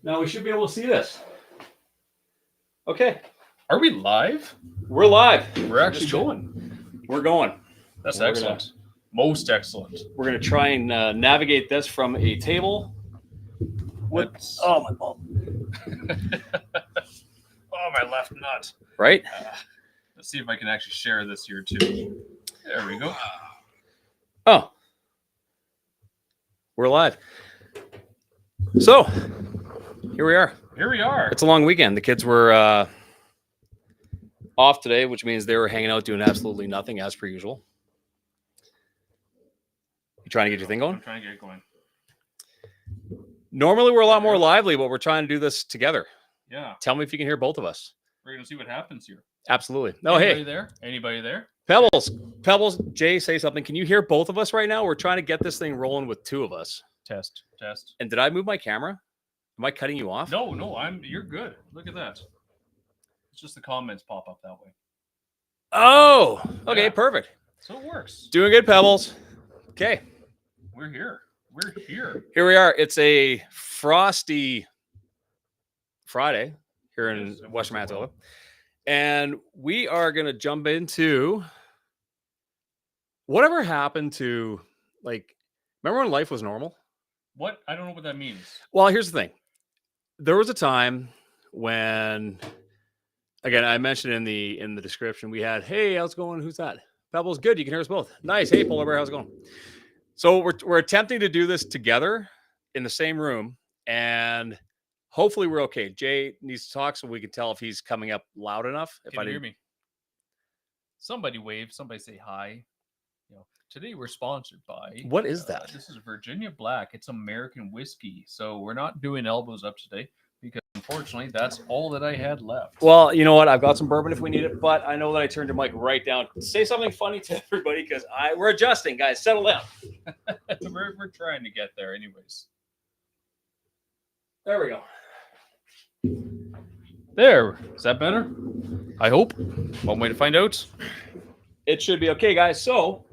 Now we should be able to see this. Okay. Are we live? We're live. We're actually going. We're going. That's We're excellent. Most excellent. We're going to try and navigate this from a table. Oh, my ball. Oh, my left nut. Right? Let's see if I can actually share this here, too. There we go. Oh. We're live. So, here we are. Here we are. It's a long weekend. The kids were off today, which means they were hanging out doing absolutely nothing as per usual. You trying to get your thing going? I'm trying to get it going. Normally we're a lot more lively, but we're trying to do this together. Yeah. Tell me if you can hear both of us. We're going to see what happens here. Absolutely. No, Anybody hey. there? Anybody there? Pebbles, Jay, say something. Can you hear both of us right now? We're trying to get this thing rolling with two of us. Test. And did I move my camera? Am I cutting you off? No, you're good. Look at that. It's just the comments pop up that way. Oh, okay, Yeah. perfect. So it works. Doing good, Pebbles. Okay. We're here. Here we are. It's a frosty Friday here in Yes, it Western was Manitoba. And we are going to jump into whatever happened to, like, remember when life was normal? What? I don't know what that means. Well, here's the thing. There was a time when, again, I mentioned in the description, we had, hey, how's it going? Who's that? Pebbles, good. You can hear us both. Nice. Hey, Polar Bear, how's it going? So we're attempting to do this together in the same room, and hopefully we're okay. Jay needs to talk so we can tell if he's coming up loud enough. If Can you hear me? Somebody wave. Somebody say hi. Today we're sponsored by. What is that? This is Virginia Black. It's American whiskey. So we're not doing elbows up today because unfortunately that's all that I had left. Well, you know what? I've got some bourbon if we need it, but I know that I turned your mic right down. Say something funny to everybody because we're adjusting, guys. Settle down. we're trying to get there, anyways. There we go. There. Is that better? I hope. One way to find out. It should be okay, guys. So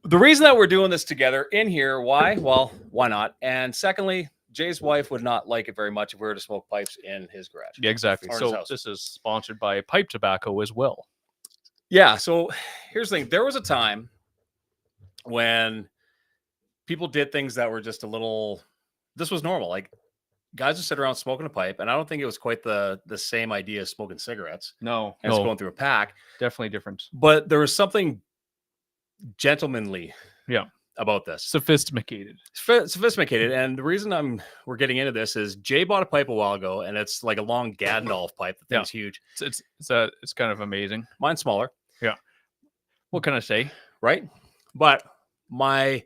the reason that we're doing this together in here, why? Well, why not? And secondly, Jay's wife would not like it very much if we were to smoke pipes in his garage. Yeah, exactly. Or his So house. this is sponsored by Pipe Tobacco as well. Yeah. So here's the thing. There was a time when people did things that were just a little, this was normal. Like guys would sit around smoking a pipe. And I don't think it was quite the same idea as smoking cigarettes. No. And it's going through a pack. Definitely different. But there was something gentlemanly about this. Sophisticated. And the reason we're getting into this is Jay bought a pipe a while ago, and it's like a long Gandalf pipe. The thing's huge. It's kind of amazing. Mine's smaller. Yeah. What can I say? Right? But my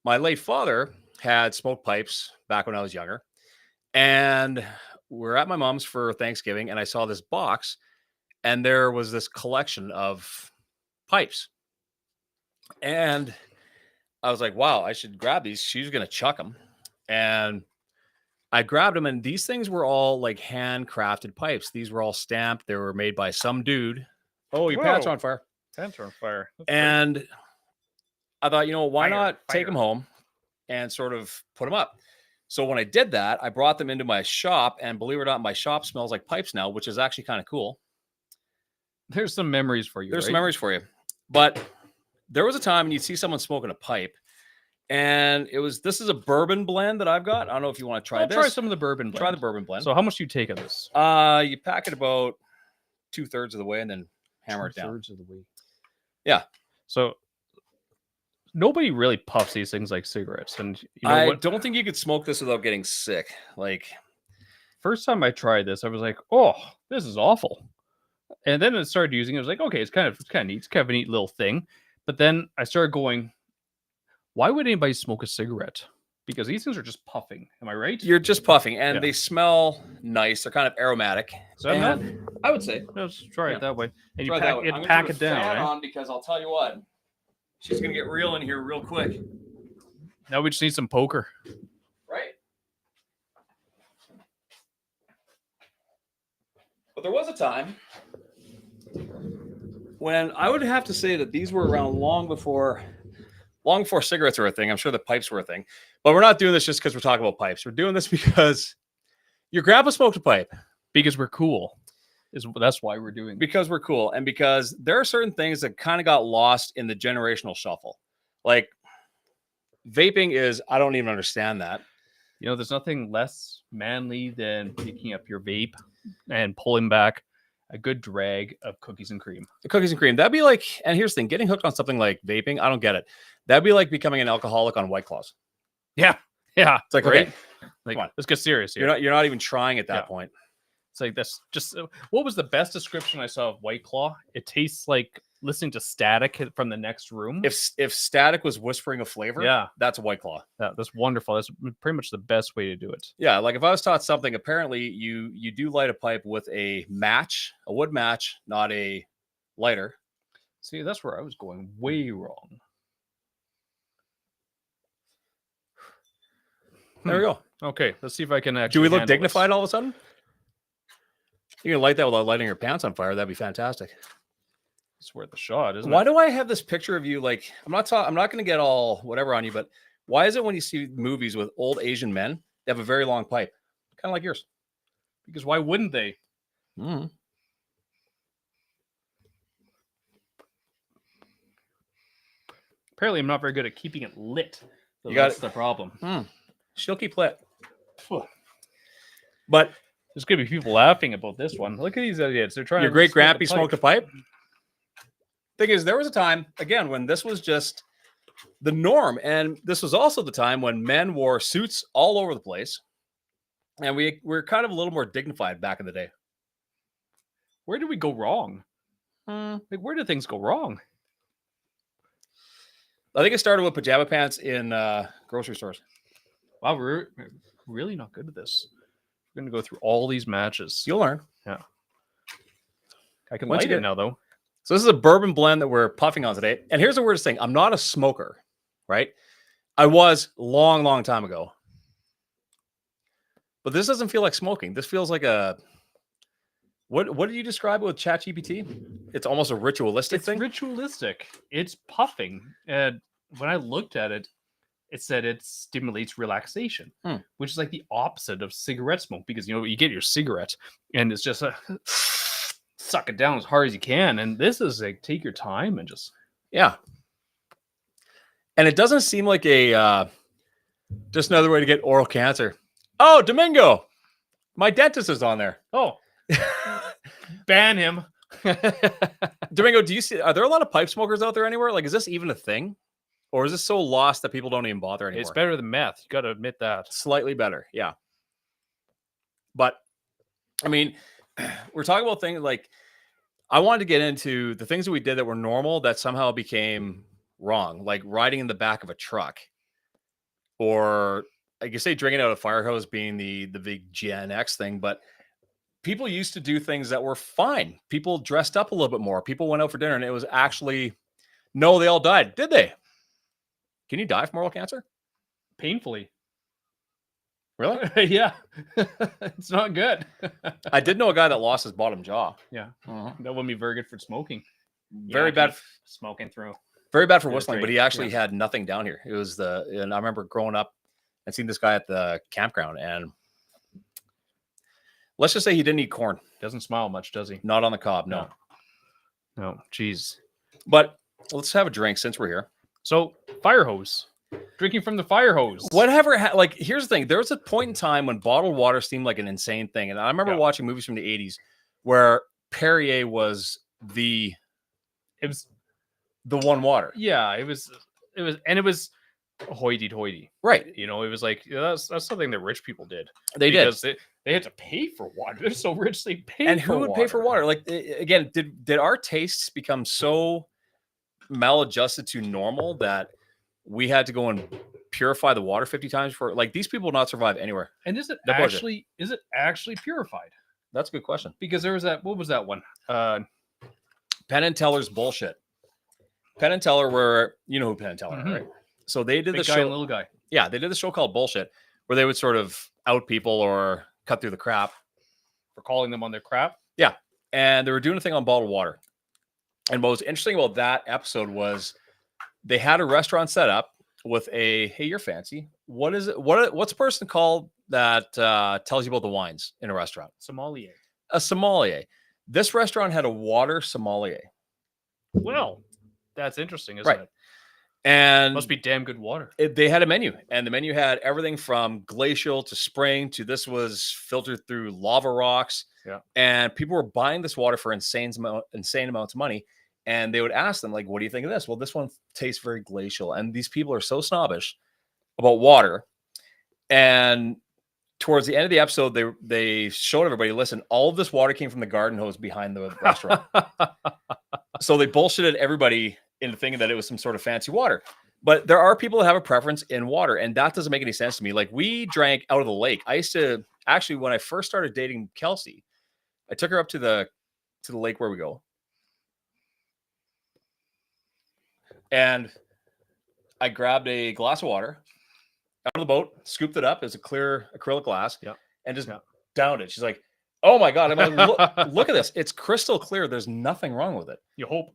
late father had smoked pipes back when I was younger. And we're at my mom's for Thanksgiving, and I saw this box, and there was this collection of pipes. And I was like, wow, I should grab these. She's going to chuck them. And I grabbed them, and these things were all like handcrafted pipes. These were all stamped. They were made by some dude. Oh, your pants are on fire. Pants are on fire. And I thought, why not take fire. them home and sort of put them up? So when I did that, I brought them into my shop, and believe it or not, my shop smells like pipes now, which is actually kind of cool. There's some memories for you. There's some right? memories for you. But there was a time when you'd see someone smoking a pipe, and this is a bourbon blend that I've got. I don't know if you want to try this. Try some of the bourbon blend. Try the bourbon blend. So how much do you take of this? You pack it about 2/3 of the way and then hammer it down. 2/3 of the way. Yeah. So nobody really puffs these things like cigarettes. And I don't think you could smoke this without getting sick. Like, first time I tried this, I was like, oh, this is awful. And then I started using it. I was like, okay, it's kind of neat. It's kind of a neat little thing. But then I started going, why would anybody smoke a cigarette? Because these things are just puffing. Am I right? You're just puffing, and they smell nice. They're kind of aromatic. So I would say. Let's try it that way. And you Try pack it down, right? on because I'll tell you what, she's gonna get real in here real quick. Now we just need some poker. Right. But there was a time when I would have to say that these were around long long before cigarettes were a thing. I'm sure the pipes were a thing, but we're not doing this just because we're talking about pipes. We're doing this because your grandpa smoked a pipe. Because we're cool. That's why we're doing it. Because we're cool, and because there are certain things that kind of got lost in the generational shuffle. Like vaping is, I don't even understand that. You know, there's nothing less manly than picking up your vape and pulling back a good drag of cookies and cream. The cookies and cream. That'd be like, and here's the thing, getting hooked on something like vaping, I don't get it. That'd be like becoming an alcoholic on White Claws. Yeah. It's like, right? okay, Like, come on. let's get serious here. You're not even trying at that point. It's like that's just what was the best description I saw of White Claw? It tastes like listening to static from the next room. If static was whispering a flavor, that's a White Claw. Yeah, that's wonderful. That's pretty much the best way to do it. Yeah, like if I was taught something, apparently you do light a pipe with a match, a wood match, not a lighter. See, that's where I was going way wrong. There we go. Okay, let's see if I can actually. Do we look dignified all of a sudden? You can light that without lighting your pants on fire. That'd be fantastic. It's worth a shot, isn't Why it? do I have this picture of you? Like, I'm not going to get all whatever on you, but why is it when you see movies with old Asian men, they have a very long pipe, kind of like yours? Because why wouldn't they? Mm-hmm. Apparently, I'm not very good at keeping it lit. So That's the problem. She'll keep lit. But there's gonna be people laughing about this one. Look at these idiots. They're trying. Your great grandpa smoked a pipe. Thing is, there was a time again when this was just the norm, and this was also the time when men wore suits all over the place, and we're kind of a little more dignified back in the day. Where did we go wrong? Like, where did things go wrong? I think it started with pajama pants in grocery stores. Wow, we're really not good at this. We're going to go through all these matches. You'll learn. Yeah. I can light it now, though. So this is a bourbon blend that we're puffing on today. And here's the weirdest thing. I'm not a smoker, right? I was long, long time ago. But this doesn't feel like smoking. This feels like a... What did you describe it with ChatGPT? It's almost a ritualistic thing? It's ritualistic. It's puffing. And when I looked at it, it said it stimulates relaxation, which is like the opposite of cigarette smoke, because you get your cigarette and it's just suck it down as hard as you can, and this is like take your time and just and it doesn't seem like a just another way to get oral cancer. Oh, Domingo, my dentist is on there. Oh, ban him. Domingo, are there a lot of pipe smokers out there anywhere? Like, is this even a thing? Or is this so lost that people don't even bother anymore? It's better than meth. You got to admit that. Slightly better, yeah. But, I mean, we're talking about things like, I wanted to get into the things that we did that were normal that somehow became wrong, like riding in the back of a truck. Or, like you say, drinking out of a fire hose being the big Gen X thing, but people used to do things that were fine. People dressed up a little bit more. People went out for dinner, and it was actually, no, they all died. Did they? Can you die from oral cancer? Painfully. Really? Yeah. It's not good. I did know a guy that lost his bottom jaw. Yeah. That wouldn't be very good for smoking. Very bad. Smoking through. Very bad for whistling, but he actually had nothing down here. It was and I remember growing up and seeing this guy at the campground, and let's just say he didn't eat corn. Doesn't smile much, does he? Not on the cob, no. No, jeez. But let's have a drink since we're here. So, fire hose. Drinking from the fire hose. Whatever. Like, here's the thing. There was a point in time when bottled water seemed like an insane thing. And I remember watching movies from the 80s where Perrier was the one water. Yeah, it was hoity-toity. Right. It was like, that's something that rich people did. They did. Because they had to pay for water. They're so rich, they pay and for who would water. pay for water? Like, again, did our tastes become so maladjusted to normal that we had to go and purify the water 50 times for, like, these people will not survive anywhere? And is it actually purified? That's a good question. Because there was what was that one? Penn and Teller's bullshit. Penn and Teller were, you know who Penn and Teller are, right? So they did Big the guy show. and little guy. Yeah, they did the show called Bullshit, where they would sort of out people or cut through the crap. For calling them on their crap? Yeah. And they were doing a thing on bottled water. And what was interesting about that episode was they had a restaurant set up with a, hey, you're fancy. What is it? What's a person called that tells you about the wines in a restaurant? Sommelier. A sommelier. This restaurant had a water sommelier. Well, that's interesting, isn't Right. it? And Must be damn good water. they had a menu, and the menu had everything from glacial to spring to this was filtered through lava rocks. Yeah. And people were buying this water for insane amounts of money. And they would ask them, like, what do you think of this? Well, this one tastes very glacial. And these people are so snobbish about water. And towards the end of the episode, they showed everybody, listen, all of this water came from the garden hose behind the restaurant. So they bullshitted everybody into thinking that it was some sort of fancy water. But there are people that have a preference in water, and that doesn't make any sense to me. Like, we drank out of the lake. I used to actually, when I first started dating Kelsey, I took her up to the lake where we go. And I grabbed a glass of water out of the boat, scooped it up as a clear acrylic glass, and just downed it. She's like, oh my God. I'm like, look at this. It's crystal clear. There's nothing wrong with it. You hope.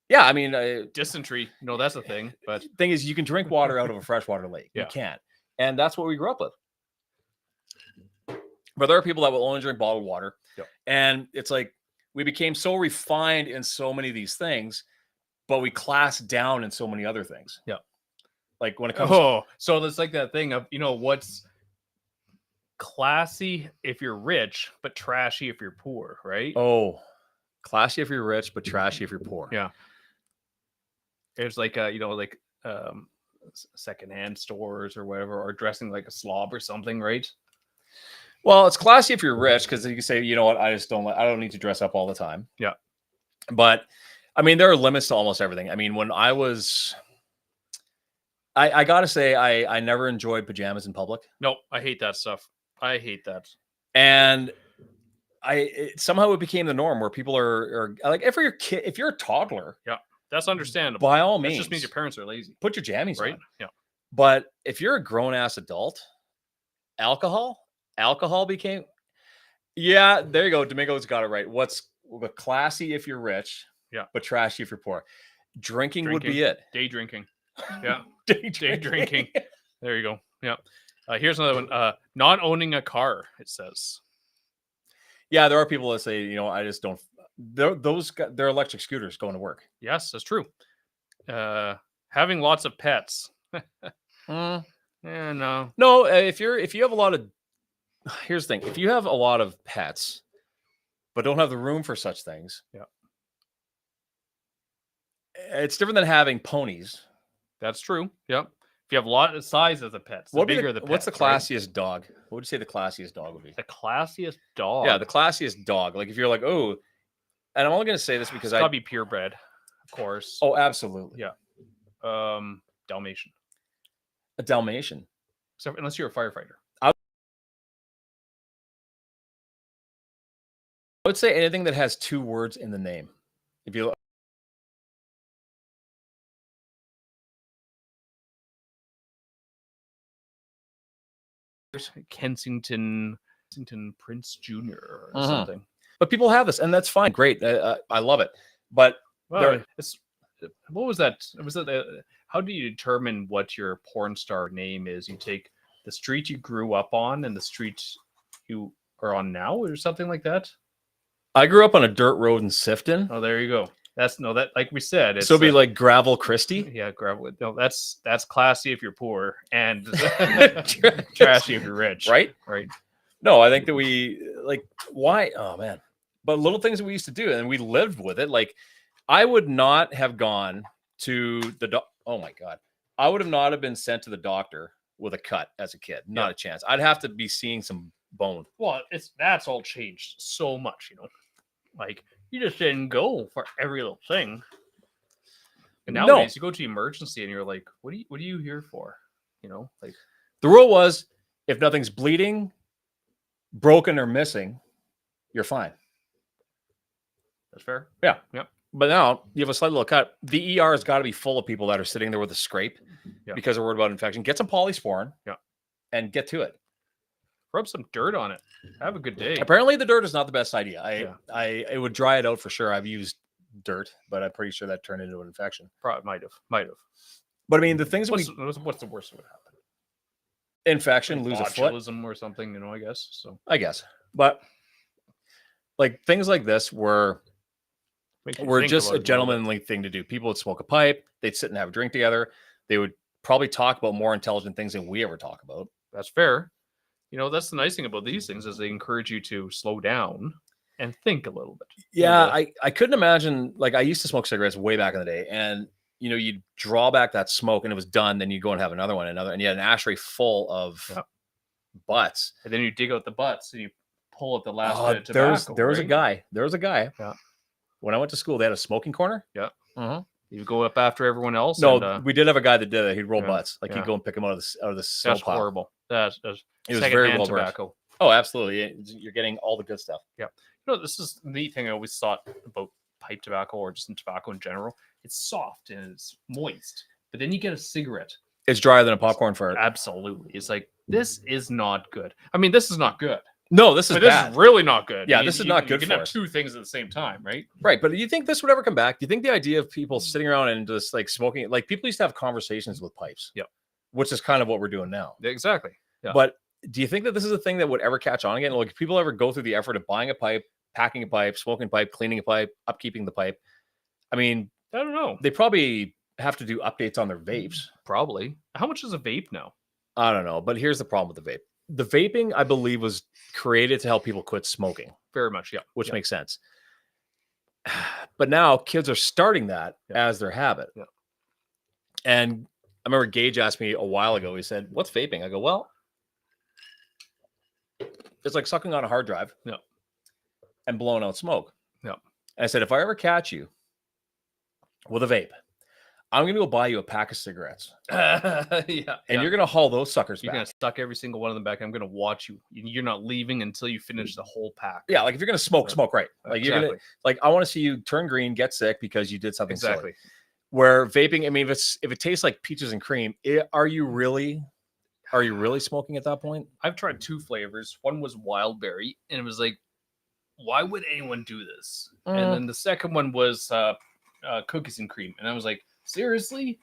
Yeah, I mean, dysentery, that's a thing. But thing is, you can drink water out of a freshwater lake. You can't. And that's what we grew up with. But there are people that will only drink bottled water. And it's like, we became so refined in so many of these things, but we class down in so many other things. Like when it comes so it's like that thing of, what's classy if you're rich, but trashy if you're poor, right? Oh, classy if you're rich, but trashy if you're poor. Yeah. There's like secondhand stores or whatever, or dressing like a slob or something, right? Well, it's classy if you're rich, because you can say, you know what, I don't need to dress up all the time. Yeah. But I mean, there are limits to almost everything. I mean, when I was, I gotta say, I never enjoyed pajamas in public. No, I hate that stuff. I hate that. And somehow it became the norm where people are like, if you're a kid, if you're a toddler, that's understandable. By all means, that just means your parents are lazy. Put your jammies right? on. Yeah. But if you're a grown ass adult, alcohol became. Yeah, there you go. Domingo's got it right. What's classy if you're rich, but trashy if you're poor. Drinking would be it. Day drinking. Yeah. Day drinking. There you go. Yeah. Here's another one. Not owning a car, it says. Yeah, there are people that say, I just don't. They're electric scooters going to work. Yes, that's true. Having lots of pets. No. No, if you have a lot of. Here's the thing: if you have a lot of pets, but don't have the room for such things, it's different than having ponies. That's true. Yep. If you have a lot of size of the pets, the bigger the pets. What's the classiest dog? What would you say the classiest dog would be? The classiest dog. Yeah, the classiest dog. Like if you're like, oh, and I'm only going to say this because it's gotta be purebred, of course. Oh, absolutely. Yeah. Dalmatian. A Dalmatian. Except unless you're a firefighter. I would say anything that has 2 words in the name. If you Kensington Prince Jr. or something. But people have this, and that's fine. Great. I love it. But what was that? Was it? How do you determine what your porn star name is? You take the street you grew up on and the street you are on now, or something like that. I grew up on a dirt road in Sifton. Oh, there you go. That's like we said. It's, so it'd be like Gravel Christie. Yeah, Gravel. No, that's classy if you're poor and trashy if you're rich. Right. Right. No, I think that we like why. Oh man. But little things that we used to do, and we lived with it. Like, I would not have gone to the oh my God. I would have not have been sent to the doctor with a cut as a kid. Not a chance. I'd have to be seeing some bone. Well, that's all changed so much, Like, you just didn't go for every little thing. And nowadays you go to emergency and you're like, what are you here for? Like the rule was, if nothing's bleeding, broken, or missing, you're fine. That's fair. Yeah. Yep. But now you have a slight little cut. The ER has got to be full of people that are sitting there with a scrape because they're worried about infection. Get some polysporin and get to it. Rub some dirt on it. Have a good day. Apparently the dirt is not the best idea. It would dry it out for sure. I've used dirt, but I'm pretty sure that turned into an infection. Probably might have. But I mean, the things that What's the worst that would happen? infection, lose a foot, Botulism or something, I guess. So I guess. But like things like this were just a gentlemanly thing to do. People would smoke a pipe, they'd sit and have a drink together. They would probably talk about more intelligent things than we ever talk about. That's fair. That's the nice thing about these things is they encourage you to slow down and think a little bit. Yeah, I couldn't imagine. Like, I used to smoke cigarettes way back in the day, and you'd draw back that smoke and it was done. Then you go and have another one, and you had an ashtray full of butts. And then you dig out the butts and you pull out the last bit of tobacco. There was a guy. Yeah. When I went to school, they had a smoking corner. Yeah. Uh-huh. You go up after everyone else. No, we did have a guy that did it. He'd roll butts. Like, yeah. He'd go and pick them out of the That's horrible. It was very well tobacco. Oh, absolutely. You're getting all the good stuff. Yeah. This is the neat thing I always thought about pipe tobacco or just in tobacco in general. It's soft and it's moist. But then you get a cigarette. It's drier than a popcorn fart. Absolutely. It's like, this is not good. I mean, this is not good. No, this is bad. This is really not good. Yeah, this is not good for us. You can have two things at the same time, right? Right, but do you think this would ever come back? Do you think the idea of people sitting around and just like smoking, like people used to have conversations with pipes? Yeah. Which is kind of what we're doing now. Exactly. Yeah. But do you think that this is a thing that would ever catch on again? Like, if people ever go through the effort of buying a pipe, packing a pipe, smoking a pipe, cleaning a pipe, upkeeping the pipe? I mean, I don't know. They probably have to do updates on their vapes. Probably. How much is a vape now? I don't know, but here's the problem with the vape. The vaping, I believe, was created to help people quit smoking. Very much, yeah. Which makes sense. But now kids are starting that as their habit. Yeah. And I remember Gage asked me a while ago, he said, "What's vaping?" I go, "Well, it's like sucking on a hard drive and blowing out smoke." Yeah. And I said, "If I ever catch you with a vape, I'm going to go buy you a pack of cigarettes." And you're going to haul those suckers back. You're going to suck every single one of them back. I'm going to watch you. You're not leaving until you finish the whole pack. Yeah, like if you're going to smoke right. Like you're going to, like, I want to see you turn green, get sick because you did something silly. Where vaping, I mean, if it tastes like peaches and cream, are you really smoking at that point? I've tried two flavors. One was wild berry, and it was like, why would anyone do this? And then the second one was cookies and cream, and I was like, seriously?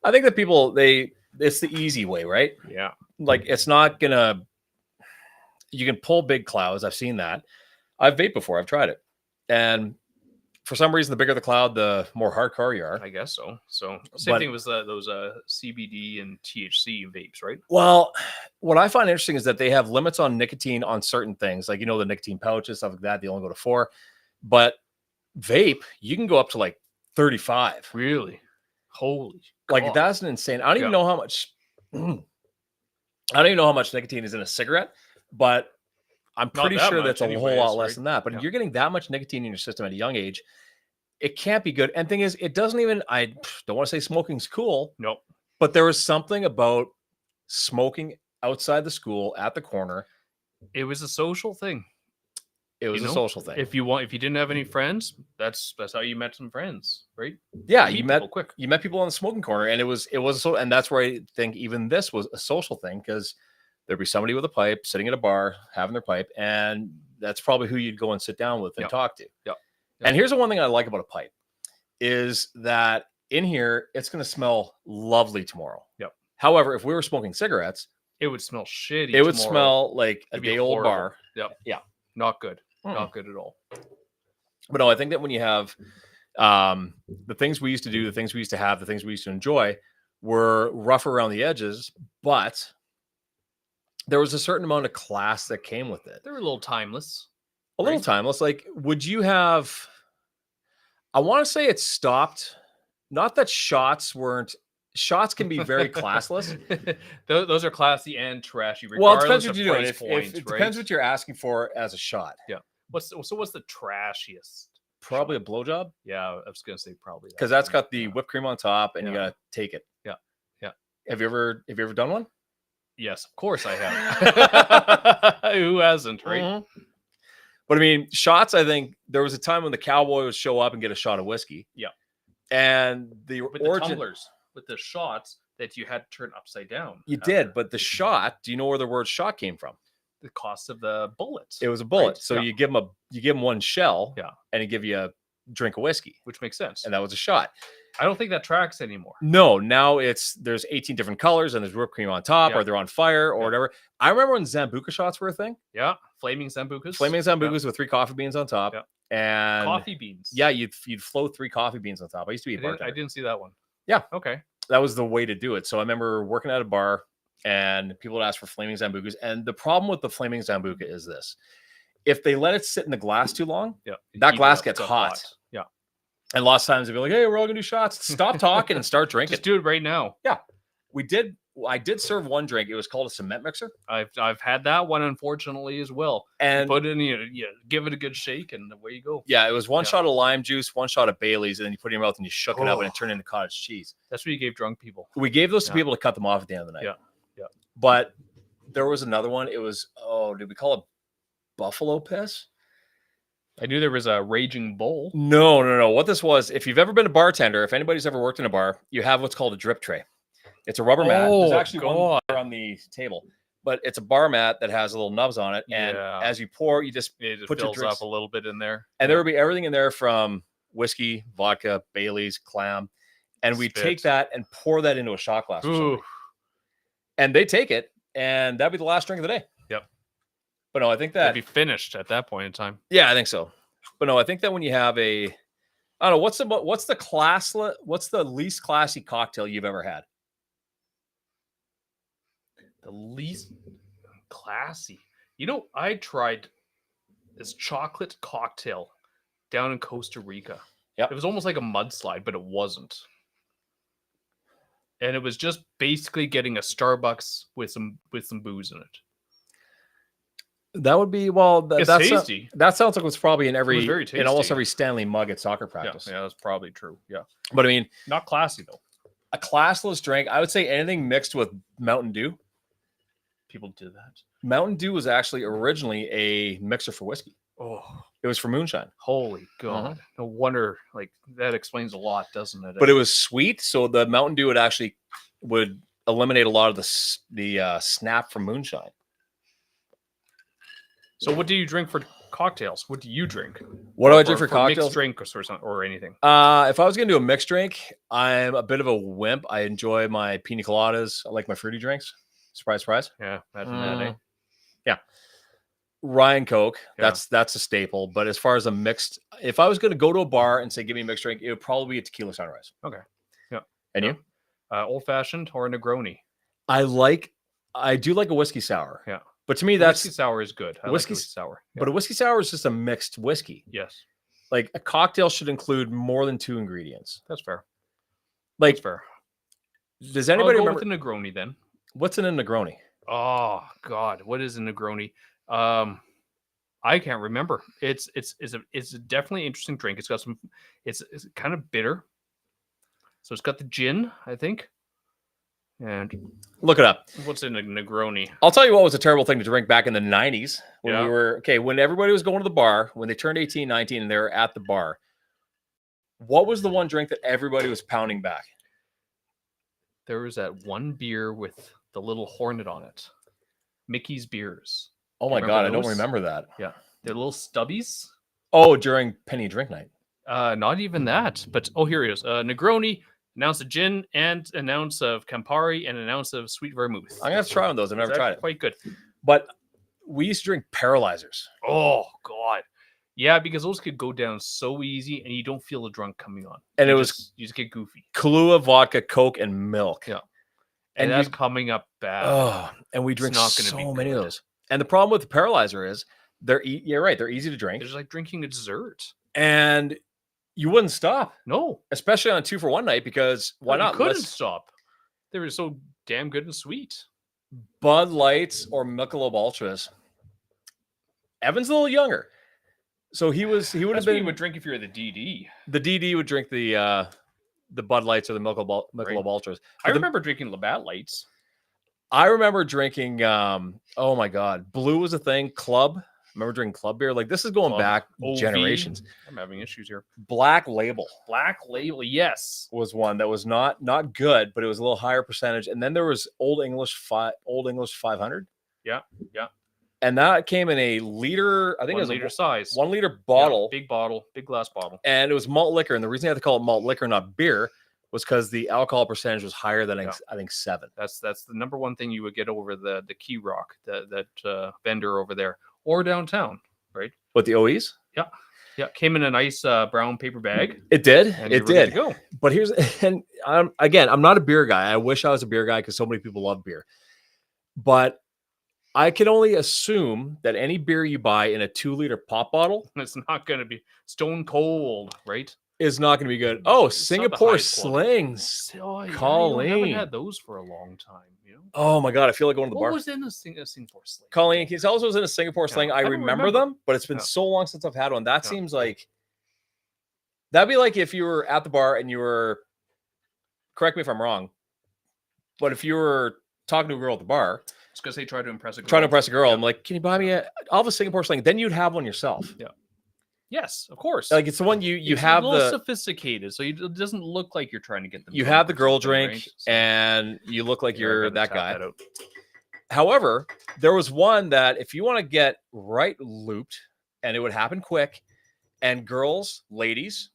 I think that it's the easy way, right? Yeah. Like, it's not gonna, you can pull big clouds. I've seen that. I've vaped before. I've tried it. And for some reason, the bigger the cloud, the more hardcore you are. I guess so. So same thing with those CBD and THC vapes, right? Well, what I find interesting is that they have limits on nicotine on certain things. Like, the nicotine pouches, stuff like that. They only go to 4. But vape, you can go up to like 35. Really? Holy God. God. That's an insane. I don't even know how much nicotine is in a cigarette, but I'm pretty sure that's a whole lot less than that. But if you're getting that much nicotine in your system at a young age, it can't be good. And thing is, it doesn't even, I don't want to say smoking's cool. Nope. But there was something about smoking outside the school at the corner. It was a social thing. It was a social thing. If you didn't have any friends, that's how you met some friends, right? Yeah, you met people on the smoking corner, and it was and that's where I think even this was a social thing, because there'd be somebody with a pipe sitting at a bar having their pipe, and that's probably who you'd go and sit down with and talk to. Yeah. And here's the one thing I like about a pipe is that in here it's going to smell lovely tomorrow. Yep. However, if we were smoking cigarettes, it would smell shitty. It would smell like a day old bar. Yep. Yeah. Not good. Not good at all. But no, I think that when you have the things we used to do, the things we used to have, the things we used to enjoy were rough around the edges, but there was a certain amount of class that came with it. They were a little timeless. A little timeless. Like, would you have, I want to say it stopped, not that shots can be very classless. Those are classy and trashy. Well, it depends what you're doing. It depends what you're asking for as a shot. Yeah. What's the trashiest? Probably a blowjob. Yeah, I was gonna say probably because that's got the whipped cream on top, and you gotta take it. Yeah, yeah. Have you ever done one? Yes, of course I have. Who hasn't, right? Mm-hmm. But I mean, shots. I think there was a time when the cowboy would show up and get a shot of whiskey. Yeah, and the tumblers with the shots that you had to turn upside down. You did, but the shot. Do you know where the word shot came from? the cost of the bullets. It was a bullet. Right? So Yeah. you give them one shell, Yeah. and it give you a drink of whiskey, Which makes sense. and that was a shot. I don't think that tracks anymore. No, now there's 18 different colors, and there's whipped cream on top, Yeah. or they're on fire, or Yeah. whatever. I remember when Zambuca shots were a thing. Yeah, flaming Sambucas. Flaming Yeah. Zambucas with 3 coffee beans on top, Yeah. and Coffee beans. yeah, you'd float 3 coffee beans on top. I used to be a I bartender. didn't see that one. Yeah. Okay. That was the way to do it. So I remember working at a bar, and people would ask for flaming Zambucas. And the problem with the flaming Zambuca is this: if they let it sit in the glass too long, Yeah. that Heat it glass up, gets it's hot. Yeah. And lots of times they'd be like, "Hey, we're all gonna do shots. Stop talking and start drinking." Just do it right now. I did serve one drink. It was called a cement mixer, I've had that one, unfortunately, as well. and Put it in, you give it a good shake, and away you go. yeah, it was one Yeah. shot of lime juice, one shot of Bailey's, and then you put it in your mouth and you shook it up, and Oh. it turned into cottage cheese. That's what you gave drunk people. We gave those to Yeah. people to cut them off at the end of the night. Yeah. Yeah. But there was another one. It was, did we call it buffalo piss? I knew there was a raging bull. No. What this was, if you've ever been a bartender, if anybody's ever worked in a bar, you have what's called a drip tray. It's a rubber mat. There's Oh, actually one there on the table, but it's a bar mat that has little nubs on it. And Yeah. as you pour, you just It just put your fills drinks up a little bit in there. and there would be everything in there from whiskey, vodka, Bailey's, clam. And we take Spit. that and pour that into a shot glass. For somebody. Ooh. And they take it, and that'd be the last drink of the day. Yep. But no, I think It'd that be finished at that point in time. yeah, I think so. But no, I think that when you have I don't know, what's the least classy cocktail you've ever had? The least classy. You know, I tried this chocolate cocktail down in Costa Rica. Yep. It was almost like a mudslide, but it wasn't. And it was just basically getting a Starbucks with some booze in it. That would be It's tasty. that sounds like it's probably in very almost tasty. every Stanley mug at soccer Yeah, practice. that's probably true. Yeah. But I mean, Not classy though. a classless drink, I would say anything mixed with Mountain Dew. People did that. Mountain Dew was actually originally a mixer for whiskey. Oh, It was for moonshine, holy God. No wonder, like, that explains a lot, doesn't it? but it was sweet. So the Mountain Dew would eliminate a lot of the snap from moonshine. So what do you drink for cocktails? What do you drink? What do I drink for mixed cocktails? drink or anything? If I was gonna do a mixed drink, I'm a bit of a wimp. I enjoy my pina coladas. I like my fruity drinks. Surprise, surprise. Yeah, imagine that, eh? Rye and Coke. Yeah. That's a staple. But as far as a mixed, if I was gonna go to a bar and say give me a mixed drink, it would probably be a tequila sunrise. Okay. Yeah. And Yeah. you? Old fashioned or a Negroni? I do like a whiskey sour. Yeah. But to me, Whiskey sour is good. I whiskey- like whiskey sour. Yeah. but a whiskey sour is just a mixed whiskey. Yes, Like a cocktail should include more than 2 ingredients. that's fair. Like, That's fair. does I'll anybody go remember with the Negroni then. what's in a Negroni? Oh God, what is a Negroni? I can't remember. It's a definitely interesting drink. It's got some. It's kind of bitter. So it's got the gin, I think. And Look it up. what's in a Negroni? I'll tell you what was a terrible thing to drink back in the 90s when Yeah. when everybody was going to the bar, when they turned 18, 19, and they were at the bar. What was the one drink that everybody was pounding back? There was that one beer with the little hornet on it. Mickey's beers. Oh my Remember God, I don't those? remember that. Yeah, they're little stubbies. Oh, during Penny Drink Night. Not even that. But here it is. Negroni, an ounce of gin, and an ounce of Campari, and an ounce of sweet vermouth. I'm gonna have to try one of those. I've never It's tried actually it. Quite good. But we used to drink paralyzers. Oh God, yeah, because those could go down so easy, and you don't feel the drunk coming on. And you it was you just get goofy, Kahlua, vodka, Coke, and milk. Yeah. And and that's you- coming up bad. Oh, and we It's drink not gonna be so many of good. those. And the problem with the paralyzer is you're right, they're easy to drink. It's like drinking a dessert. And you wouldn't stop, No, especially on 2 for 1 night, because why you not? couldn't Let's- stop. They were so damn good and sweet. Bud Lights or Michelob Ultras. Evan's a little younger, so he would have That's what been you would drink if you're the DD. the DD would drink the Bud Lights or the Michelob Right. Ultras. I But the- remember drinking Labatt Lights. I remember drinking. Oh my God, Blue was a thing. Club. I remember drinking Club beer. Like this is going Club, back OV. generations. I'm having issues here. Black Label Black Label, yes. was one that was not good, but it was a little higher percentage. And then there was Old English 500. Yeah. and that came in a liter. I think it was 1 liter a size. 1 liter Yeah, bottle, big bottle, big glass bottle. and it was malt liquor. And the reason they had to call it malt liquor, not beer, was because the alcohol percentage was higher than Yeah. I think 7. That's the number one thing you would get over the Key Rock, that vendor over there, or downtown, right? What, the OEs? Yeah, came in a nice brown paper bag, It did. and It you were good to did. go. But here's, and again, I'm not a beer guy. I wish I was a beer guy because so many people love beer. But I can only assume that any beer you buy in a 2 liter pop bottle It's not going to be stone cold, right? is not going to be good. Oh, It's not the Singapore highest quality. slings. Oh, yeah, I Colleen. haven't had those for a long time. You know, Oh my God. I feel like going to the what bar. was in a Singapore sling? Colleen, can you tell us what was in a Singapore sling? I I don't remember remember. them, but it's been Yeah. so long since I've had one. That Yeah. seems like, that'd be like if you were at the bar and you were, correct me if I'm wrong, but if you were talking to a girl at the bar, It's because they try to impress a girl. trying to impress a girl, Yeah. I'm like, can you buy me I'll have a Singapore sling? Then you'd have one yourself. Yeah. Yes, of course. Like it's the one you It's have a little the sophisticated, so it doesn't look like you're trying to get them. you drunk have the or girl something, drink right? So, and you look like here, I you're gotta that tap guy. out. However, there was one that if you want to get right looped, and it would happen quick, and girls, ladies,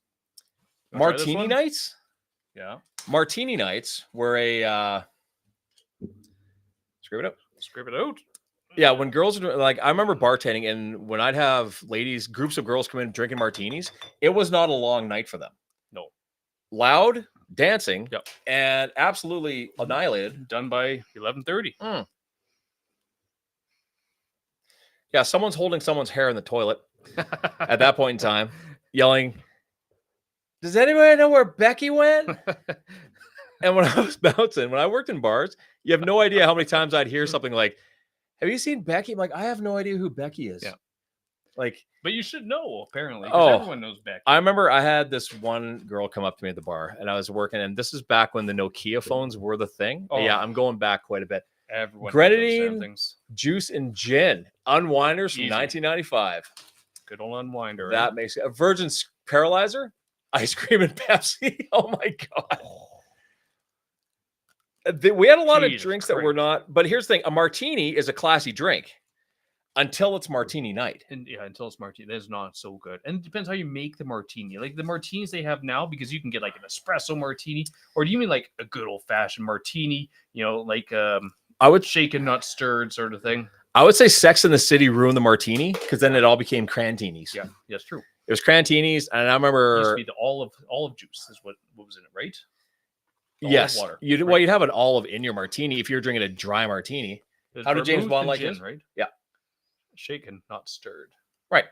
You wanna try this martini one? nights. Yeah, Martini nights were a screw it up. scrape it out. Yeah, when girls are doing, like, I remember bartending, and when I'd have ladies, groups of girls come in drinking martinis, it was not a long night for them. No. Loud dancing, Yep. and absolutely annihilated. Done by 11:30. Yeah, someone's holding someone's hair in the toilet at that point in time, yelling, "Does anybody know where Becky went?" And when I was bouncing, when I worked in bars, you have no idea how many times I'd hear something like, "Have you seen Becky?" I'm like, I have no idea who Becky is. Yeah. Like, But you should know, apparently, because Oh, everyone knows Becky. I remember I had this one girl come up to me at the bar, and I was working, and this is back when the Nokia phones were the thing. Yeah, Oh. I'm going back quite a bit. Everyone knows those damn Grenadine, things. Juice and gin, unwinders from Easy. 1995. Good old unwinder. That makes it a Virgin Paralyzer, ice cream and Pepsi. Oh my God. We had a lot of Jesus drinks that were Christ. not, but here's the thing: a martini is a classy drink until it's martini night. And yeah, until it's martini, that is not so good. And it depends how you make the martini. Like the martinis they have now, because you can get like an espresso martini, or do you mean like a good old fashioned martini? You know, like I would shaken not stirred sort of thing. say Sex in the City ruined the martini because then it all became crantinis. Yeah, that's true. It was crantinis, and I It used to remember be the olive juice is what was in it, right? The olive yes, water, you'd right? well you'd have an olive in your martini if you're drinking a dry martini. There's How did James vermouth Bond and like gin, his? right? Yeah. Shaken, not stirred. Right.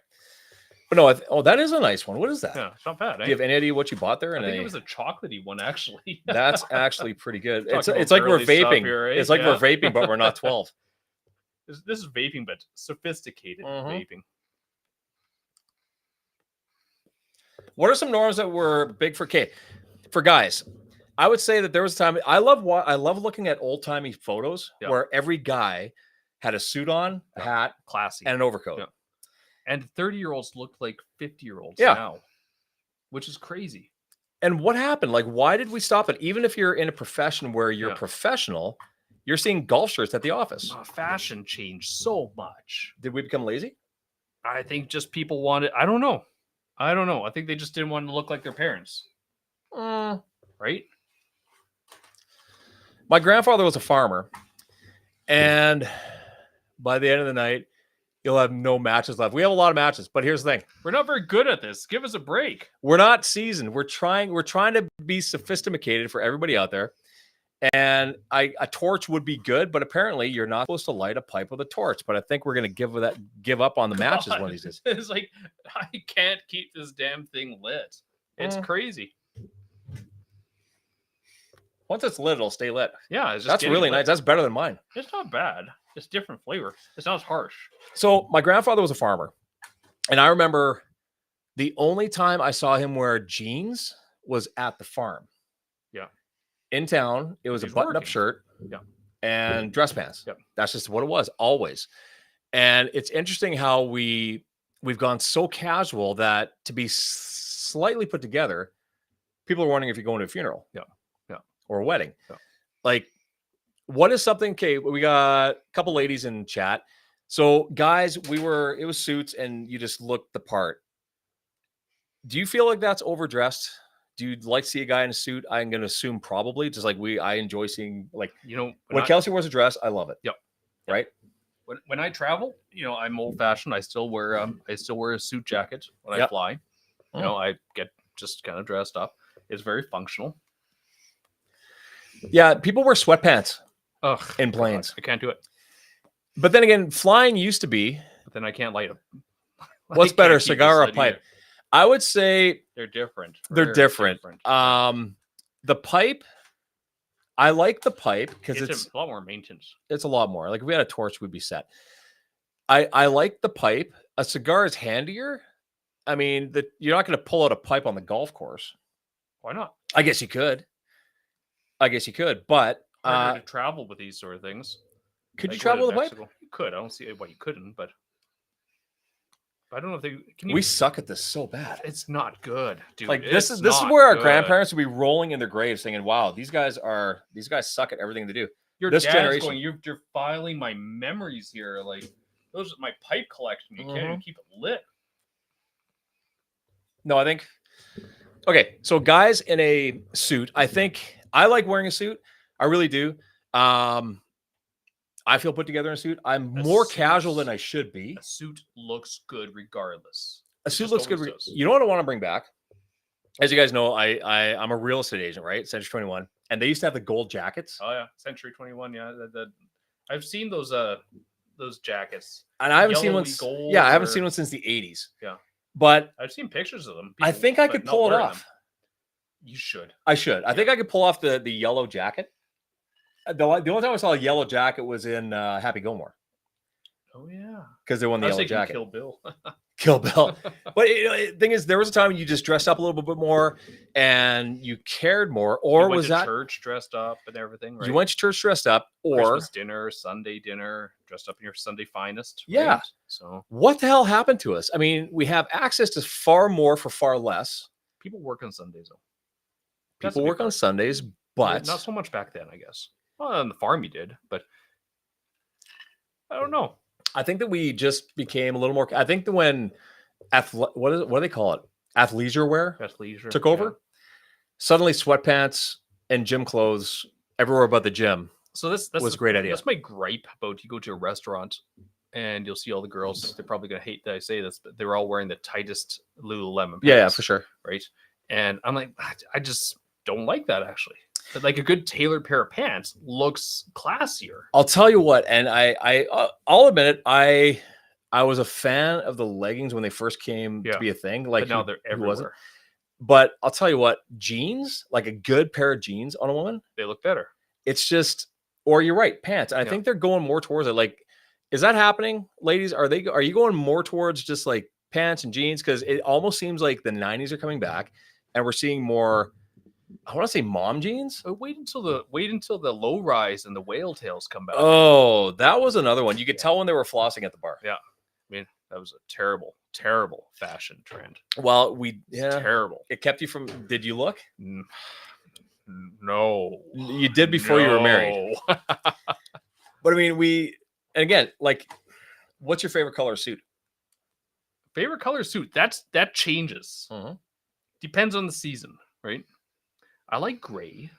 But no, that is a nice one. What is that? Yeah, it's not bad. Do Eh? you have any idea what you bought there? I And think it was a chocolatey one, actually. that's actually pretty good. It's Talking it's about like we're girly stuff vaping. here, eh? It's like we're Yeah. vaping, but we're not 12. This is vaping, but sophisticated Mhm. vaping. What are some norms that were big for for guys? I would say that there was a time I love looking at old timey photos Yeah. where every guy had a suit on, a Yeah. hat, Classy. and an overcoat. Yeah. And 30-year-olds look like 50-year-olds Yeah. now, which is crazy. And what happened? Like, why did we stop it? Even if you're in a profession where you're Yeah. professional, you're seeing golf shirts at the office. Fashion changed so much. Did we become lazy? I think just people wanted. I don't know. I think they just didn't want to look like their parents, right? My grandfather was a farmer, and by the end of the night, you'll have no matches left. We have a lot of matches, but here's the thing: We're not very good at this. Give us a break. we're not seasoned. We're trying to be sophisticated for everybody out there. And a torch would be good, but apparently you're not supposed to light a pipe with a torch. But I think we're going to give up on the matches one of these days. It's like I can't keep this damn thing lit. It's crazy. Once it's lit, it'll stay lit. Yeah, it's just That's getting really lit. nice. That's better than mine. It's not bad. It's different flavor. It's not as harsh. So my grandfather was a farmer, and I remember the only time I saw him wear jeans was at the farm. Yeah. In town, it was He's a button-up working. shirt, Yeah. and dress pants. Yep. That's just what it was always. And it's interesting how we've gone so casual that to be slightly put together, people are wondering if you're going to a funeral, or a wedding. Yeah. Like, what is something? Okay, we got a couple ladies in chat. So, guys, it was suits, and you just looked the part. Do you feel like that's overdressed? Do you like to see a guy in a suit? I'm going to assume probably, just like I enjoy seeing, like, when Kelsey wears a dress, I love it. Yep. Right? When I travel, I'm old fashioned. I still wear a suit jacket when I fly. I get just kind of dressed up. It's very functional. Yeah, people wear sweatpants in God, planes. I can't do it. But then again, flying used to be. But then I can't light them. What's better, cigar or a pipe? Either. I would say they're different. They're different. The pipe, I like the pipe because it's a lot more maintenance. It's a lot more. Like if we had a torch, we'd be set. I like the pipe. A cigar is handier. I mean, you're not going to pull out a pipe on the golf course. Why not? I guess you could. But harder to travel with these sort of things. Could you travel with a pipe? You could. I don't see why you couldn't, but I don't know if they can. We suck at this so bad. It's not good, dude. Like this is where our grandparents would be rolling in their graves, saying, "Wow, these guys suck at everything they do." Your dad's generation going, you're filing my memories here. Like those are my pipe collection. You can't even keep it lit. No, I think. Okay, so guys in a suit. I think I like wearing a suit. I really do. I feel put together in a suit. I'm more casual than I should be. A suit looks good regardless. A suit looks good. You know what I want to bring back? As you guys know, I'm a real estate agent, right? Century 21. And they used to have the gold jackets. Oh, yeah. Century 21, yeah. I've seen those jackets. And I haven't seen one. Yeah, I haven't seen one since the 80s. Yeah. But I've seen pictures of them. I think I could pull it off. You should. I should. I think I could pull off the yellow jacket. The only time I saw a yellow jacket was in Happy Gilmore. Oh yeah, because they won the yellow jacket. Kill Bill. Kill Bill. But the thing is, there was a time when you just dressed up a little bit more and you cared more. Or was that church dressed up and everything? Right? You went to church dressed up, or Christmas dinner, Sunday dinner, dressed up in your Sunday finest. Right? Yeah. So what the hell happened to us? I mean, we have access to far more for far less. People work on Sundays, though. People work on Sundays, but not so much back then, I guess. Well, on the farm you did, but I don't know. I think that we just became a little more. I think that when what do they call it? Athleisure wear took over. Yeah. Suddenly, sweatpants and gym clothes everywhere but the gym. So this was a great idea. That's my gripe about you go to a restaurant and you'll see all the girls. They're probably gonna hate that I say this, but they're all wearing the tightest Lululemon pants. Yeah, for sure. Right, and I'm like, I just don't like that actually. But like a good tailored pair of pants looks classier. I'll tell you what, and I'll admit it. I was a fan of the leggings when they first came to be a thing. Like but now they're everywhere. But I'll tell you what, jeans, like a good pair of jeans on a woman, they look better. It's just, or you're right, pants. And I think they're going more towards it. Like, is that happening, ladies? Are you going more towards just like pants and jeans? Because it almost seems like the 90s are coming back, and we're seeing more. I want to say mom jeans. Wait until the low rise and the whale tails come back. Oh, that was another one. You could tell when they were flossing at the bar. Yeah, I mean that was a terrible, terrible fashion trend. Well, terrible. It kept you from. Did you look? No, you did before you were married. But I mean, and again, like, what's your favorite color suit? Favorite color suit? That changes. Depends on the season, right? I like gray,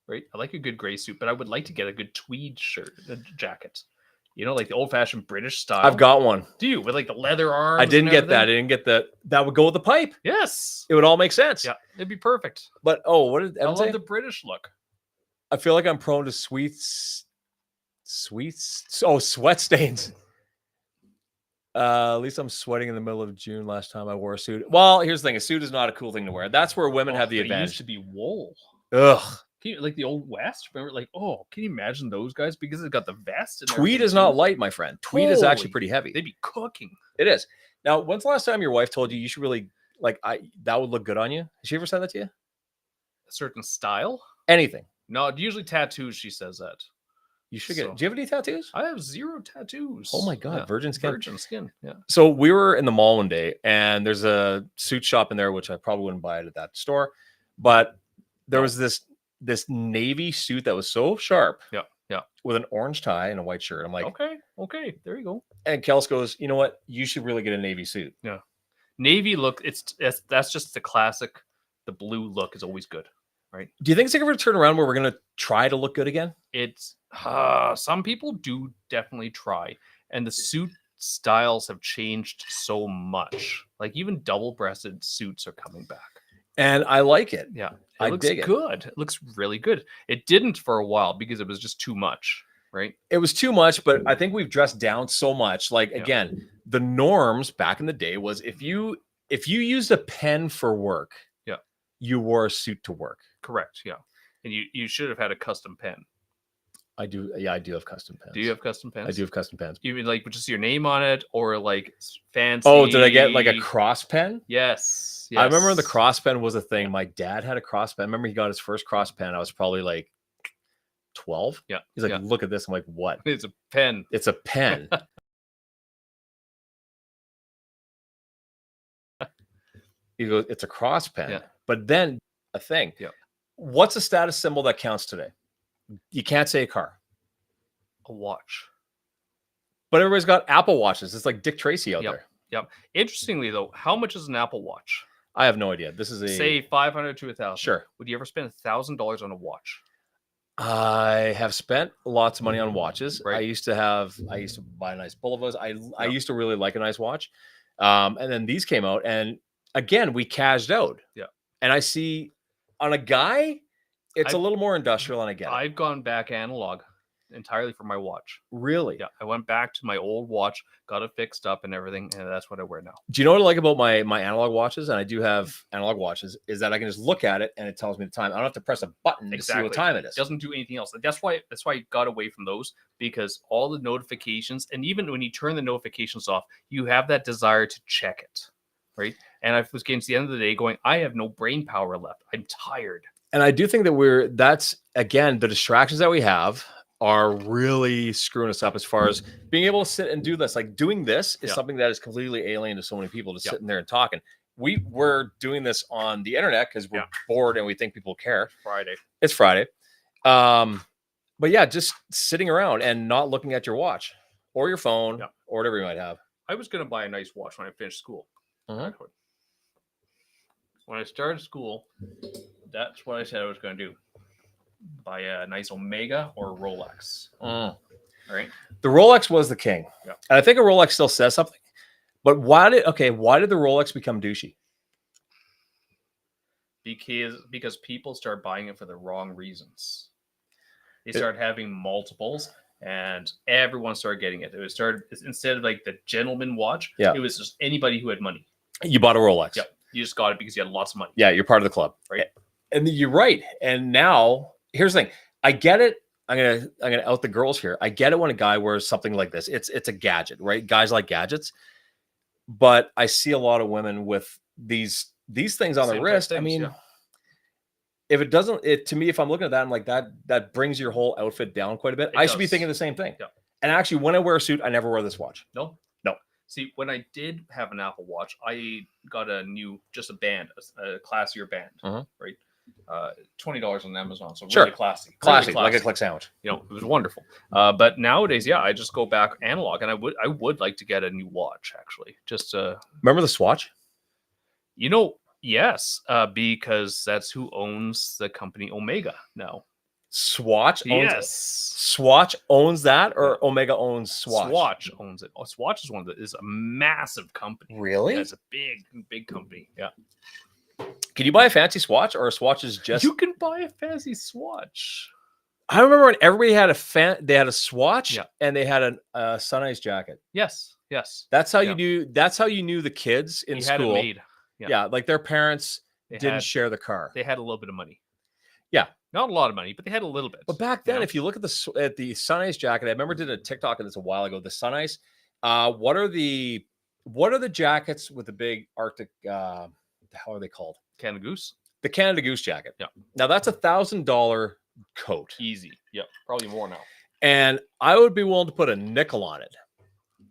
right? I like a good gray suit, but I would like to get a good tweed jacket. You know, like the old-fashioned British style. I've got one. Do you? With like the leather arms? I didn't get that. I didn't get that. That would go with the pipe. Yes. It would all make sense. Yeah, it'd be perfect. But, what did Evan say? I love the British look. I feel like I'm prone to sweat stains. At least I'm sweating in the middle of June last time I wore a suit. Well, here's the thing. A suit is not a cool thing to wear. That's where women have the advantage. It used to be wool. Ugh. Like the old West? Remember, like, can you imagine those guys? Because it's got the vest. And tweed is not light, my friend. Tweed is actually pretty heavy. They'd be cooking. It is. Now, when's the last time your wife told you should really, that would look good on you? Has she ever said that to you? A certain style? Anything. No, usually tattoos, she says that. You should get. Do you have any tattoos? I have 0 tattoos. Oh my God, virgin skin. Virgin skin. Yeah. So we were in the mall one day, and there's a suit shop in there, which I probably wouldn't buy it at that store, but there was this navy suit that was so sharp. Yeah. with an orange tie and a white shirt. I'm like, Okay, there you go. and Kels goes, you know what? You should really get a navy suit. Yeah, navy look. That's just the classic. The blue look is always good, right? Do you think it's ever going to turn around where we're going to try to look good again? It's some people do definitely try, and the suit styles have changed so much. Like even double-breasted suits are coming back. And I like it. Yeah, I looks dig it. good. It looks really good. It didn't for a while because it was just too much, right? It was too much, but I think we've dressed down so much. Like Yeah. again, the norms back in the day was if you used a pen for work, Yeah, you wore a suit to work. correct. Yeah, and you should have had a custom pen. I do. Yeah, I do have custom pens. Do you have custom pens? I do have custom pens. You mean like with just your name on it, or like fancy? Oh, did I get like a cross pen? Yes. I remember the cross pen was a thing. My dad had a cross pen. I remember he got his first cross pen. I was probably like 12. Yeah. He's like, yeah. look at this. I'm like, what? It's a pen. It's a pen. He goes, it's a cross pen. Yeah. But then a thing. Yeah. What's a status symbol that counts today? You can't say a car. A watch. But everybody's got Apple Watches. It's like Dick Tracy out there. Yep. Interestingly, though, how much is an Apple Watch? I have no idea. This is a Say 500 to 1,000. Sure. Would you ever spend $1,000 on a watch? I have spent lots of money on watches. Right. I used to buy a nice Bullovas. I used to really like a nice watch. And then these came out, and again, we cashed out. Yeah. And I see on a guy, it's a I've- little more industrial, and I get it. I've gone back analog entirely for my watch. Really? Yeah, I went back to my old watch, got it fixed up and everything, and that's what I wear now. Do you know what I like about my analog watches? And I do have analog watches, is that I can just look at it and it tells me the time. I don't have to press a button to see what time it is. It doesn't do anything else. That's why I got away from those, because all the notifications, and even when you turn the notifications off, you have that desire to check it, right? And I was getting to the end of the day going, I have no brain power left. I'm tired. And I do think that that's again, the distractions that we have are really screwing us up as far as being able to sit and do this. Like doing this is something that is completely alien to so many people, just sitting there and talking. We're doing this on the internet because we're bored and we think people care. It's Friday. But yeah, just sitting around and not looking at your watch or your phone or whatever you might have. I was going to buy a nice watch when I finished school. Mm-hmm. When I started school, that's what I said I was going to do. Buy a nice Omega or a Rolex. All right. The Rolex was the king. Yeah. And I think a Rolex still says something. But why did the Rolex become douchey? Because people start buying it for the wrong reasons. They start having multiples, and everyone started getting it. Instead of like the gentleman watch, it was just anybody who had money. You bought a Rolex. Yep. You just got it because you had lots of money. Yeah, you're part of the club. Right. And you're right. And now here's the thing. I get it. I'm gonna out the girls here. I get it when a guy wears something like this. It's a gadget, right? Guys like gadgets. But I see a lot of women with these things on the wrist. I mean, if it doesn't, to me, if I'm looking at that, I'm like, that brings your whole outfit down quite a bit. I should be thinking the same thing. Yeah. And actually, when I wear a suit, I never wear this watch. No. See, when I did have an Apple Watch, I got a classier band, right? $20 on Amazon, so really classy, like a click sandwich. You know, it was wonderful. But nowadays, I just go back analog, and I would like to get a new watch actually. Just remember the Swatch? Yes, because that's who owns the company Omega now. Swatch owns yes. Swatch owns that, or Omega owns Swatch? Swatch owns it. Swatch is a massive company. Really? Yeah, it's a big company. Yeah. Can you buy a fancy Swatch, or a Swatch is just? You can buy a fancy Swatch. I remember when everybody had they had a Swatch and they had a Sun Ice jacket. Yes. That's how you knew. That's how you knew the kids in school. Had it made. Yeah, like their parents didn't share the car. They had a little bit of money. Yeah. Not a lot of money, but they had a little bit. But back then, if you look at the Sun Ice jacket, I remember did a TikTok of this a while ago. The Sun Ice, what are the jackets with the big Arctic? How are they called? Canada Goose. The Canada Goose jacket. Yeah. Now that's $1,000 coat. Easy. Yeah. Probably more now. And I would be willing to put a nickel on it.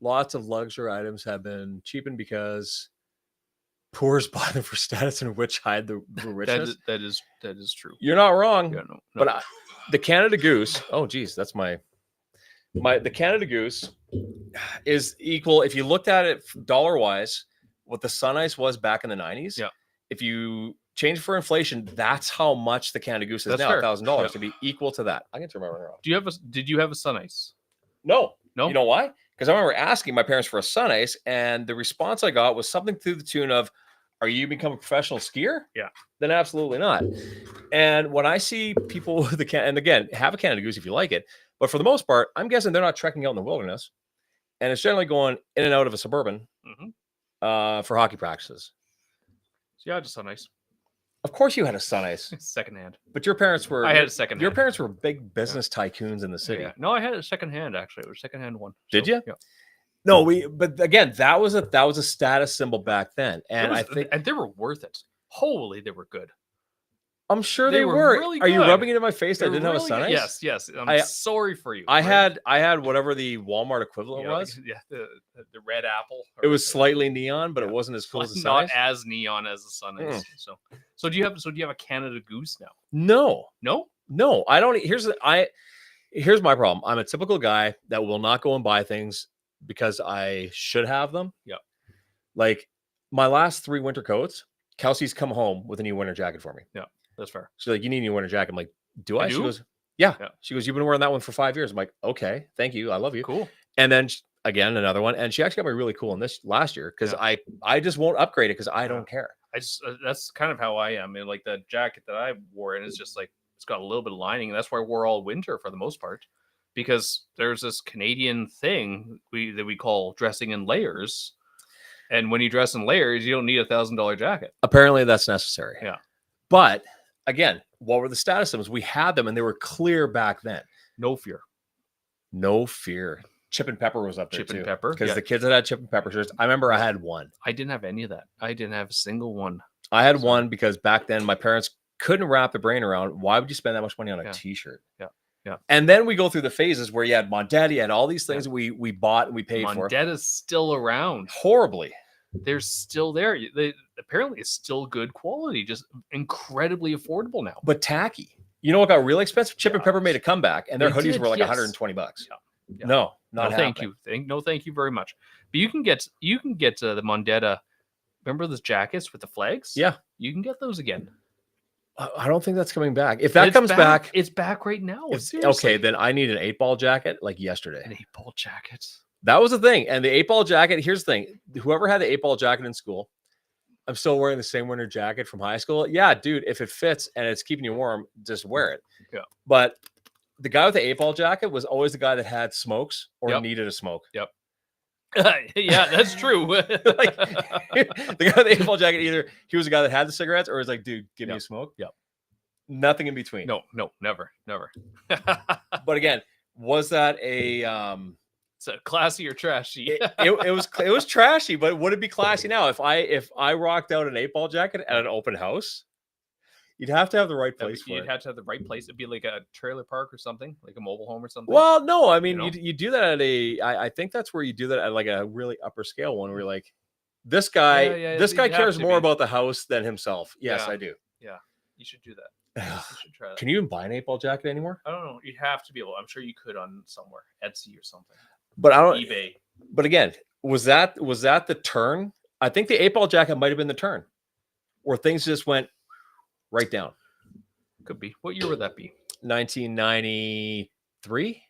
Lots of luxury items have been cheapened because poors buy them for status and rich hide the richness. That is true. You're not wrong. Yeah, no. But the Canada Goose. Oh, geez, that's my the Canada Goose is equal. If you looked at it dollar wise, what the Sun Ice was back in the 90s. Yeah. If you change for inflation, that's how much the Canada Goose is That's now. fair. $1,000 Yeah. to be equal to that. I can turn my runner off. Did you have a Sun Ice? No. No? You know why? Because I remember asking my parents for a Sun Ice, and the response I got was something to the tune of, "Are you becoming a professional skier?" Yeah. Then absolutely not. And when I see people with the and again, have a Canada Goose if you like it, but for the most part, I'm guessing they're not trekking out in the wilderness, and it's generally going in and out of a Suburban for hockey practices. So yeah, just Sun Ice. Of course, you had a Sun Ice, Secondhand. but your parents were. I had a secondhand. Your parents were big business tycoons in the city. Yeah. No, I had a secondhand actually. It was a secondhand one. Did you? Yeah. No, but again, that was a status symbol back then, and I think they were worth it. Holy, they were good. I'm sure They they were were. really Are you good. rubbing it in my face that I They're didn't have a really Sun good. Ice? Yes. I'm sorry for you. I right? had whatever the Walmart equivalent was. Yeah, the red apple. It was slightly neon, but it wasn't as cool as the Sun not Ice. as neon as the Sun Ice. So do you have a Canada Goose now? No, I don't. Here's my problem. I'm a typical guy that will not go and buy things because I should have them. Yeah. Like my last 3 winter coats, Kelsey's come home with a new winter jacket for me. Yeah, that's fair. She's like, "You need a new winter jacket." I'm like, "Do I?" I She do? goes, yeah. Yeah. She goes, "You've been wearing that one for 5 years." I'm like, "Okay, thank you. I love you." Cool. And then again, another one. And she actually got me really cool in this last year because I just won't upgrade it because I don't care. I just that's kind of how I am. And like the jacket that I wore, and it's just like it's got a little bit of lining, and that's why I wore all winter for the most part. Because there's this Canadian thing that we call dressing in layers. And when you dress in layers, you don't need $1,000 jacket. Apparently that's necessary. Yeah. But again, what were the status symbols? We had them and they were clear back then. No fear. No fear. Chip and Pepper was up there Chip too. and Pepper. Because the kids that had Chip and Pepper shirts, I remember I had one. I didn't have any of that. I didn't have a single one. I had one because back then my parents couldn't wrap the brain around why would you spend that much money on a t-shirt? Yeah. Yeah. And then we go through the phases where you had Mondetti and all these things that we bought and we paid for. Mondetta's still around. Horribly. They're still there. Apparently it's still good quality, just incredibly affordable now. But tacky. You know what got really expensive? Chip and Pepper made a comeback and their hoodies were like $120. Yeah. No, not thank you. Thank you very much. But you can get the Mondetta. Remember those jackets with the flags? Yeah. You can get those again. I don't think that's coming back. If that comes back, it's back right now. Okay, then I need an 8-ball jacket like yesterday. An 8-ball jacket. That was the thing. And the 8-ball jacket, here's the thing. Whoever had the 8-ball jacket in school, I'm still wearing the same winter jacket from high school. Yeah, dude, if it fits and it's keeping you warm, just wear it. Yeah. But the guy with the 8-ball jacket was always the guy that had smokes or needed a smoke. Yep. Yeah, that's true. Like, the guy with the 8-ball jacket, either he was the guy that had the cigarettes or was like, dude, give me a smoke. Yep. Nothing in between. No, never. But again, was that a it's a classy or trashy? it was trashy, but would it be classy now if I rocked out an 8-ball jacket at an open house? You'd have to have the right place for it. You'd have to have the right place. It'd be like a trailer park or something, like a mobile home or something. Well, no, I mean, you do that at I think that's where you do that at like a really upper scale one where you're like, this guy cares more about the house than himself. Yes, I do. Yeah, you should do that. You should try that. Can you even buy an 8-ball jacket anymore? I don't know. You'd have to be able. I'm sure you could on somewhere, Etsy or something. But I don't. eBay. But again, was that the turn? I think the 8-ball jacket might have been the turn, where things just went right down. Could be. What year would that be? 1993?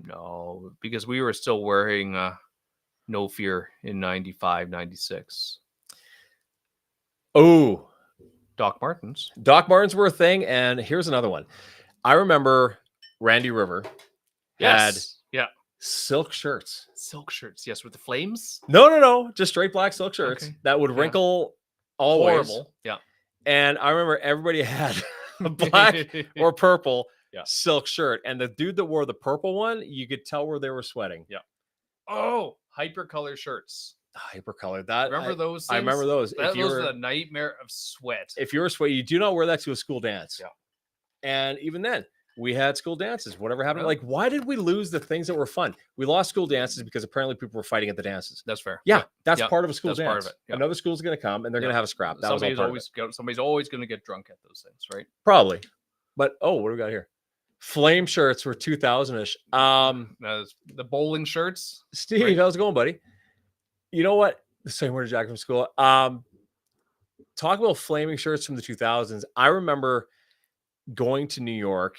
No, because we were still wearing No Fear in 95, 96. Oh, Doc Martens. Doc Martens were a thing. And here's another one. I remember Randy River had silk shirts. Silk shirts, yes, with the flames? No. Just straight black silk shirts that would wrinkle always. Horrible. Yeah. And I remember everybody had a black or purple silk shirt. And the dude that wore the purple one, you could tell where they were sweating. Yeah. Oh, hypercolor shirts. Hypercolor. Remember those things? I remember those. That was a nightmare of sweat. If you were sweaty, you do not wear that to a school dance. Yeah. And even then, we had school dances. Whatever happened? Like, why did we lose the things that were fun? We lost school dances because apparently people were fighting at the dances. That's fair. Yeah, that's part of a school that's dance. Part of it. Yeah. Another school's going to come and they're going to have a scrap. Somebody's always going to get drunk at those things, right? Probably. But what do we got here? Flame shirts were 2000-ish. The bowling shirts. Steve, Right. how's it going, buddy? You know what? The same word Jack from school. Talk about flaming shirts from the 2000s. I remember going to New York.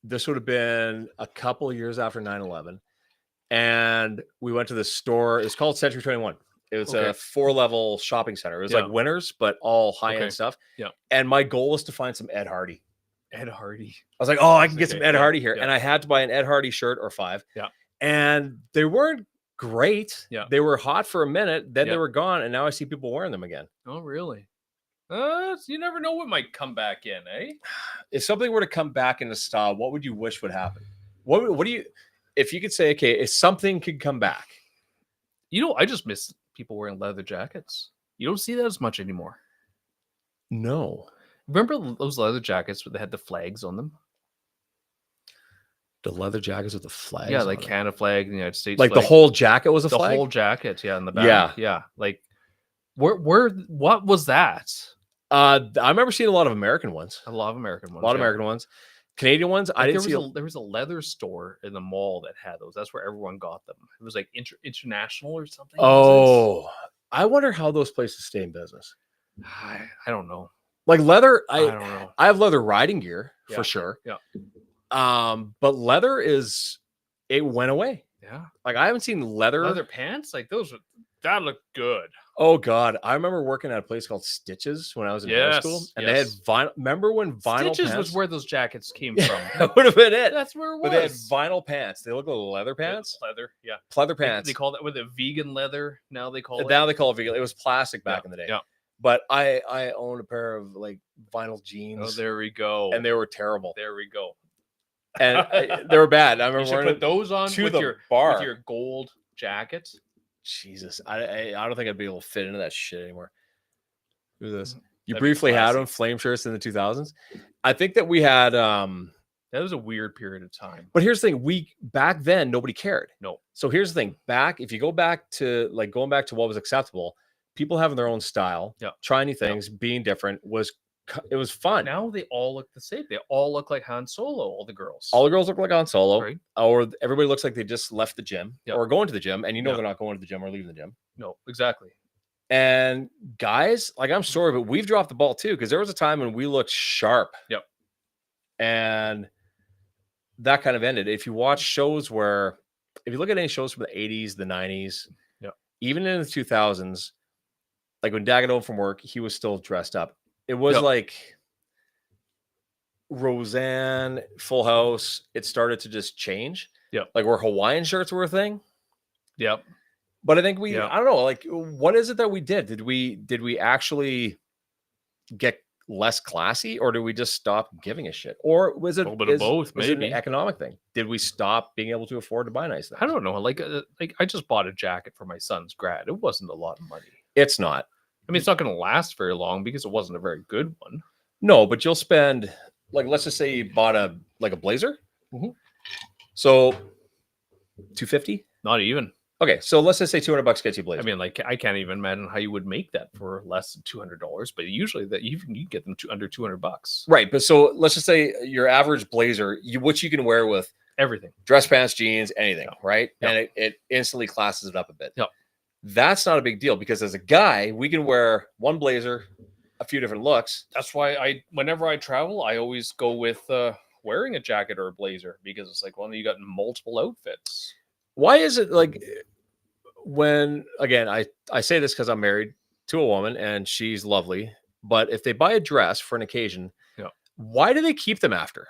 This would have been a couple of years after 9/11. And we went to this store. It's called Century 21. It was a 4-level shopping center. It was like Winners, but all high-end stuff. Yeah. And my goal was to find some Ed Hardy. Ed Hardy. I was like, oh, I can get some Ed Hardy here. Yeah. And I had to buy an Ed Hardy shirt or 5. Yeah. And they weren't great. Yeah. They were hot for a minute. Then they were gone. And now I see people wearing them again. Oh, really? You never know what might come back in, eh? If something were to come back into style, what would you wish would happen? What do you, if you could say, okay, if something could come back? You know, I just miss people wearing leather jackets. You don't see that as much anymore. No. Remember those leather jackets where they had the flags on them? The leather jackets with the flags. Yeah, like Canada flag, the United States like flag. the whole jacket was a the flag? whole jacket, yeah, in the back. Yeah. Yeah. Like what was that? I remember seeing a lot of American ones. A lot of American ones. A lot of American ones. Canadian ones, like I didn't see. There was a leather store in the mall that had those. That's where everyone got them. It was like international or something. Oh, I wonder how those places stay in business. I don't know. Like leather, I don't know. I have leather riding gear Yeah. for sure. Yeah. But leather it went away. Yeah. Like I haven't seen leather pants. Like those that looked good. Oh God, I remember working at a place called Stitches when I was in high school, and they had vinyl. Remember when vinyl Stitches pants was where those jackets came from? That would have been it. That's where it was. But they had vinyl pants. They look like leather pants. Leather, yeah. Pleather pants. They call that with a vegan leather. Now they call it. Now they call it vegan. It was plastic back in the day. Yeah. But I owned a pair of like vinyl jeans. Oh, there we go. And they were terrible. There we go. And they were bad. I remember wearing put those on to with the your bar. with your gold jacket. Jesus, I don't think I'd be able to fit into that shit anymore. Who's this? You That'd briefly had them flame shirts in the 2000s. I think that we had that was a weird period of time. But here's the thing: we back then nobody cared. No. So here's the thing: if you go back to going back to what was acceptable, people having their own style, trying new things, being different it was fun. Now they all look the same. They all look like Han Solo. All the girls. All the girls look like Han Solo, right? Or everybody looks like they just left the gym or going to the gym, and they're not going to the gym or leaving the gym. No, exactly. And guys, like I'm sorry, but we've dropped the ball too, because there was a time when we looked sharp. Yep. And that kind of ended. If you watch shows if you look at any shows from the 80s, the 90s, even in the 2000s, like when Dad got home from work, he was still dressed up. It was like Roseanne, Full House. It started to just change. Yeah. Like where Hawaiian shirts were a thing. Yep. But I think I don't know, like what is it that we did? Did we actually get less classy, or did we just stop giving a shit? Or was it a little bit of both? Was maybe it an economic thing? Did we stop being able to afford to buy nice things? I don't know. Like I just bought a jacket for my son's grad. It wasn't a lot of money. It's not. I mean, it's not going to last very long because it wasn't a very good one. No, but you'll spend, like, let's just say you bought a blazer. Mm-hmm. So $250? Not even. Okay, so let's just say $200 gets you a blazer. I mean, like, I can't even imagine how you would make that for less than $200, but usually that you get them under $200. Right, but so let's just say your average blazer, which you can wear with everything, dress pants, jeans, anything, right? And it instantly classes it up a bit. Yep. That's not a big deal, because as a guy, we can wear one blazer, a few different looks. That's why whenever I travel, I always go with wearing a jacket or a blazer, because it's like, well, you got multiple outfits. Why is it like when, again, I say this because I'm married to a woman and she's lovely, but if they buy a dress for an occasion, why do they keep them after?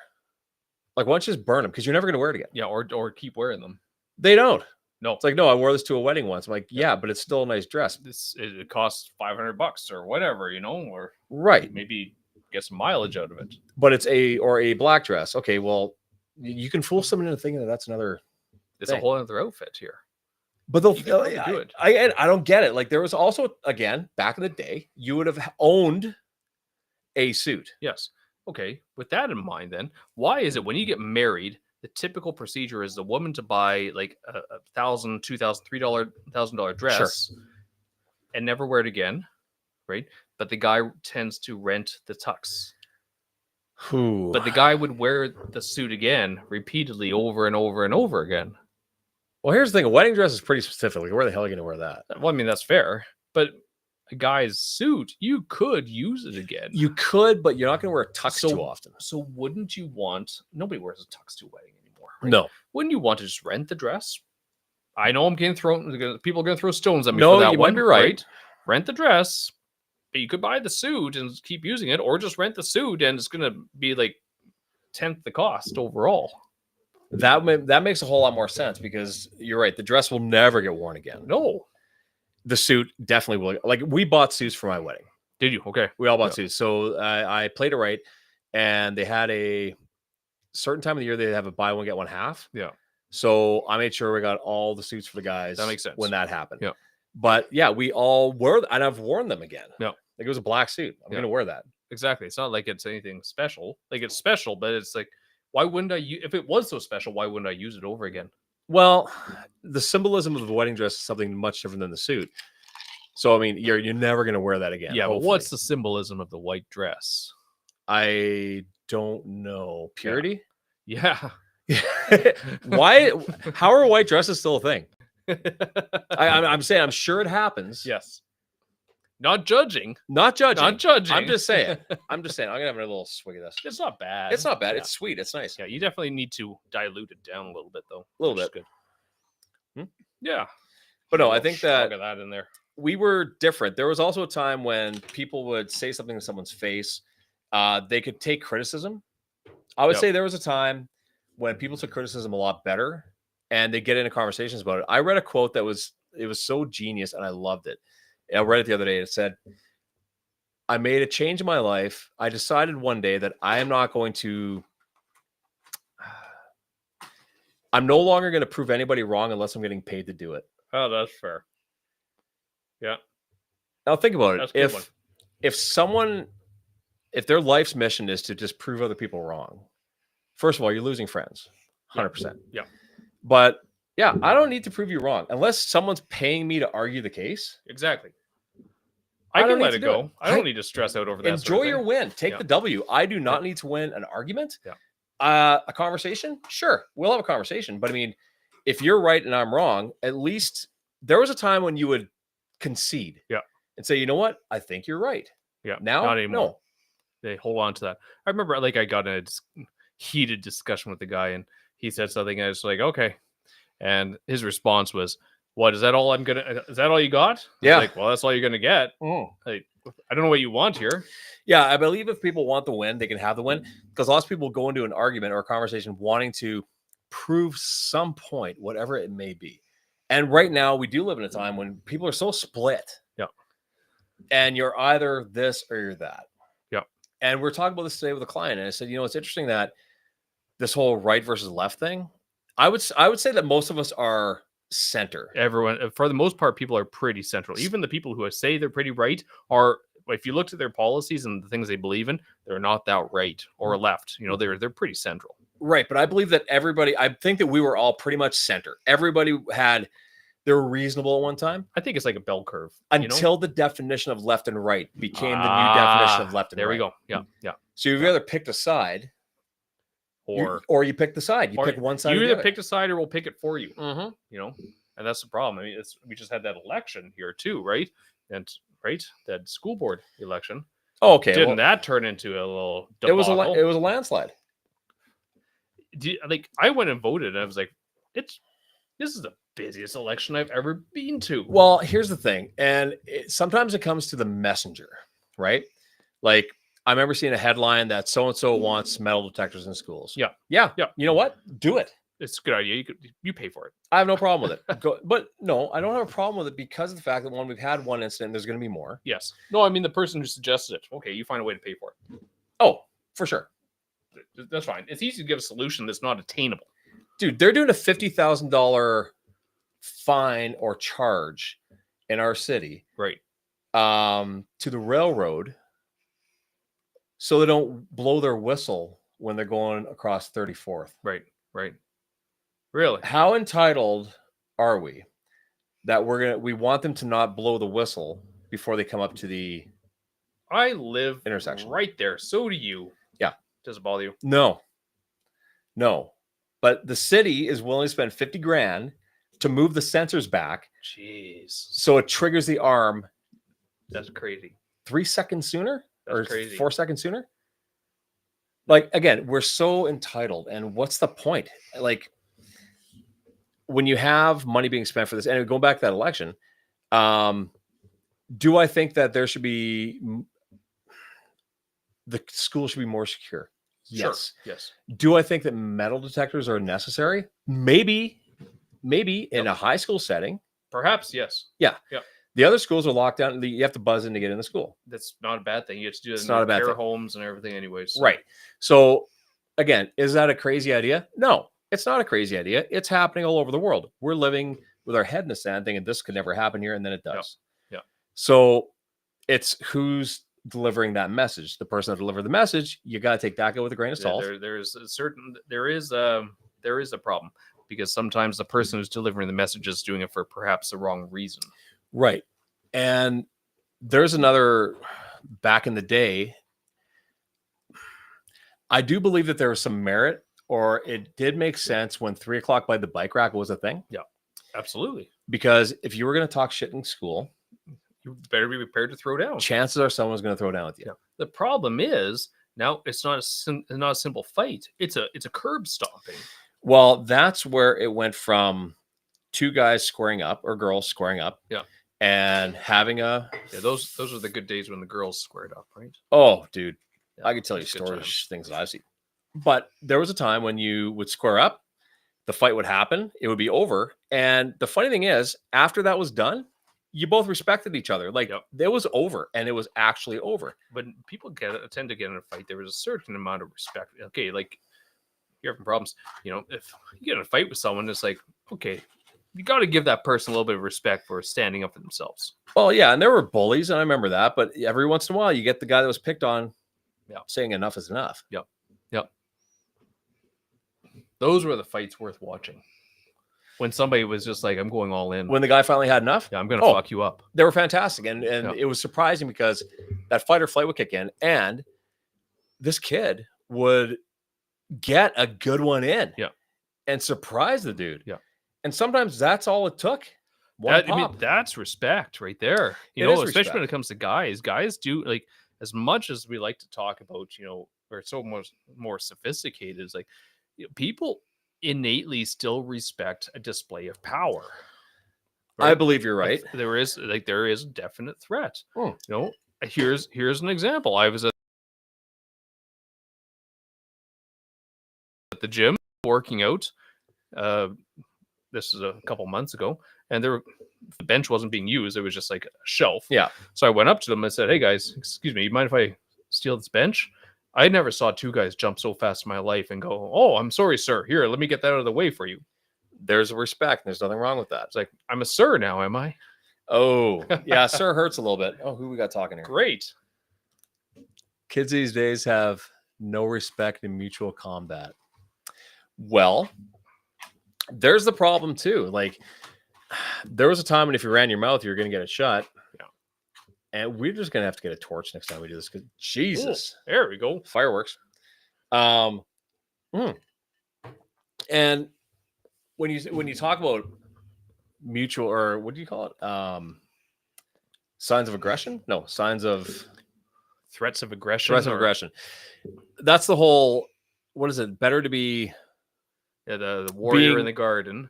Like, why don't you just burn them? Because you're never going to wear it again. Yeah, or keep wearing them. They don't. No, it's like, no, I wore this to a wedding once. I'm like, yeah, but it's still a nice dress. It costs $500 or whatever, or right. Maybe get some mileage out of it. But it's a black dress. Okay, well, you can fool someone into thinking that that's another. It's a whole other outfit here. But they'll do it. I don't get it. Like, there was also, again, back in the day, you would have owned a suit. Yes. Okay. With that in mind, then why is it when you get married, the typical procedure is the woman to buy like a $1,000, $2,000, $3,000 dress and never wear it again, right? But the guy tends to rent the tux. Ooh. But the guy would wear the suit again repeatedly over and over and over again. Well, here's the thing: a wedding dress is pretty specific. Like, where the hell are you going to wear that? Well, I mean, that's fair. But a guy's suit, you could use it again. You could, but you're not going to wear a tux too often. So wouldn't you want? Nobody wears a tux to a wedding anymore. Right? No. Wouldn't you want to just rent the dress? I know I'm getting thrown. People are going to throw stones at me No, for that you one. might be right. Rent the dress, but you could buy the suit and keep using it, or just rent the suit and it's going to be like 10th the cost overall. That makes a whole lot more sense because you're right. The dress will never get worn again. No, the suit definitely will. Like, we bought suits for my wedding. Did you? Okay. We all bought suits. So I played it right, and they had a certain time of the year they have a buy one get one half. Yeah. So I made sure we got all the suits for the guys. That makes sense when that happened. Yeah. But yeah, we all wore, and I've worn them again. Yeah. Like, it was a black suit. I'm gonna wear that. Exactly. It's not like it's anything special. Like, it's special, but it's like, why wouldn't I? If it was so special, why wouldn't I use it over again? Well, the symbolism of the wedding dress is something much different than the suit. So I mean, you're never gonna wear that again. Yeah, hopefully. but what's the symbolism of the white dress? I don't know. Purity. Yeah. Why? How are white dresses still a thing? I'm saying, I'm sure it happens. Yes. Not judging. Not judging. Not judging. I'm just saying. I'm going to have a little swig of this. It's not bad. It's not bad. Yeah. It's sweet. It's nice. Yeah, you definitely need to dilute it down a little bit, though. A little bit. Good. Yeah. But no, I think that in there. We were different. There was also a time when people would say something to someone's face. They could take criticism. I would say there was a time when people took criticism a lot better, and they get into conversations about it. I read a quote that was so genius, and I loved it. I read it the other day. It said, "I made a change in my life. I decided one day that I'm no longer going to prove anybody wrong unless I'm getting paid to do it." Oh, that's fair. Yeah. Now think about it. That's If their life's mission is to just prove other people wrong, first of all, you're losing friends, 100%. Yeah. But yeah, I don't need to prove you wrong unless someone's paying me to argue the case. Exactly. I can let it go. I don't need to stress out over that. Enjoy your win. Take the W. I do not need to win an argument. Yeah. A conversation. Sure. We'll have a conversation. But I mean, if you're right and I'm wrong, at least there was a time when you would concede. Yeah. And say, you know what? I think you're right. Yeah. Now, not anymore. No. They hold on to that. I remember, I got in a heated discussion with the guy, and he said something, and I was like, okay. And his response was, "What is that? Is that all you got?" Yeah. Like, well, that's all you're gonna get. Like, I don't know what you want here. Yeah, I believe if people want the win, they can have the win, because lots of people go into an argument or a conversation wanting to prove some point, whatever it may be. And right now, we do live in a time when people are so split. Yeah. And you're either this or you're that. Yeah. And we're talking about this today with a client, and I said, it's interesting that this whole right versus left thing. I would say that most of us are center. Everyone, for the most part, people are pretty central. Even the people who say they're pretty right are, if you looked at their policies and the things they believe in, they're not that right or left. They're pretty central. Right. But I believe that I think that we were all pretty much center. Everybody they were reasonable at one time. I think it's like a bell curve. Until the definition of left and right became the new definition of left and right. There we go. Yeah. Yeah. So you've either picked a side, or you pick the side. You pick one side. You either pick a side or we'll pick it for you. Mm-hmm. And that's the problem. I mean, we just had that election here too, right? And that school board election. Oh, okay. Didn't that turn into a little debacle? It was a landslide. I went and voted, and I was like, this is the busiest election I've ever been to. Well, here's the thing, and sometimes it comes to the messenger, right? Like, I remember seeing a headline that so-and-so wants metal detectors in schools. Yeah. You know what? Do it. It's a good idea. You pay for it. I have no problem with it. But no, I don't have a problem with it because of the fact that we've had one incident, there's going to be more. Yes. No, I mean the person who suggested it. Okay, you find a way to pay for it. Oh, for sure. That's fine. It's easy to give a solution that's not attainable. Dude, they're doing a $50,000 fine or charge in our city, right? To the railroad, so they don't blow their whistle when they're going across 34th. Right. Really? How entitled are we that we want them to not blow the whistle before they come up to the I live intersection right there. So do you. Yeah. Does it bother you? No, no. But the city is willing to spend 50 grand to move the sensors back Jeez, so it triggers the arm that's crazy. 3 seconds sooner That's or crazy. 4 seconds sooner. Like, again, we're so entitled. And what's the point? Like, when you have money being spent for this, and going back to that election, do I think that there should be the school should be more secure? Yes. Sure. Yes. Do I think that metal detectors are necessary? Maybe in a high school setting. Perhaps. Yes. Yeah. Yep. The other schools are locked down. You have to buzz in to get in the school. That's not a bad thing. You have to do it It's in not a bad care thing. homes and everything, anyways. So. Right. So, again, is that a crazy idea? No, it's not a crazy idea. It's happening all over the world. We're living with our head in the sand thinking this could never happen here, and then it does. Yeah. So it's who's delivering that message. The person that delivered the message, you got to take that guy with a grain of salt. There is a problem because sometimes the person who's delivering the message is doing it for perhaps the wrong reason. Right. And there's another, back in the day, I do believe that there was some merit, or it did make sense when 3 o'clock by the bike rack was a thing. Yeah, absolutely. Because if you were going to talk shit in school, you better be prepared to throw down. Chances are someone's going to throw down with you. Yeah. The problem is now it's not a simple fight. It's a curb stomping. Well, that's where it went from 2 guys squaring up, or girls squaring up. Yeah. And having a... Yeah, those are the good days when the girls squared up, right? Oh, dude. Yeah, I could tell you stories, things that I've seen. But there was a time when you would square up, the fight would happen, it would be over. And the funny thing is, after that was done, you both respected each other. Like, it was over, and it was actually over. When people tend to get in a fight, there was a certain amount of respect. Okay, like, you're having problems. You know, if you get in a fight with someone, it's like, okay, you got to give that person a little bit of respect for standing up for themselves. Well, yeah, and there were bullies, and I remember that. But every once in a while, you get the guy that was picked on, saying enough is enough. Yep. Those were the fights worth watching. When somebody was just like, I'm going all in. When the guy finally had enough? Yeah, I'm going to fuck you up. They were fantastic. And it was surprising because that fight or flight would kick in, and this kid would get a good one in. Yeah. And surprise the dude. Yeah. And sometimes that's all it took. I mean, that's respect right there. You know, especially when it comes to guys. Guys do, like, as much as we like to talk about, you know, we're so much more sophisticated, it's like, you know, people innately still respect a display of power. Right? I believe you're right. There is a definite threat. You know, here's an example. I was at the gym working out. This is a couple months ago, and the bench wasn't being used. It was just like a shelf. Yeah. So I went up to them and said, "Hey guys, excuse me, you mind if I steal this bench?" I never saw 2 guys jump so fast in my life and go, "Oh, I'm sorry, sir. Here, let me get that out of the way for you." There's respect. There's nothing wrong with that. It's like, I'm a sir now, am I? Oh, yeah, sir hurts a little bit. Oh, who we got talking here? Great. Kids these days have no respect in mutual combat. Well, there's the problem too. Like, there was a time when if you ran your mouth, you were going to get it shut. Yeah. And we're just going to have to get a torch next time we do this, because Jesus. Ooh, there we go. Fireworks. And when you talk about mutual, or what do you call it? Signs of aggression? No, signs of threats of aggression. Threats of aggression. That's the whole, what is it? Better to be the warrior in the garden.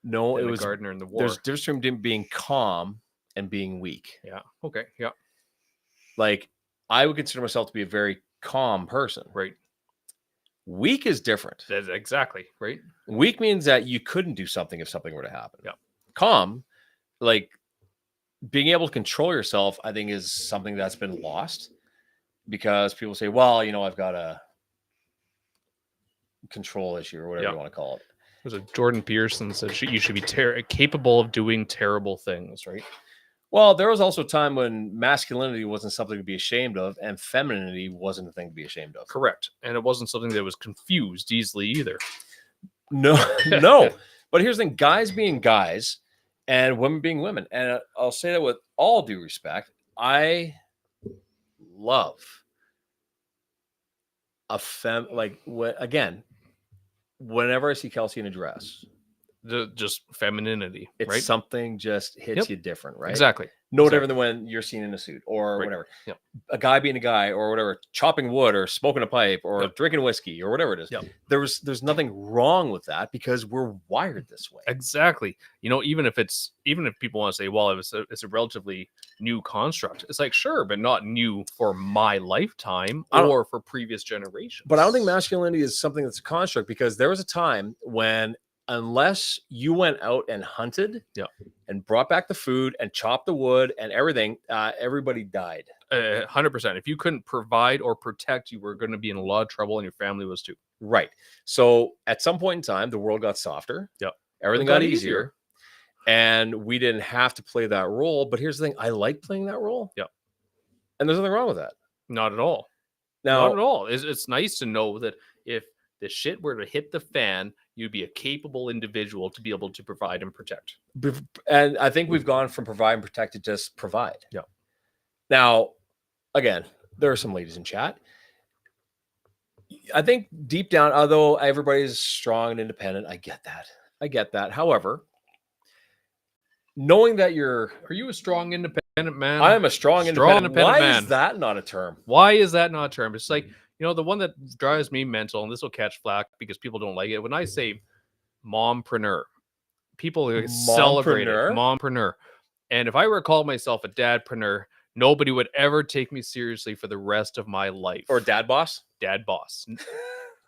No, it was the gardener in the war. There's a difference between being calm and being weak. Yeah. Okay. Yeah. Like, I would consider myself to be a very calm person. Right. Weak is different. That's exactly right. Weak means that you couldn't do something if something were to happen. Yeah. Calm, like being able to control yourself, I think is something that's been lost, because people say, well, you know, I've got a control issue or whatever you want to call it. Was it Jordan Peterson said you should be capable of doing terrible things, right? Well, there was also a time when masculinity wasn't something to be ashamed of, and femininity wasn't a thing to be ashamed of. Correct. And it wasn't something that was confused easily either. No, no. But here's the thing, guys being guys and women being women. And I'll say that with all due respect. I love again, whenever I see Kelsey in a dress, Just femininity, it's right? something just hits Yep. you different, right? Exactly. No different Exactly. than when you're seen in a suit or Right. whatever. Yep. A guy being a guy or whatever, chopping wood or smoking a pipe or Yep. drinking whiskey or whatever it is. Yep. There's nothing wrong with that because we're wired this way. Exactly. You know, even if people want to say, well, it's a relatively new construct, it's like, sure, but not new for my lifetime I don't- or for previous generations. But I don't think masculinity is something that's a construct because there was a time when unless you went out and hunted Yeah. and brought back the food and chopped the wood and everything, everybody died. 100%. If you couldn't provide or protect, you were going to be in a lot of trouble, and your family was too. Right. So at some point in time, the world got softer. Yep. Everything It got got easier. And we didn't have to play that role. But here's the thing, I like playing that role. Yep. And there's nothing wrong with that. Not at all. Now, Not at all. It's nice to know that if the shit were to hit the fan, you'd be a capable individual to be able to provide and protect. and I think we've gone from provide and protect to just provide. Yeah. Now, again, there are some ladies in chat. I think deep down, although everybody's strong and independent, I get that. However, knowing that Are you a strong, independent man? I am a strong independent Why man. is that not a term? Why is that not a term? It's like, the one that drives me mental, and this will catch flack because people don't like it. When I say mompreneur, people celebrate it. Mompreneur. And if I were to call myself a dadpreneur, nobody would ever take me seriously for the rest of my life. Or dad boss? Dad boss.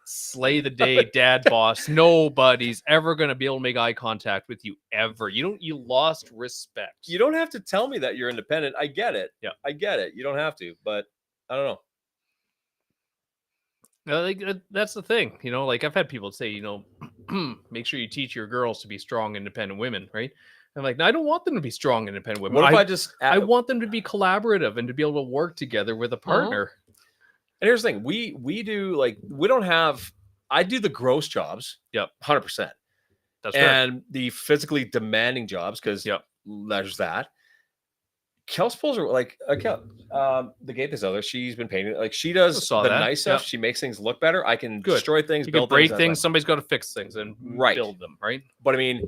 Slay the day, dad boss. Nobody's ever going to be able to make eye contact with you ever. You lost respect. You don't have to tell me that you're independent. I get it. Yeah. I get it. You don't have to, but I don't know. That's the thing, like I've had people say, make sure you teach your girls to be strong, independent women, right? I'm like, no, I don't want them to be strong, independent women. What if I want them to be collaborative and to be able to work together with a partner. And here's the thing, we do I do the gross jobs. Yep. 100%. That's fair. And the physically demanding jobs, because there's that. Kels pulls are the gate is other. She's been painting. Like she does the nice stuff. She makes things look better. I can destroy things, you build can break things. Things. Somebody's got to fix things and build them, right? But I mean,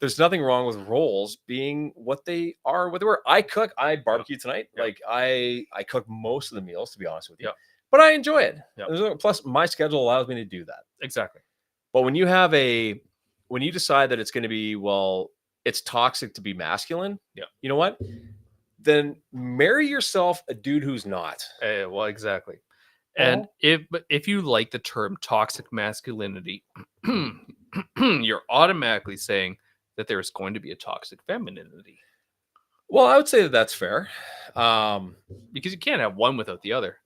there's nothing wrong with roles being what they are, what they were. I cook. I barbecue tonight. Like I cook most of the meals, to be honest with you. But I enjoy it. Plus, my schedule allows me to do that. Exactly. But when you decide that it's going to be, it's toxic to be masculine. Yeah. You know what? Then marry yourself a dude who's not. Well, exactly. And if you like the term toxic masculinity, you're automatically saying that there's going to be a toxic femininity. Well, I would say that that's fair. Because you can't have one without the other.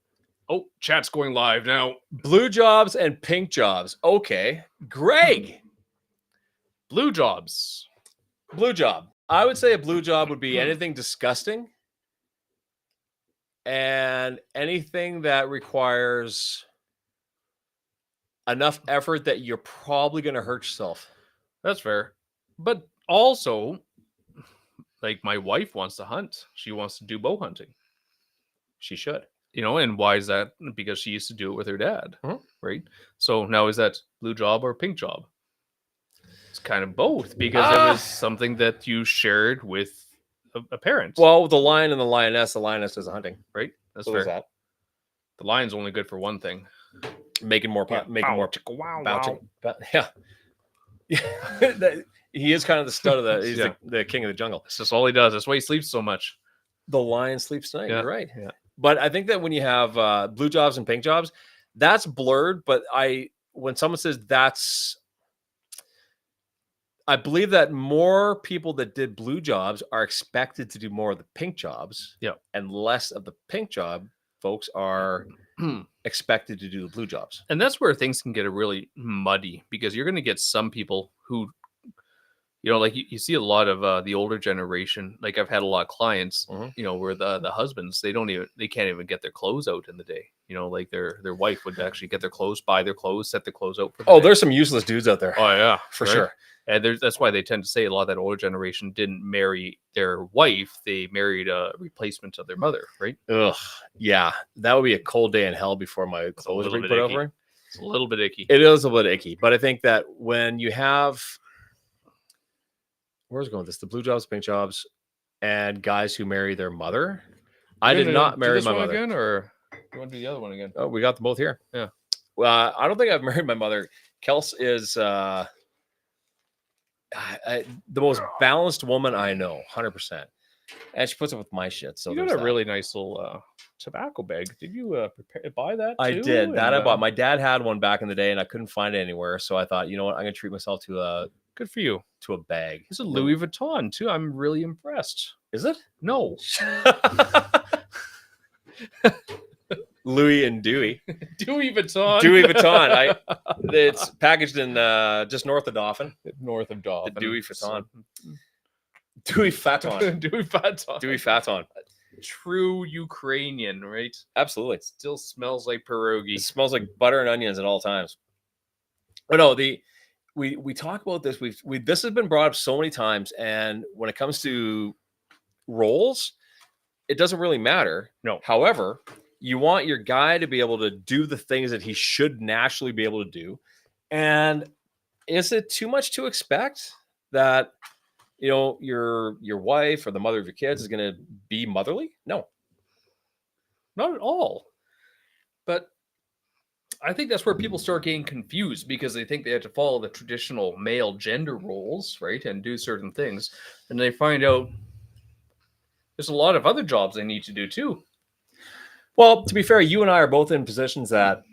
Oh, chat's going live now. Blue jobs and pink jobs. Okay. Greg. Blue jobs. Blue job. I would say a blue job would be anything disgusting and anything that requires enough effort that you're probably going to hurt yourself. That's fair. But also, like my wife wants to hunt. She wants to do bow hunting. She should. And why is that? Because she used to do it with her dad, right? So now is that blue job or pink job? It's kind of both because it was something that you shared with a parent. Well, the lion and the lioness does hunting, right? That's fair. That? The lion's only good for one thing: making more. Wow. Yeah. He is kind of the stud of he's the king of the jungle. That's just all he does. That's why he sleeps so much. The lion sleeps tonight. Yeah. You're right. Yeah. But I think that when you have blue jobs and pink jobs, that's blurred. But when someone says that's, I believe that more people that did blue jobs are expected to do more of the pink jobs. Yeah. And less of the pink job folks are expected to do the blue jobs. And that's where things can get really muddy because you're going to get some people who, you know, like you see a lot of the older generation. Like I've had a lot of clients, Mhm. you know, where the husbands they can't even get their clothes out in the day. You know, like their wife would actually get their clothes, buy their clothes, set their clothes out for the Oh, day. there's some useless dudes out there. Oh yeah, For right? sure. And that's why they tend to say a lot of that older generation didn't marry their wife; they married a replacement of their mother, right? Ugh. Yeah. That would be a cold day in hell before my It's a clothes little were bit put icky. over me. It's a little bit icky. It is a little icky, but I think that when you have, where's going with this? The blue jobs, pink jobs, and guys who marry their mother. I You did gonna not do marry this my one mother. again, or you want to do the other one again? Oh, we got them both here. Yeah. Well, I don't think I've married my mother. Kels is the most balanced woman I know, 100%. And she puts up with my shit. So You there's got a that. really nice little tobacco bag. Did you buy that? I too? did that. And, I bought. My dad had one back in the day, and I couldn't find it anywhere. So I thought, you know what, I'm gonna treat myself to a Good for you. bag. It's a Louis Vuitton too. I'm really impressed. Is it? No, Louis and Dewey. Louis Vuitton. Dewey Vuitton. It's packaged in just north of Dauphin. North of Dauphin. The Dewey Vuitton. Dewey Faton. Dewey Vuitton. Dewey Faton. True Ukrainian, right? Absolutely. Still smells like pierogi. It smells like butter and onions at all times. But no, we talk about this. This has been brought up so many times, and when it comes to roles, it doesn't really matter. No. However, you want your guy to be able to do the things that he should naturally be able to do. And is it too much to expect that, you know, your wife or the mother of your kids is going to be motherly? No. Not at all. But I think that's where people start getting confused because they think they have to follow the traditional male gender roles, right? And do certain things. And they find out there's a lot of other jobs they need to do too. Well, to be fair, you and I are both in positions that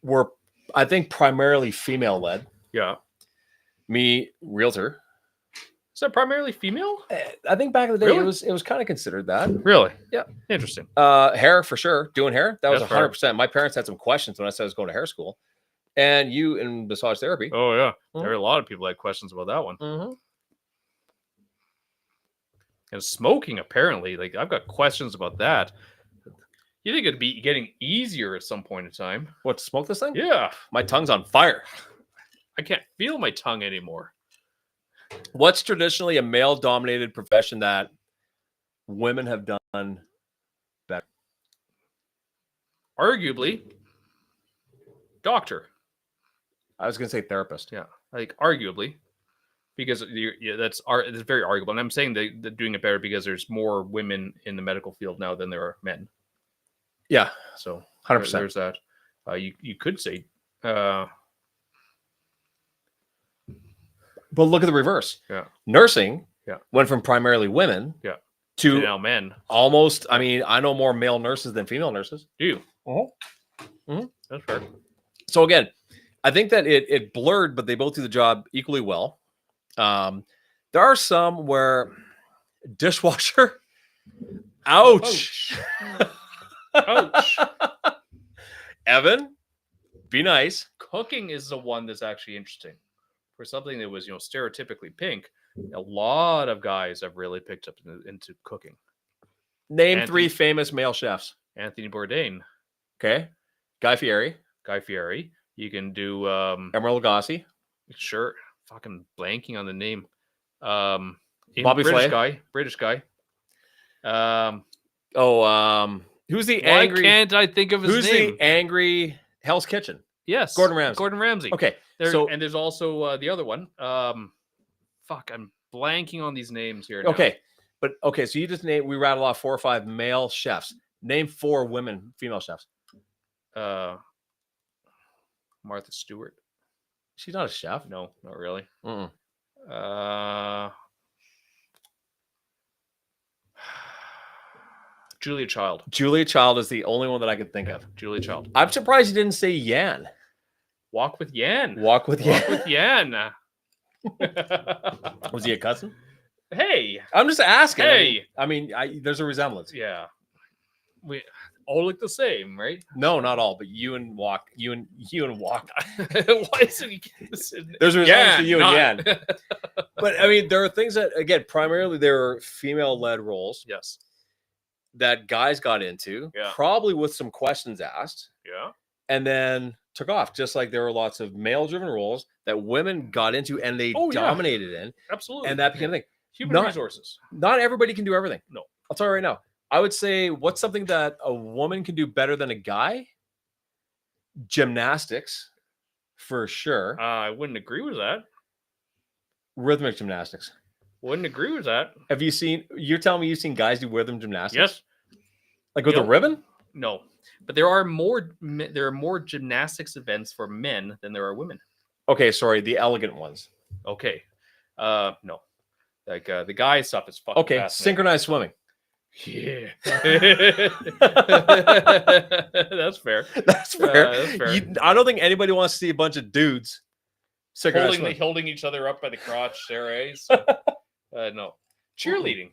were, I think, primarily female led. Yeah. Me, realtor. Is that primarily female? I think back in the day, Really? it was kind of considered that. Really? Yeah. Interesting. Hair for sure. Doing hair. That was That's fair. 100%. My parents had some questions when I said I was going to hair school. And you in massage therapy. Oh, yeah. Mhm. There are a lot of people that had questions about that one. Mm-hmm. And smoking, apparently. Like, I've got questions about that. You think it'd be getting easier at some point in time? What, to smoke this thing? Yeah. My tongue's on fire. I can't feel my tongue anymore. What's traditionally a male dominated profession that women have done better? Arguably, doctor. I was going to say therapist. Yeah. Like, arguably. Because that's very arguable. And I'm saying they're doing it better because there's more women in the medical field now than there are men. Yeah. So 100%. There's that. You could say, But look at the reverse. Yeah. Nursing Yeah. went from primarily women Yeah. to now men. almost, I mean, I know more male nurses than female nurses. Do you? Mhm. That's fair. So again, I think that it blurred, but they both do the job equally well. There are some where dishwasher, ouch. Ouch. Evan, be nice. Cooking is the one that's actually interesting. For something that was, stereotypically pink, a lot of guys have really picked up into cooking. Name 3 famous male chefs. Anthony Bourdain. Okay. Guy Fieri. Guy Fieri. You can do Emeril Lagasse. sure. Fucking blanking on the name. Bobby Flay. British guy. Who's the Why angry? can't I think of his Who's name? the angry Hell's Kitchen? Yes, Gordon Ramsay. Gordon Ramsay. Okay, And there's also the other one. I'm blanking on these names here. Now. Okay, so you just we rattle off 4 or 5 male chefs. Name 4 female chefs. Martha Stewart. She's not a chef. No, not really. Mm-mm. Julia Child. Julia Child is the only one that I could think of. Julia Child. I'm surprised you didn't say Yan. Walk with Yan. Walk with Yan. Walk with Yan. Was he a cousin? Hey. I'm just asking. Hey. I mean, there's a resemblance. Yeah. all look the same, right? No, not all, but you and walk. Why is it? There's a resemblance to you and not- Yan. But I mean, there are things that, again, primarily there are female-led roles Yes. that guys got into, Yeah. probably with some questions asked, Yeah. and then took off. Just like there were lots of male-driven roles that women got into and they Oh, yeah. dominated in, Absolutely. and that became a thing. Human resources. Not everybody can do everything. No. I'll tell you right now. I would say, what's something that a woman can do better than a guy? Gymnastics, for sure. I wouldn't agree with that. Rhythmic gymnastics. Wouldn't agree with that. Have you seen? You're telling me you've seen guys do rhythm gymnastics? Yes. Like with a Yep. ribbon? No. But there are more gymnastics events for men than there are women. Okay, sorry, the elegant ones. Okay. No. Like the guy stuff is fucking Okay, fascinating. synchronized swimming. Yeah. That's fair. That's fair. That's fair. I don't think anybody wants to see a bunch of dudes synchronized swimming. Holding each other up by the crotch, there, no. Cheerleading.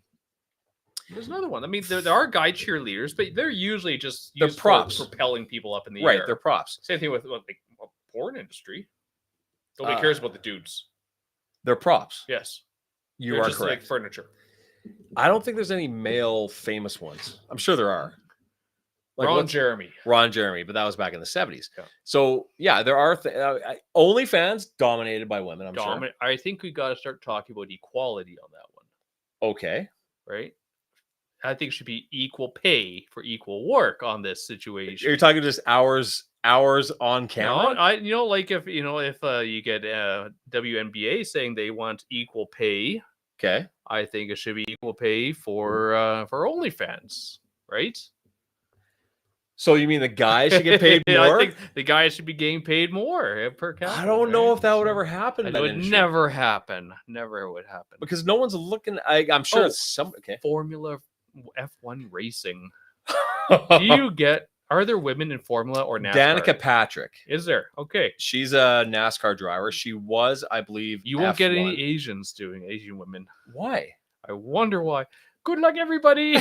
There's another one. I mean, there are guy cheerleaders, but they're usually just They're used for props. propelling people up in the Right, air. they're props. Same thing with the porn industry. Nobody cares about the dudes. They're props. Yes. You They're are just correct. like furniture. I don't think there's any male famous ones. I'm sure there are. Like Ron Jeremy. Ron Jeremy, but that was back in the 70s. Yeah. So, yeah, there are OnlyFans dominated by women, I'm sure. I think we got to start talking about equality on that one, Okay. right? I think it should be equal pay for equal work on this situation. You're talking just hours on camera? No, like if you get WNBA saying they want equal pay, Okay. I think it should be equal pay for OnlyFans, right? So you mean the guys should get paid Yeah, more? I think the guys should be getting paid more per capita. I don't know right? if that would ever happen. It would never happen. Never would happen. Because no one's looking. I'm sure it's some. Okay. Formula F1 racing. Are there women in Formula or NASCAR? Danica Patrick. Is there? Okay. She's a NASCAR driver. She was, I believe, You won't get any F1. Asians doing Asian women. Why? I wonder why. Good luck, everybody.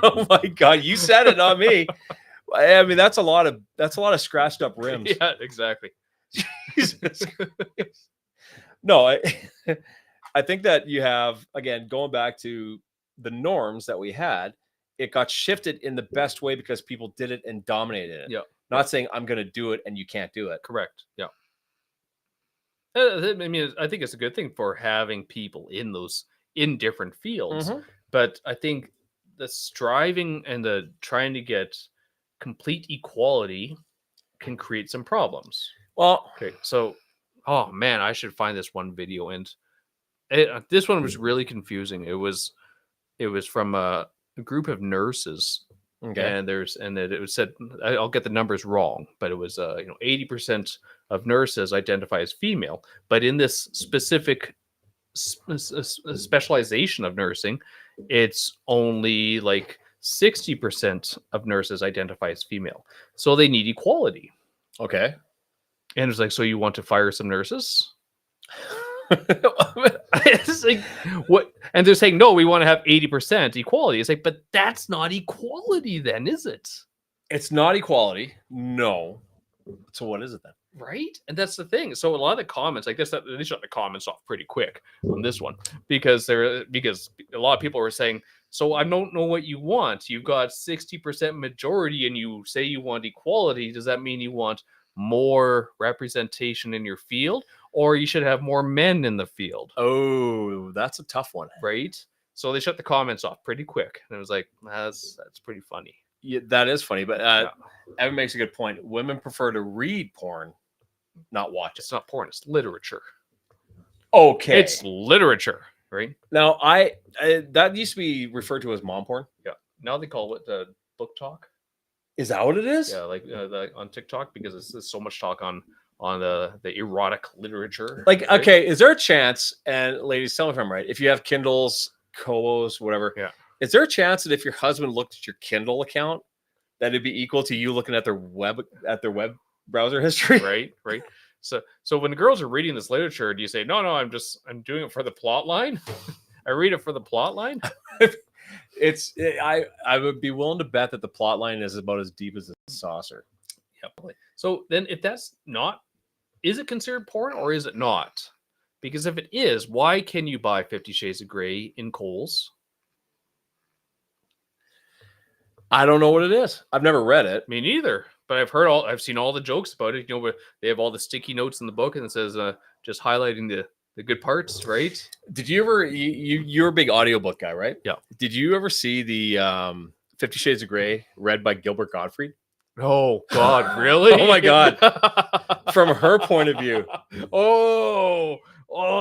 Oh my God, you said it, not me. I mean, that's a lot of scratched up rims. Yeah, exactly. Jesus Christ. No, I think that you have, again, going back to the norms that we had, it got shifted in the best way because people did it and dominated it. Yeah. Not saying I'm going to do it and you can't do it. Correct. Yeah. I mean, I think it's a good thing for having people in different fields. Mhm. But I think the striving and the trying to get complete equality can create some problems. Well, Okay, so, oh man, I should find this one video, and this one was really confusing. It was from a group of nurses, okay. and it said, I'll get the numbers wrong, but it was 80% of nurses identify as female, but in this specific specialization of nursing, it's only like 60% of nurses identify as female, so they need equality. Okay. And it's like, so you want to fire some nurses? It's like, what? And they're saying, no, we want to have 80% equality. It's like, but that's not equality then, is it? It's not equality. No. So what is it then? Right? And that's the thing. So a lot of the comments, like this, they shut the comments off pretty quick on this one because a lot of people were saying, so I don't know what you want. You've got 60% majority and you say you want equality. Does that mean you want more representation in your field, or you should have more men in the field? Oh, that's a tough one. Right? So they shut the comments off pretty quick. And it was like, that's pretty funny. Yeah, that is funny, but Evan makes a good point. Women prefer to read porn, not watch it. It's not porn, it's literature. Okay. It's literature, right? Now, that used to be referred to as mom porn. Yeah. Now they call it book talk. Is that what it is? Yeah, like on TikTok, because there's so much talk on the erotic literature. Like, right? okay, is there a chance, and ladies, tell me if I'm right, if you have Kindles, Koos, whatever, Yeah. is there a chance that if your husband looked at your Kindle account, that it'd be equal to you looking at their web browser history? Right. So when the girls are reading this literature, do you say, no, I'm doing it for the plot line? I read it for the plot line? I would be willing to bet that the plot line is about as deep as a saucer. Yep. So then, if that's not, is it considered porn or is it not? Because if it is, why can you buy 50 Shades of Grey in Kohl's? I don't know what it is. I've never read it. Me neither. But I've seen all the jokes about it. You know, where they have all the sticky notes in the book and it says just highlighting the good parts, right? Did you ever you're a big audiobook guy, right? Yeah. Did you ever see the 50 Shades of Grey read by Gilbert Gottfried? Oh God, really? Oh my God. From her point of view. Oh,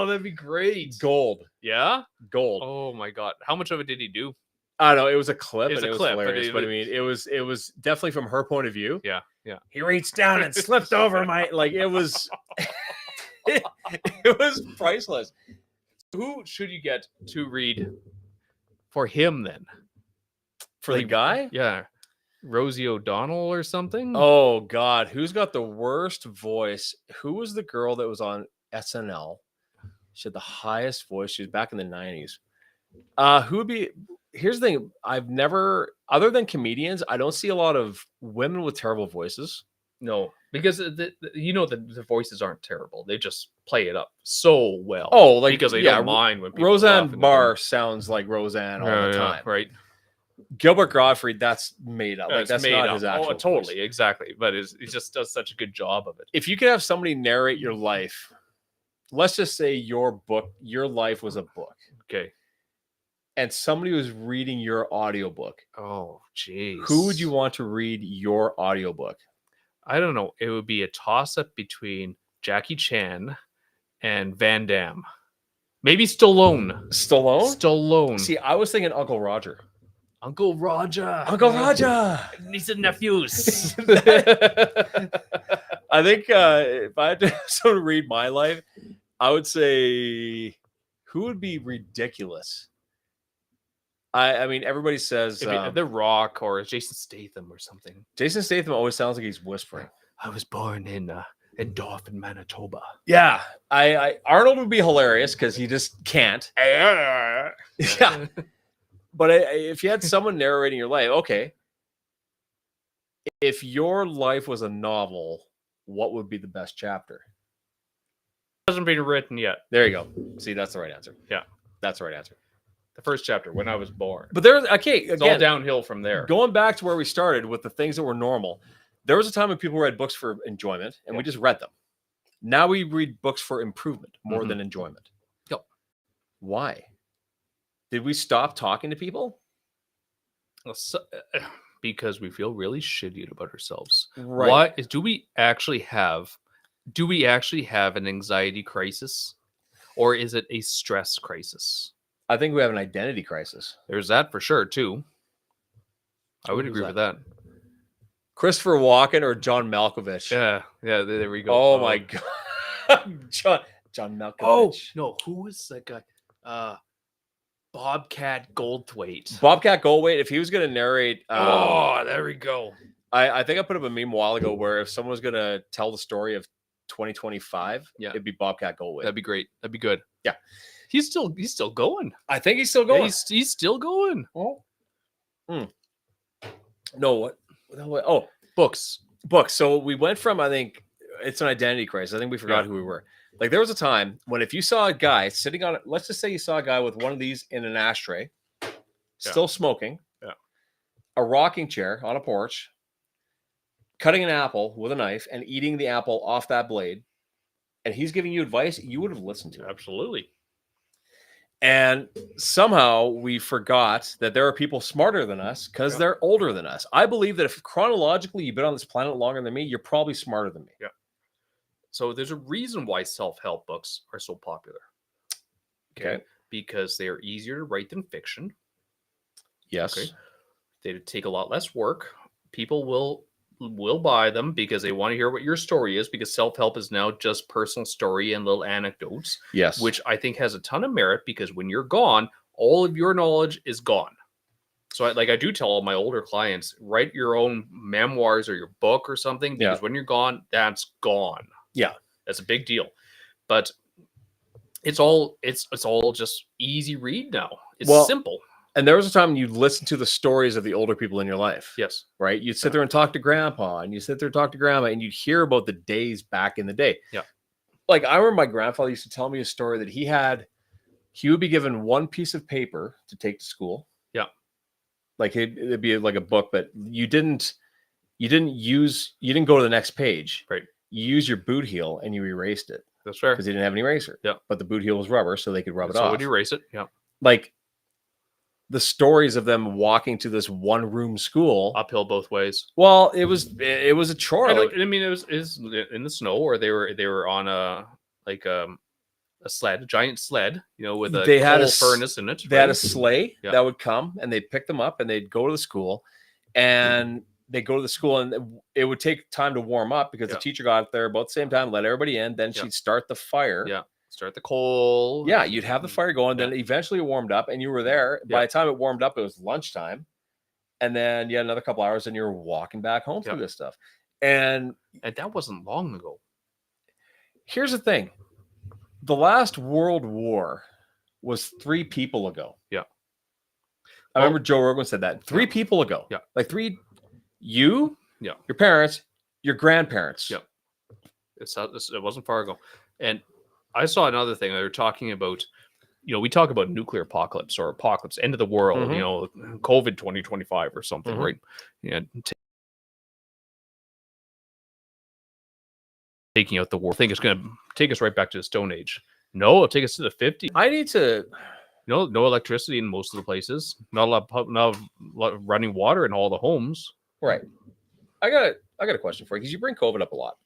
that'd be great. Gold. Yeah? Gold. Oh my God. How much of it did he do? I don't know. It was a clip. It was and a it was clip, hilarious. But I mean, it was definitely from her point of view. Yeah. He reached down and slipped over my it was it was priceless. Who should you get to read for him then? For the guy? Yeah. Rosie O'Donnell or something? Oh God, who's got the worst voice? Who was the girl that was on SNL? She had the highest voice. She was back in the 90s. Who would be? Here's the thing. I've never, other than comedians, I don't see a lot of women with terrible voices. No, because the voices aren't terrible. They just play it up so well. Oh, like because they don't mind when people laugh Roseanne in Barr sounds like Roseanne all the time. right? Gilbert Gottfried, that's made up. Like, It's that's made not up. his actual Totally, voice. exactly. But he just does such a good job of it. If you could have somebody narrate your life, let's just say your life was a book. Okay. And somebody was reading your audiobook. Oh, jeez. Who would you want to read your audiobook? I don't know. It would be a toss-up between Jackie Chan and Van Damme. Maybe Stallone. Stallone. See, I was thinking Uncle Roger. Uncle Roger. Uncle Roger. Niece and nephews. I think if I had to have someone read my life, I would say who would be ridiculous? I mean, everybody says The Rock or Jason Statham or something. Jason Statham always sounds like he's whispering. I was born in Dauphin, Manitoba. Yeah, I Arnold would be hilarious because he just can't. Yeah, but if you had someone narrating your life, okay. If your life was a novel, what would be the best chapter? It hasn't been written yet. There you go. See, that's the right answer. Yeah, that's the right answer. The first chapter, when I was born. But there's it's all downhill from there. Going back to where we started with the things that were normal, there was a time when people read books for enjoyment, and we just read them. Now we read books for improvement more than enjoyment. Yep. Why? Did we stop talking to people? Because we feel really shitty about ourselves. Right. Do we actually have an anxiety crisis, or is it a stress crisis? I think we have an identity crisis. There's that for sure too. I would agree with that. Christopher Walken or John Malkovich? Yeah, there we go. Oh my God. John Malkovich. Oh no, who was that guy? Bobcat Goldthwait. Bobcat Goldthwait, if he was going to narrate... there we go. I think I put up a meme a while ago where if someone was going to tell the story of 2025, it'd be Bobcat Goldthwait. That'd be great. That'd be good. Yeah. He's still going. I think he's still going. Yeah, he's still going. Oh. No, what? Oh, books. So we went from, I think it's an identity crisis. I think we forgot who we were. Like there was a time when if you saw a guy sitting on, let's just say you saw a guy with one of these in an ashtray, still smoking, a rocking chair on a porch, cutting an apple with a knife and eating the apple off that blade, and he's giving you advice, you would have listened to it. Absolutely. And somehow we forgot that there are people smarter than us because they're older than us. I believe that if chronologically you've been on this planet longer than me, you're probably smarter than me. Yeah. So there's a reason why self-help books are so popular. Okay. Because they are easier to write than fiction. Yes. Okay. They take a lot less work. People will buy them because they want to hear what your story is, because self-help is now just personal story and little anecdotes. Yes. Which I think has a ton of merit, because when you're gone, all of your knowledge is gone. So I do tell all my older clients, write your own memoirs or your book or something, because when you're gone, that's gone. Yeah. That's a big deal. But it's all just easy read now. It's simple. And there was a time you'd listen to the stories of the older people in your life. Yes. Right? You'd sit there and talk to grandpa, and you sit there and talk to grandma, and you'd hear about the days back in the day. Yeah. Like, I remember my grandfather used to tell me a story that he would be given one piece of paper to take to school. Yeah. Like it'd be like a book, but you didn't go to the next page. Right. You use your boot heel and you erased it. That's fair. Because they didn't have an eraser. Yeah. But the boot heel was rubber, so they could rub it off. So would you erase it? Yeah. Like the stories of them walking to this one room school Uphill both ways. Well, it was a chore. I mean, it was in the snow, or they were on a sled, a giant sled, with a coal furnace in it. They had a sleigh that would come, and they'd pick them up, and they'd go to the school, and they go to the school, and it would take time to warm up because the teacher got there about the same time, let everybody in, then she'd start the fire. Yeah. Start the coal. Yeah, you'd have the fire going, then eventually it warmed up, and you were there. By the time it warmed up, it was lunchtime, and then you had another couple hours, and you're walking back home through this stuff. And that wasn't long ago. Here's the thing. The last World War was 3 people ago. Yeah. I remember Joe Rogan said that. 3 people ago. Yeah. Like 3, you, your parents, your grandparents. Yeah. It wasn't far ago. And I saw another thing. They were talking about, we talk about nuclear apocalypse or apocalypse, end of the world, COVID 2025 or something, right? Yeah. Taking out the war. I think it's going to take us right back to the Stone Age. No, it'll take us to the 50s. I need to... No electricity in most of the places. Not a lot of running water in all the homes. Right. I got a question for you, because you bring COVID up a lot.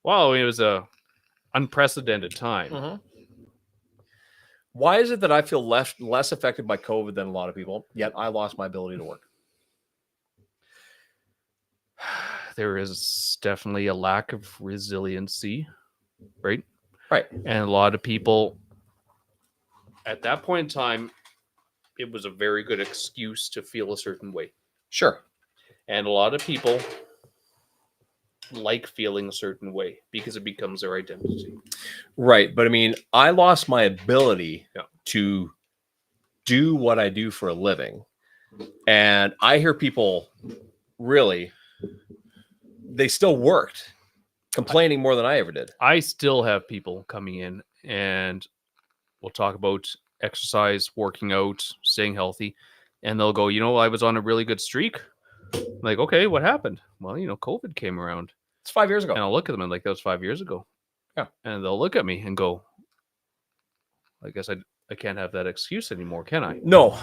Well, it was a unprecedented time. Why is it that I feel less affected by COVID than a lot of people, yet I lost my ability to work? There is definitely a lack of resiliency, right? Right. And a lot of people, at that point in time, it was a very good excuse to feel a certain way. Sure. And a lot of people like feeling a certain way because it becomes their identity. Right. But I mean, I lost my ability to do what I do for a living. And I hear people really, they still worked, complaining more than I ever did. I still have people coming in, and we'll talk about exercise, working out, staying healthy. And they'll go, I was on a really good streak. I'm like, okay, what happened? Well, COVID came around. It's 5 years ago. And I'll look at them and that was 5 years ago. Yeah. And they'll look at me and go, I guess I can't have that excuse anymore, can I? No,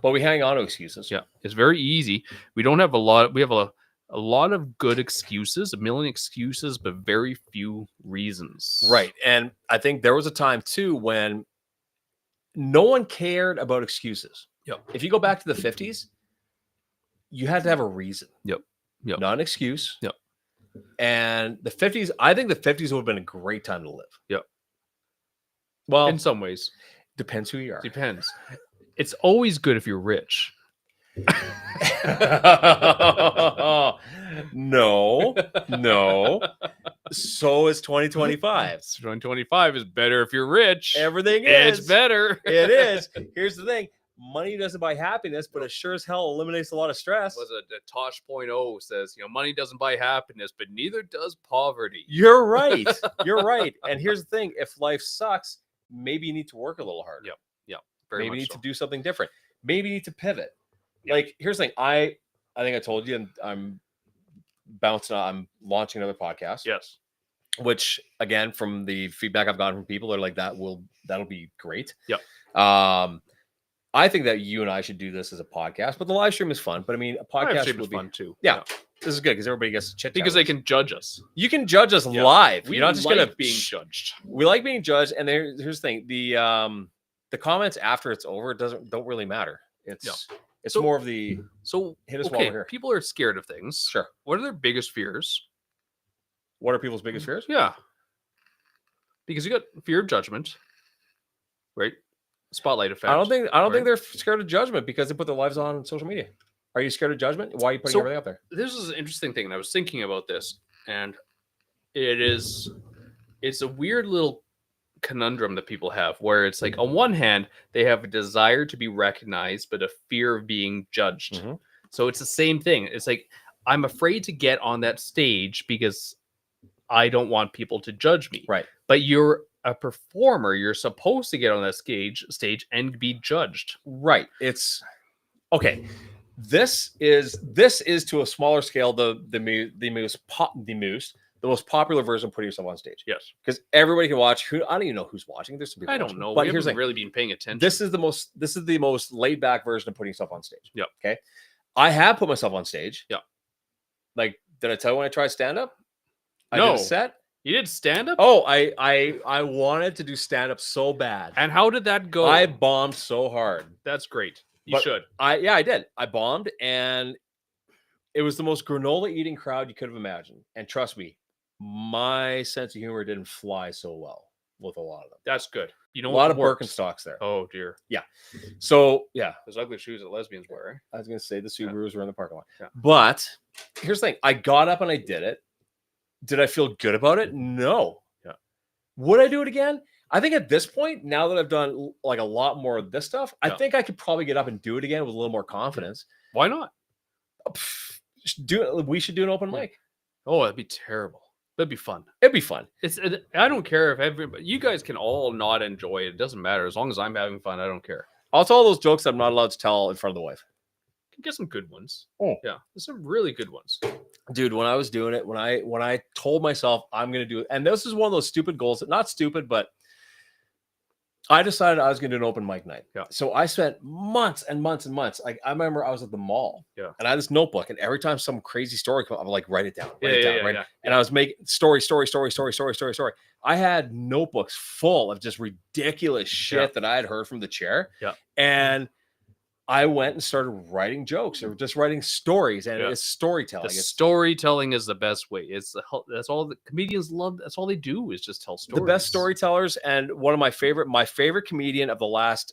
but we hang on to excuses. Yeah. It's very easy. We don't have we have a lot of good excuses, a million excuses, but very few reasons. Right. And I think there was a time too when no one cared about excuses. Yep. If you go back to the 50s, you had to have a reason. Yep. Not an excuse. Yep. And the 50s, I think the 50s would have been a great time to live. Yep. Well, in some ways. Depends who you are. Depends. It's always good if you're rich. No. So is 2025. 2025 is better if you're rich. Everything is. It's better. It is. Here's the thing. Money doesn't buy happiness, but it sure as hell eliminates a lot of stress. Was a Tosh.0 says, money doesn't buy happiness, but neither does poverty. You're right. You're right. And here's the thing. If life sucks, maybe you need to work a little harder. Yep. Maybe you need to do something different. Maybe you need to pivot. Like, here's the thing. I think I told you, and I'm launching another podcast. Yes. Which, again, from the feedback I've gotten from people, are like, that'll be great. Yep. I think that you and I should do this as a podcast, but the live stream is fun. But I mean, a podcast would be fun too. Yeah. This is good because everybody gets to chit chat. Because they can judge us. You can judge us live. You're not just gonna being judged. We like being judged, and here's the thing: the comments after it's over don't really matter. It's more of the hit us while we're here. People are scared of things. Sure. What are their biggest fears? What are people's biggest fears? Yeah. Because you got fear of judgment, right? Spotlight effect. I don't think they're scared of judgment because they put their lives on social media. Are you scared of judgment? Why are you putting everything out there? This is an interesting thing, and I was thinking about this, and it's a weird little conundrum that people have, where it's like on one hand they have a desire to be recognized, but a fear of being judged. Mhm. So it's the same thing. It's like I'm afraid to get on that stage because I don't want people to judge me. Right. But you're a performer. You're supposed to get on that stage and be judged. Right. It's okay. This is to a smaller scale the most popular version of putting yourself on stage. Yes. Because everybody can watch. Who I don't even know who's watching. There's some people. I don't watching. know. But We here's haven't the thing. really been paying attention. This is the most laid back version of putting yourself on stage. Yep. Okay. I have put myself on stage. Yep. Like, did I tell you when I tried stand up? I No. did a set. You did stand up? Oh, I wanted to do stand up so bad. And how did that go? I bombed so hard. That's great. You should. I did. I bombed, and it was the most granola eating crowd you could have imagined. And trust me, my sense of humor didn't fly so well with a lot of them. That's good. You know, A lot of works. Birkenstocks there. Oh dear. So yeah, Those ugly shoes that lesbians wear. Eh? I was gonna say the Subarus were in the parking lot. Yeah. But here's the thing: I got up and I did it. Did I feel good about it? No. Yeah. Would I do it again? I think at this point, now that I've done like a lot more of this stuff, I think I could probably get up and do it again with a little more confidence. Why not? We should do an open mic. Oh, that'd be terrible. That'd be fun. It'd be fun. I don't care if everybody. You guys can all not enjoy it. It doesn't matter as long as I'm having fun. I don't care. I'll tell those jokes I'm not allowed to tell in front of the wife. You can get some good ones. Oh. Yeah, there's some really good ones. Dude, when I was doing it, when I told myself I'm gonna do it, and this is one of those stupid goals, not stupid, but I decided I was gonna do an open mic night. Yeah. So I spent months and months and months. Like I remember I was at the mall. Yeah. And I had this notebook, and every time some crazy story came up, I would like write it down. Yeah. And I was making story. I had notebooks full of just ridiculous shit that I had heard from the chair. Yeah. And I went and started writing jokes or just writing stories, and it's storytelling. The storytelling is the best way. That's all the comedians love. That's all they do is just tell stories. The best storytellers, and one of my favorite comedian of the last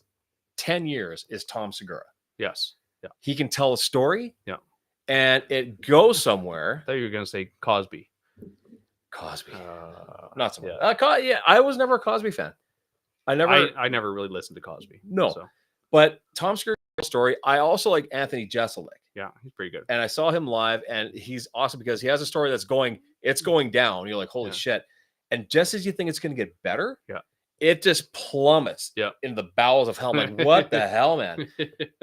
10 years is Tom Segura. Yes. Yeah. He can tell a story. Yeah. And it goes somewhere. I thought you were going to say Cosby. Not so much. I was never a Cosby fan. I never really listened to Cosby. No. So. But Tom Segura's story. I also like Anthony Jeselnik. Yeah, he's pretty good. And I saw him live, and he's awesome because he has a story that's going down. You're like, holy shit. And just as you think it's going to get better, it just plummets in the bowels of hell. I'm like, what the hell, man?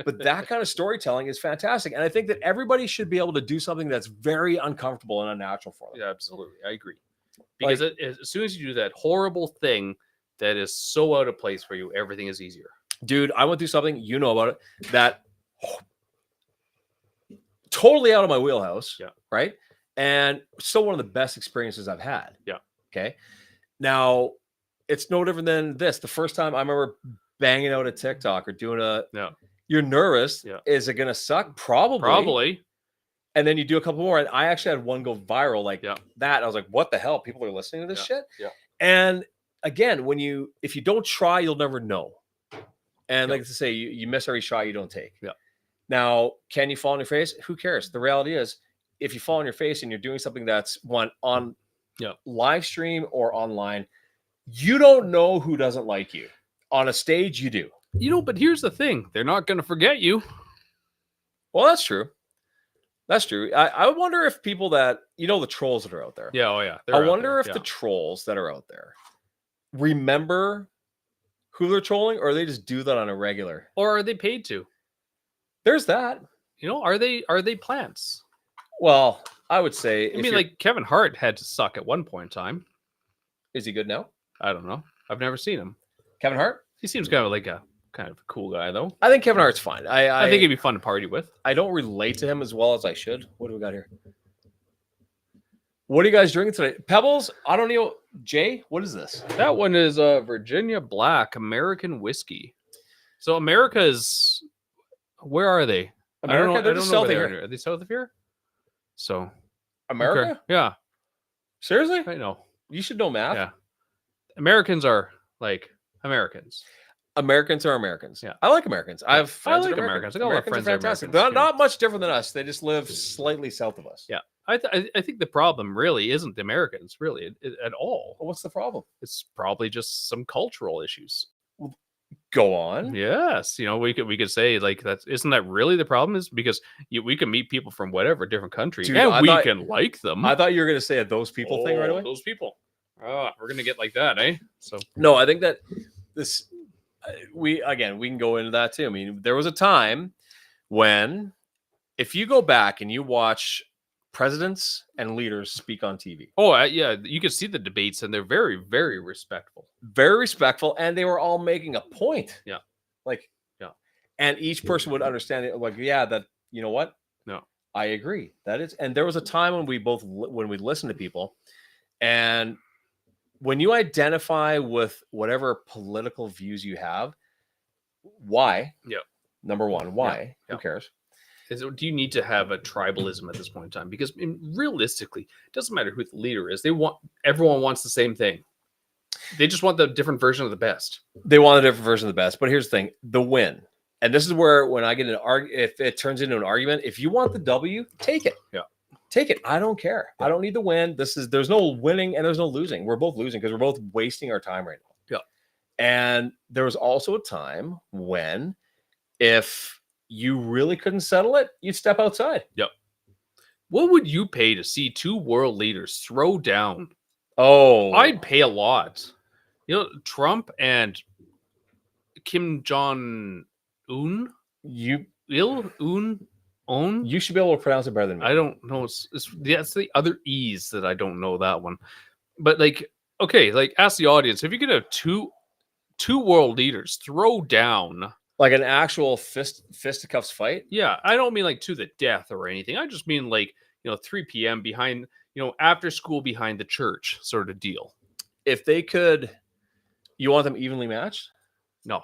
But that kind of storytelling is fantastic. And I think that everybody should be able to do something that's very uncomfortable and unnatural for them. Yeah, absolutely. I agree. Because as soon as you do that horrible thing that is so out of place for you, everything is easier. Dude, I went through something, you know about it, that totally out of my wheelhouse. Yeah. Right. And still one of the best experiences I've had. Yeah. Okay. Now, it's no different than this. The first time I remember banging out a TikTok or doing you're nervous. Yeah. Is it going to suck? Probably. And then you do a couple more. And I actually had one go viral like that. I was like, what the hell? People are listening to this shit. Yeah. And again, if you don't try, you'll never know. And like to say, you miss every shot you don't take. Yeah. Now, can you fall on your face? Who cares? The reality is, if you fall on your face and you're doing something that's on live stream or online, you don't know who doesn't like you. On a stage, you do. But here's the thing. They're not going to forget you. Well, that's true. That's true. I wonder if people that, the trolls that are out there. Yeah, oh yeah. I wonder if the trolls that are out there remember who they're trolling, or they just do that on a regular. Or are they paid to? There's that. Are they plants? Well, I would say. I mean, like Kevin Hart had to suck at one point in time. Is he good now? I don't know. I've never seen him. Kevin Hart? He seems kind of a cool guy, though. I think Kevin Hart's fine. I think he'd be fun to party with. I don't relate to him as well as I should. What do we got here? What are you guys drinking today? Pebbles? I don't know. Jay, what is this? That one is Virginia Black American whiskey. So America is. Where are they? America? They're just south of here. Are they south of here? So. America? Okay. Yeah. Seriously? I know. You should know math. Yeah. Americans are like Americans. Americans are Americans. Yeah. I like Americans. I have friends I like that are Americans. I got Americans a lot of friends are fantastic. Americans. They're not much different than us. They just live slightly south of us. Yeah. I think the problem really isn't the Americans, really, at all. What's the problem? It's probably just some cultural issues. Go on. Yes, we could say like isn't that really the problem? Is because we can meet people from whatever different country Dude, and I we thought- can like them. I thought you were going to say a those people thing right away. Those people. Oh, we're gonna get like that, eh? So No, I think that this we can go into that too. I mean, there was a time when if you go back and you watch presidents and leaders speak on TV, yeah, you can see the debates and they're very, very respectful. very respectful, and they were all making a point. Yeah. Like, yeah. And each person would understand it. Like, yeah, that, you know what? No. I agree. That is, and there was a time when we listened to people, and when you identify with whatever political views you have, why? Yeah. Number one, why? Yeah. Who cares? Do you need to have a tribalism at this point in time? Because realistically, it doesn't matter who the leader is. Everyone wants the same thing. They just want the different version of the best. They want a different version of the best. But here's the thing: the win. And this is where when I get an if it turns into an argument, if you want the W, take it. Yeah. Take it. I don't care. I don't need the win. There's no winning and there's no losing. We're both losing because we're both wasting our time right now. Yeah. And there was also a time when if you really couldn't settle it, you'd step outside. Yep. What would you pay to see two world leaders throw down? Oh, I'd pay a lot. Trump and Kim Jong-un? you Un? should be able to pronounce it better than me. I don't know. It's the other E's that I don't know that one. But ask the audience, if you could have two world leaders throw down Like an actual fisticuffs fight. Yeah, I don't mean like to the death or anything. I just mean 3 p.m. behind, after school behind the church sort of deal. If they could, you want them evenly matched? No.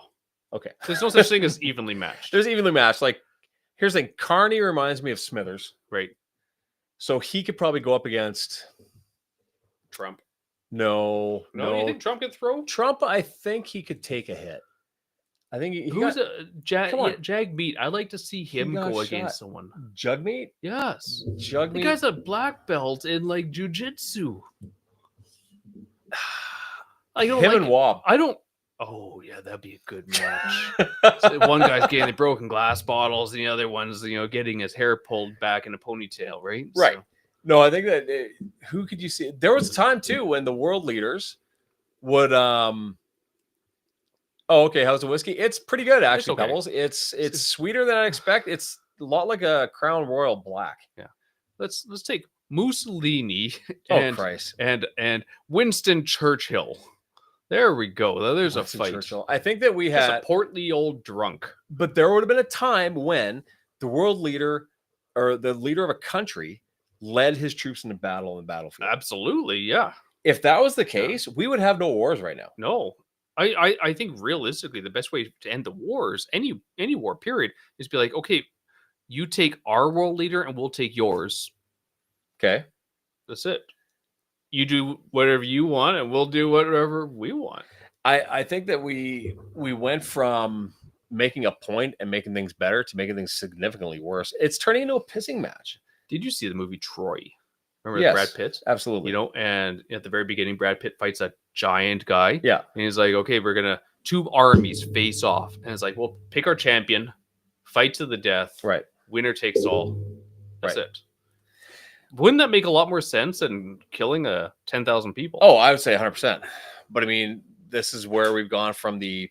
Okay. There's no such thing as evenly matched. There's evenly matched. Like, here's the thing. Carney reminds me of Smithers. Right. So he could probably go up against Trump. No. You think Trump could throw? Trump, I think he could take a hit. I think who's come on. Jagmeet? I'd like to see him go shot. against someone. Jugmeat? Yes. Jugmeat. The guy's a black belt in jujitsu. And Wab. I don't. Oh yeah, that'd be a good match. So one guy's getting the broken glass bottles, and the other one's getting his hair pulled back in a ponytail, right? Right. So. No, I think that who could you see? There was a time too when the world leaders would Oh, okay. How's the whiskey? It's pretty good, actually, okay. Pebbles. It's sweeter than I expect. It's a lot like a Crown Royal Black. Yeah. Let's take Mussolini Christ. and Winston Churchill. There we go. There's Winston a fight. Churchill. I think that we had a portly old drunk. But there would have been a time when the world leader or the leader of a country led his troops into battle on the battlefield. Absolutely, yeah. If that was the case, we would have no wars right now. No. I think realistically the best way to end the wars, any war period, is be like, okay, you take our world leader and we'll take yours. Okay. That's it. You do whatever you want and we'll do whatever we want. I think that we went from making a point and making things better to making things significantly worse. It's turning into a pissing match. Did you see the movie Troy? Remember yes, Brad Pitt? Absolutely. And at the very beginning, Brad Pitt fights a giant guy. Yeah. And he's like, okay, we're going to two armies face off. And it's like, well, pick our champion, fight to the death. Right. Winner takes all. That's right. it. Wouldn't that make a lot more sense than killing 10,000 people? Oh, I would say 100%. But I mean, this is where we've gone from the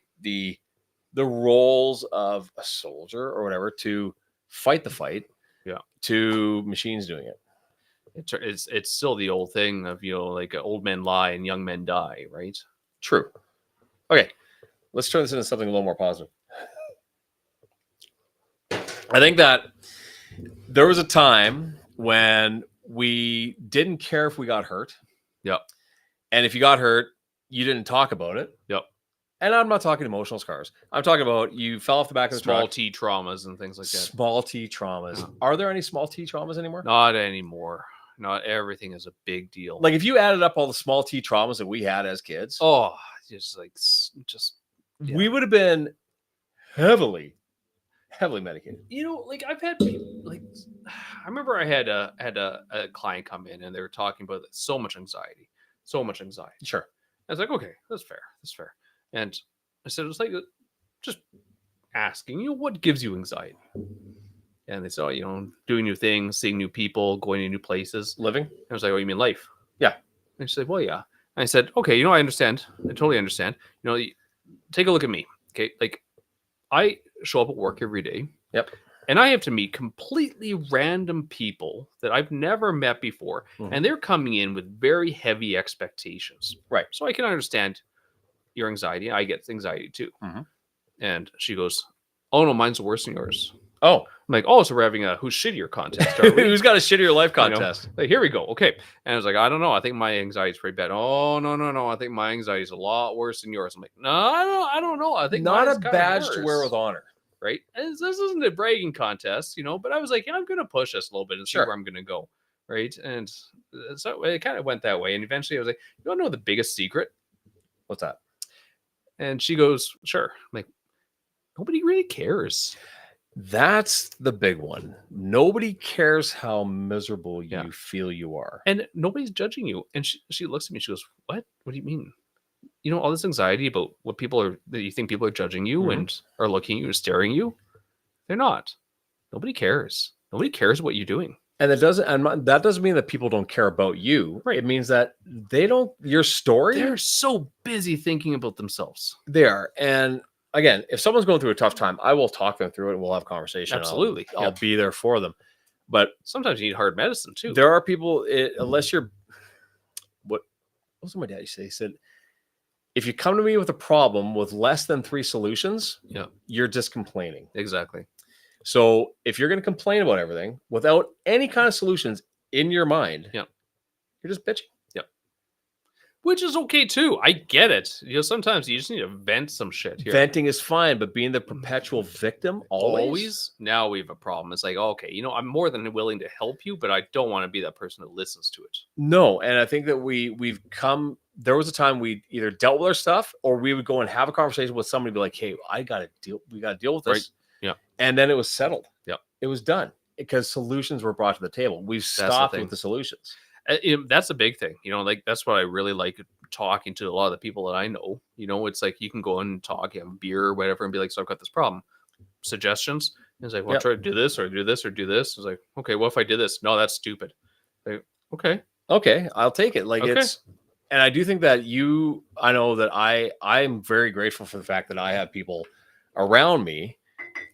roles of a soldier or whatever to fight the fight. Yeah. To machines doing it. It's still the old thing of old men lie and young men die, right? True. Okay, let's turn this into something a little more positive. I think that there was a time when we didn't care if we got hurt. Yep. And if you got hurt, you didn't talk about it. Yep. And I'm not talking emotional scars. I'm talking about you fell off the back of the small truck. T traumas and things like that. Small T traumas. Yeah. Are there any small T traumas anymore? Not anymore. Not everything is a big deal. Like if you added up all the small T traumas that we had as kids, we would have been heavily medicated. I've had remember I had a client come in and they were talking about so much anxiety, so much anxiety. Sure. I was like, okay, that's fair, that's fair. And I said, it's like just asking, what gives you anxiety? And they said, doing new things, seeing new people, going to new places. Living? And I was like, oh, you mean life? Yeah. And she said, well, yeah. And I said, okay, I understand. I totally understand. Take a look at me. Okay. Like I show up at work every day. Yep. And I have to meet completely random people that I've never met before. Mhm. And they're coming in with very heavy expectations. Right. So I can understand your anxiety. I get anxiety too. Mhm. And she goes, oh, no, mine's worse than yours. Oh. I'm like, oh, so we're having a who's shittier contest. Are we? Who's got a shittier life contest? Like, here we go. Okay. And I was like, I don't know. I think my anxiety is pretty bad. Oh, no. I think my anxiety is a lot worse than yours. I'm like, no, I don't know. I think Not mine's a kinda badge to worse." wear with honor. Right? And this isn't a bragging contest, but I was like, I'm going to push us a little bit and see Sure. where I'm going to go. Right? And so it kind of went that way. And eventually I was like, you want to know the biggest secret? What's that? And she goes, sure. I'm like, nobody really cares. That's the big one. Nobody cares how miserable Yeah. you feel you are. And nobody's judging you. And she looks at me, she goes, what? What do you mean? All this anxiety about what that you think people are judging you Mhm. and are looking at you and staring at you. They're not. Nobody cares. Nobody cares what you're doing. And that doesn't mean that people don't care about you. Right. It means that they don't, your story, They're so busy thinking about themselves. they are. And again, if someone's going through a tough time, I will talk them through it and we'll have a conversation. Absolutely. I'll be there for them. But Sometimes you need hard medicine too. there are people, unless you're, what was my dad used to say? He said, if you come to me with a problem with less than 3 solutions, Yeah. you're just complaining. Exactly. So if you're going to complain about everything without any kind of solutions in your mind, Yeah. you're just bitching. Which is okay too. I get it. Sometimes you just need to vent some shit here. Venting is fine, but being the perpetual victim always. Now we have a problem. It's like, okay, I'm more than willing to help you, but I don't want to be that person who listens to it. No, and I think that we've come. There was a time we either dealt with our stuff, or we would go and have a conversation with somebody, be like, "Hey, we got to deal with this." Right. Yeah. And then it was settled. Yeah. It was done because solutions were brought to the table. We've stopped with the solutions. That's a big thing. Like that's what I really like talking to a lot of the people that I know. It's like you can go and talk, have a beer or whatever, and be like, so I've got this problem. Suggestions. And it's like, well, Yep. try to do this or do this or do this. It's like, okay, what if I did this? No, that's stupid. Like, okay, I'll take it. Like Okay. and I do think that I know that I'm very grateful for the fact that I have people around me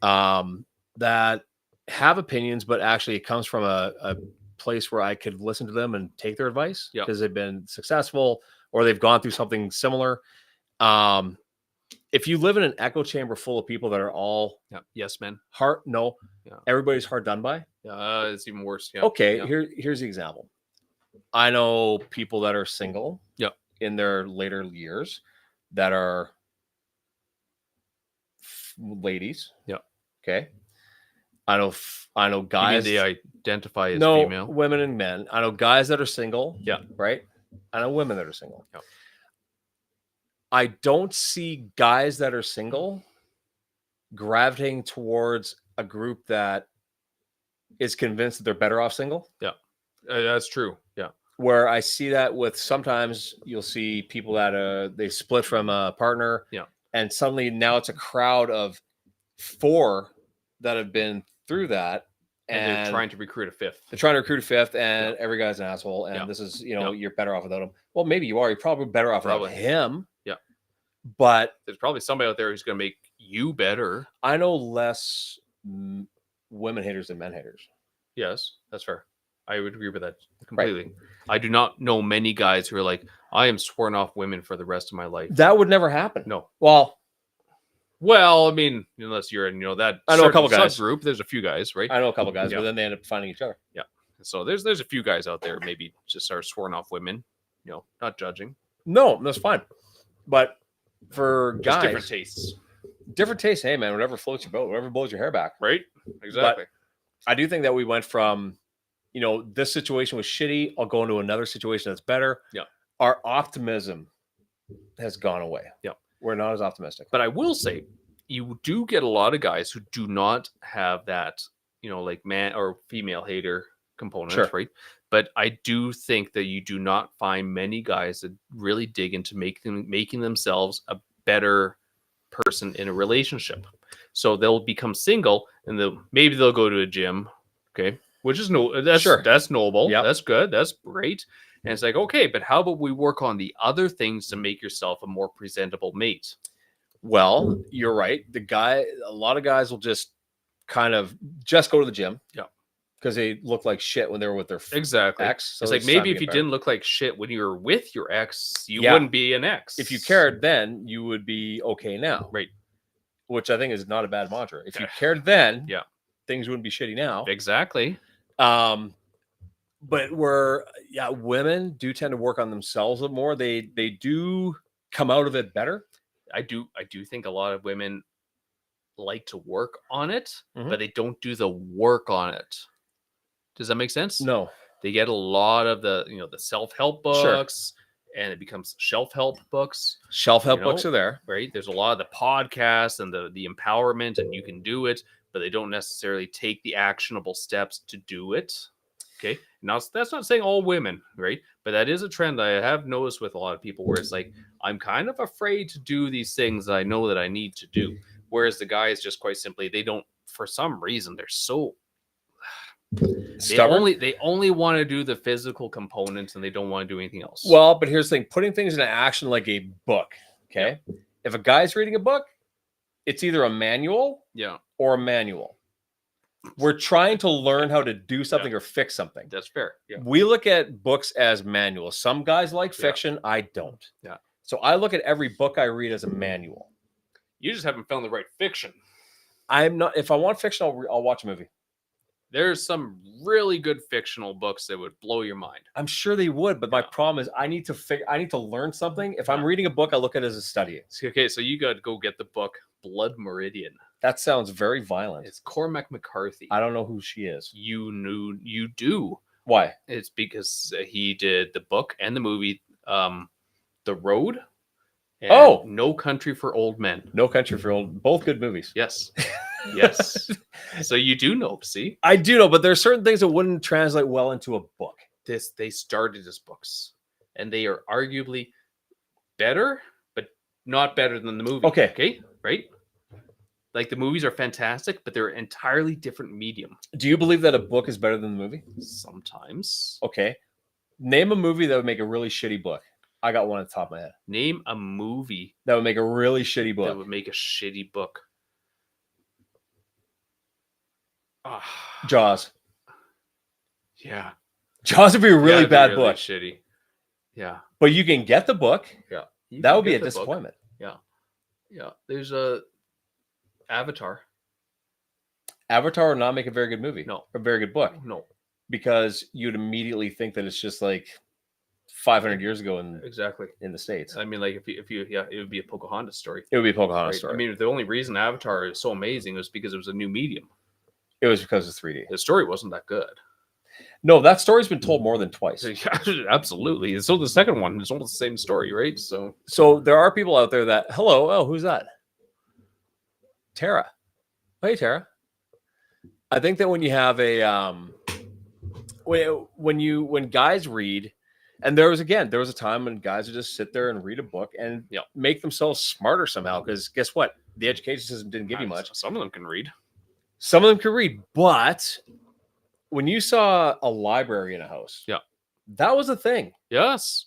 that have opinions, but actually it comes from a place where I could listen to them and take their advice Yeah. because they've been successful or they've gone through something similar. If you live in an echo chamber full of people that are all yes, man. everybody's hard done by. It's even worse. Yeah. Okay, Yeah. here's the example. I know people that are single in their later years that are ladies. Yeah. Okay. I know guys. They identify as no, female. women and men. I know guys that are single. Yeah. Right. I know women that are single. Yeah. I don't see guys that are single gravitating towards a group that is convinced that they're better off single. Yeah. That's true. Yeah. Where I see that with sometimes you'll see people that they split from a partner. Yeah. And suddenly now it's a crowd of 4 that have been through that. And they're trying to recruit a 5th. They're trying to recruit a 5th, and every guy's an asshole. And this is, you're better off without him. Well, maybe you are. You're probably better off without him. Yeah. But there's probably somebody out there who's going to make you better. I know less women haters than men haters. Yes, that's fair. I would agree with that completely. Right. I do not know many guys who are like, I am sworn off women for the rest of my life. That would never happen. No. Well, I mean, unless you're in, that I know a couple guys group. There's a few guys, right? I know a couple guys, but then they end up finding each other. Yeah. So there's a few guys out there maybe just are sworn off women. Not judging. No, that's fine. But for guys, different tastes. Hey, man, whatever floats your boat, whatever blows your hair back. Right. Exactly. But I do think that we went from, this situation was shitty. I'll go into another situation that's better. Yeah. Our optimism has gone away. Yeah. We're not as optimistic. But I will say, you do get a lot of guys who do not have that like man or female hater component, Sure. right? But I do think that you do not find many guys that really dig into making themselves a better person in a relationship. So they'll become single and maybe they'll go to a gym, okay, which is Sure. that's noble, Yep. that's good, that's great. And it's like, okay, but how about we work on the other things to make yourself a more presentable mate? Well, you're right. A lot of guys will just kind of just go to the gym. Yeah. Because they look like shit when they were with their Exactly. ex. So it's like time maybe to if get you better. didn't look like shit when you were with your ex, you Yeah. wouldn't be an ex. If you cared then, you would be okay now. Right. Which I think is not a bad mantra. If you cared then, Yeah. things wouldn't be shitty now. Exactly. But women do tend to work on themselves a bit more. They do come out of it better. I do think a lot of women like to work on it, Mhm. but they don't do the work on it. Does that make sense? No. They get a lot of the the self-help books, and it becomes shelf-help books. Shelf-help books are there. Right? There's a lot of the podcasts and the empowerment, and you can do it, but they don't necessarily take the actionable steps to do it. Okay. Now that's not saying all women, right? But that is a trend I have noticed with a lot of people where it's like, I'm kind of afraid to do these things that I know that I need to do. Whereas the guys just quite simply, they don't, for some reason, they're so stubborn. They only want to do the physical components and they don't want to do anything else. Well, but here's the thing: putting things into action like a book. Okay, if a guy's reading a book, it's either a manual, or a manual. We're trying to learn how to do something or fix something. That's fair. Yeah. We look at books as manuals. Some guys like fiction. I don't. Yeah. So I look at every book I read as a manual. You just haven't found the right fiction. I'm not. If I want fiction, I'll watch a movie. There's some really good fictional books that would blow your mind. I'm sure they would, but my problem is I need to learn something. If I'm reading a book, I look at it as a study. Okay, so you got to go get the book Blood Meridian. That sounds very violent. It's Cormac McCarthy. I don't know who she is. You do. Why? It's because he did the book and the movie, The Road. And No Country for Old Men. No Country for Old. Both good movies. Yes. Yes. So you do know, see? I do know, but there's certain things that wouldn't translate well into a book. They started as books, and they are arguably better, but not better than the movie. Okay, right? Like the movies are fantastic, but they're an entirely different medium. Do you believe that a book is better than the movie? Sometimes. Okay. Name a movie that would make a really shitty book. I got one at the top of my head. Name a movie that would make a really shitty book. That would make a shitty book. Jaws. Yeah. Jaws would be a really bad book. Shitty. Yeah. But you can get the book. Yeah. That would be a disappointment. Yeah. Yeah. There's a Avatar. Avatar would not make a very good movie. No. A very good book. No. Because you'd immediately think that it's just like 500 years ago in the States. I mean, like if you it would be a Pocahontas story. It would be a Pocahontas story. I mean, the only reason Avatar is so amazing was because it was a new medium. It was because it's 3D. The story wasn't that good. No, that story's been told more than twice. Absolutely. So the second one is almost the same story, right? So there are people out there that, hello, oh, who's that? Tara. Hey, Tara. I think that when you have a when guys read, and there was a time when guys would just sit there and read a book and make themselves smarter somehow. Because guess what? The education system didn't give you much. Some of them can read. Some of them can read, but when you saw a library in a house, that was a thing. Yes.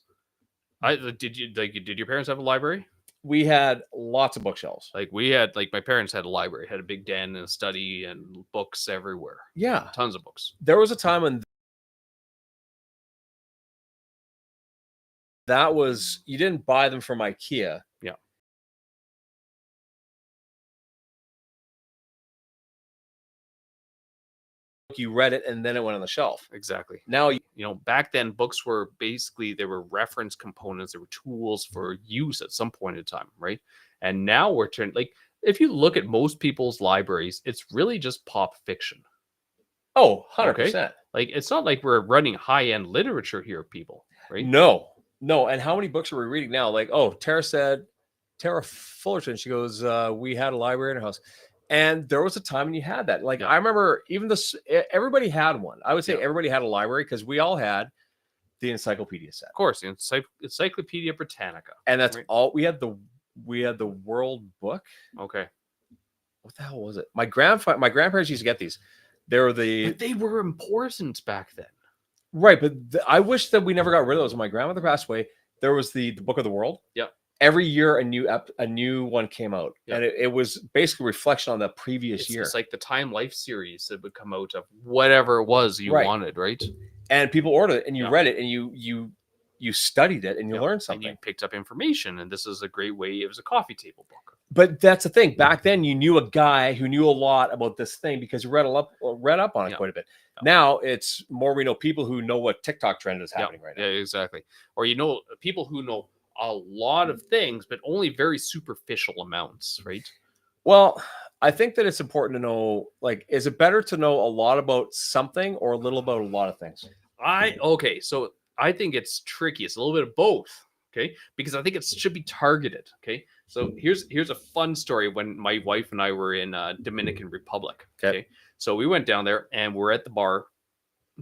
Did your parents have a library? We had lots of bookshelves. My parents had a library, had a big den and a study and books everywhere. Yeah. Tons of books. There was a time when you didn't buy them from IKEA. Yeah. You read it and then it went on the shelf. Exactly. Now, back then books were basically, they were reference components. They were tools for use at some point in time. Right. And now we're turning, if you look at most people's libraries, it's really just pop fiction. Oh, 100%. Okay? It's not like we're running high-end literature here, people. Right. No. And how many books are we reading now? Tara Fullerton, she goes, we had a library in our house. And there was a time when you had that. Like Yeah. I remember even this, everybody had one. I would say Yeah. everybody had a library because we all had the encyclopedia set. Of course, the Encyclopedia Britannica. And that's Right. all we had. The World Book. Okay. What the hell was it? My grandparents used to get these. They were But they were important back then. right, but I wish that we never got rid of those. When my grandmother passed away, there was the Book of the World. Yep. Every year a new one came out, Yep. and it was basically a reflection on the previous year. It's like the Time Life series that would come out of whatever it was you wanted, right? And people ordered it, and you read it, and you studied it, and you learned something. And you picked up information, and this is a great way. It was a coffee table book. But that's the thing. Back then, you knew a guy who knew a lot about this thing because you read up on it quite a bit. Now it's more we know people who know what TikTok trend is happening right now. Yeah, exactly. Or people who know a lot of things, but only very superficial amounts, right? Well, I think that it's important to know, like, is it better to know a lot about something or a little about a lot of things? So I think it's tricky. It's a little bit of both. Okay, because I think it should be targeted. Okay, so here's a fun story when my wife and I were in Dominican Republic. Okay, so we went down there and we're at the bar,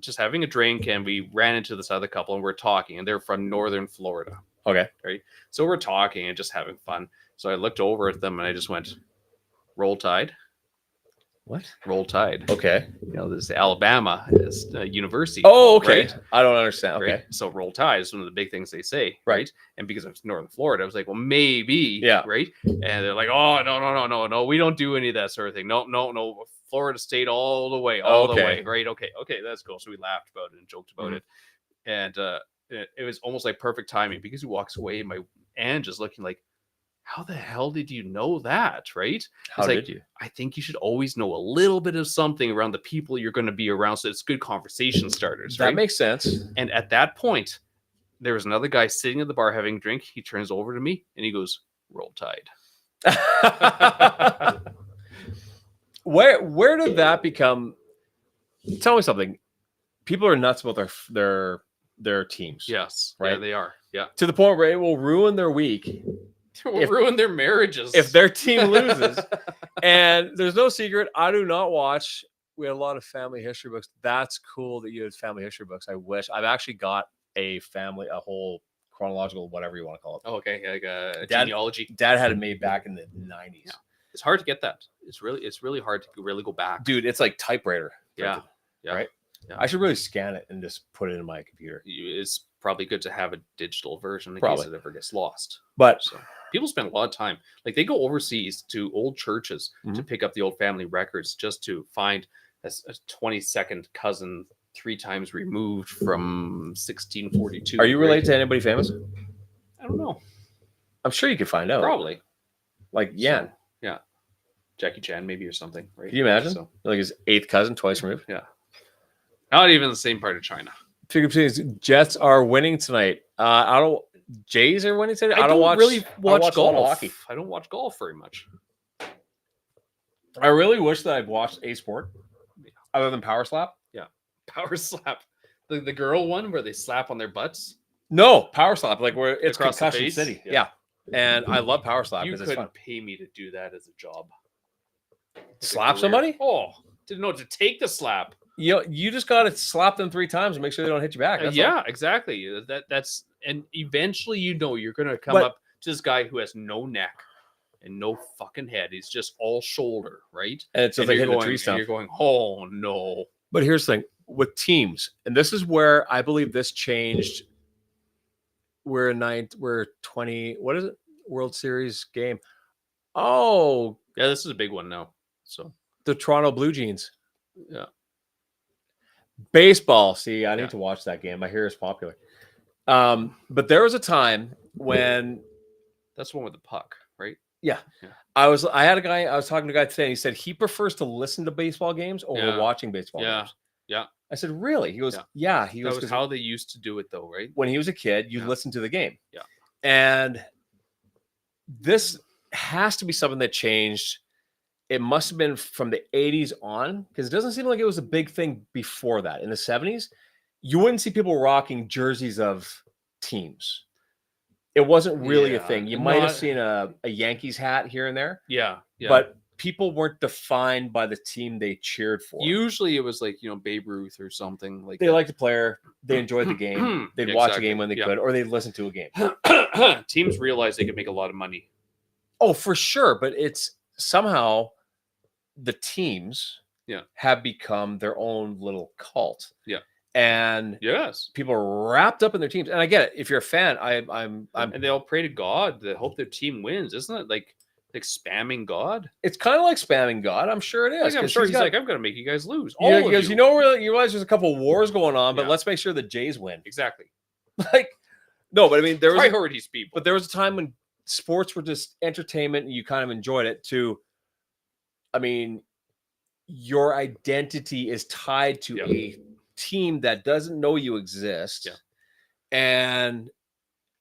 just having a drink, and we ran into this other couple and we're talking, and they're from northern Florida. Okay, right. So we're talking and just having fun. So I looked over at them and I just went, "Roll Tide." What? Roll Tide. Okay. This Alabama is university. Oh, okay. Right? I don't understand. Okay. Right? So Roll Tide is one of the big things they say. Right. And because it's northern Florida, I was like, well, maybe. Yeah. Right. And they're like, oh, no. We don't do any of that sort of thing. No. Florida State all the way. Right. Okay. That's cool. So we laughed about it and joked about it. And it was almost like perfect timing because he walks away and just looking like, how the hell did you know that? Right? How did you? I think you should always know a little bit of something around the people you're going to be around. So it's good conversation starters. That right? makes sense. And at that point, there was another guy sitting at the bar having a drink. He turns over to me and he goes, "Roll Tide." Where did that become? Tell me something. People are nuts about their teams. Yes. Right. Yeah, they are. Yeah. To the point where it will ruin their week. Ruin their marriages if their team loses. And there's no secret, I do not watch. We had a lot of family history books. That's cool that you had family history books. I wish. I've actually got a whole chronological, whatever you want to call it. Oh, okay, like genealogy. Dad had it made back in the 90s. Yeah. It's hard to get that. It's really hard to really go back. Dude, it's like typewriter. Yeah. Right? Yeah. I should really scan it and just put it in my computer. It's probably good to have a digital version in case it ever gets lost. But people spend a lot of time. Like they go overseas to old churches to pick up the old family records just to find a 22nd cousin 3 times removed from 1642. Are you related to anybody famous? I don't know. I'm sure you could find out. Probably. Like Yan. So, yeah. Jackie Chan maybe or something. Right? Can you imagine? Like his 8th cousin twice removed? Yeah. Not even the same part of China. Jets are winning tonight. Jays are winning today. I don't really watch golf. Hockey. I don't watch golf very much. I really wish that I'd watched a sport other than Power Slap. Yeah. Power Slap. The girl one where they slap on their butts? No, Power Slap. Like where it's across Concussion City. Yeah. And I love Power Slap. You couldn't pay me to do that as a job. Slap somebody? Oh, didn't know to take the slap. You just got to slap them 3 times and make sure they don't hit you back. Exactly. That's and eventually you're gonna come up to this guy who has no neck and no fucking head. He's just all shoulder, right? And it's like hitting a tree stump. You're going, oh no. But here's the thing with teams, and this is where I believe this changed. We're 20. What is it? World Series game. Oh, yeah, this is a big one now. So the Toronto Blue Jays. Yeah. Baseball. See, I need to watch that game. I hear it's popular. But there was a time when that's the one with the puck, right? Yeah. I was talking to a guy today, and he said he prefers to listen to baseball games over watching baseball games. Yeah. I said, really? He goes, yeah. He goes, that was how they used to do it though, right? When he was a kid, you listen to the game. Yeah. And this has to be something that changed. It must have been from the 80s on, because it doesn't seem like it was a big thing before that. In the 70s, you wouldn't see people rocking jerseys of teams. It wasn't really a thing. You might have seen a Yankees hat here and there. Yeah. But people weren't defined by the team they cheered for. Usually it was like, Babe Ruth or something like They that. liked the player. They enjoyed the game. They'd watch a game when they could, or they'd listen to a game. Teams realized they could make a lot of money. Oh, for sure. But it's somehow the teams have become their own little cult. Yeah. And yes, people are wrapped up in their teams. And I get it. If you're a fan, I'm and they all pray to God that hope their team wins. Isn't it like spamming God? It's kind of like spamming God. I'm sure it is. I'm sure he's like, I'm going to make you guys lose. You realize there's a couple wars going on, but let's make sure the Jays win. Exactly. Like, no, but I mean, there was priorities, people. But there was a time when sports were just entertainment and you kind of enjoyed it too. I mean, your identity is tied to a team that doesn't know you exist. Yeah. And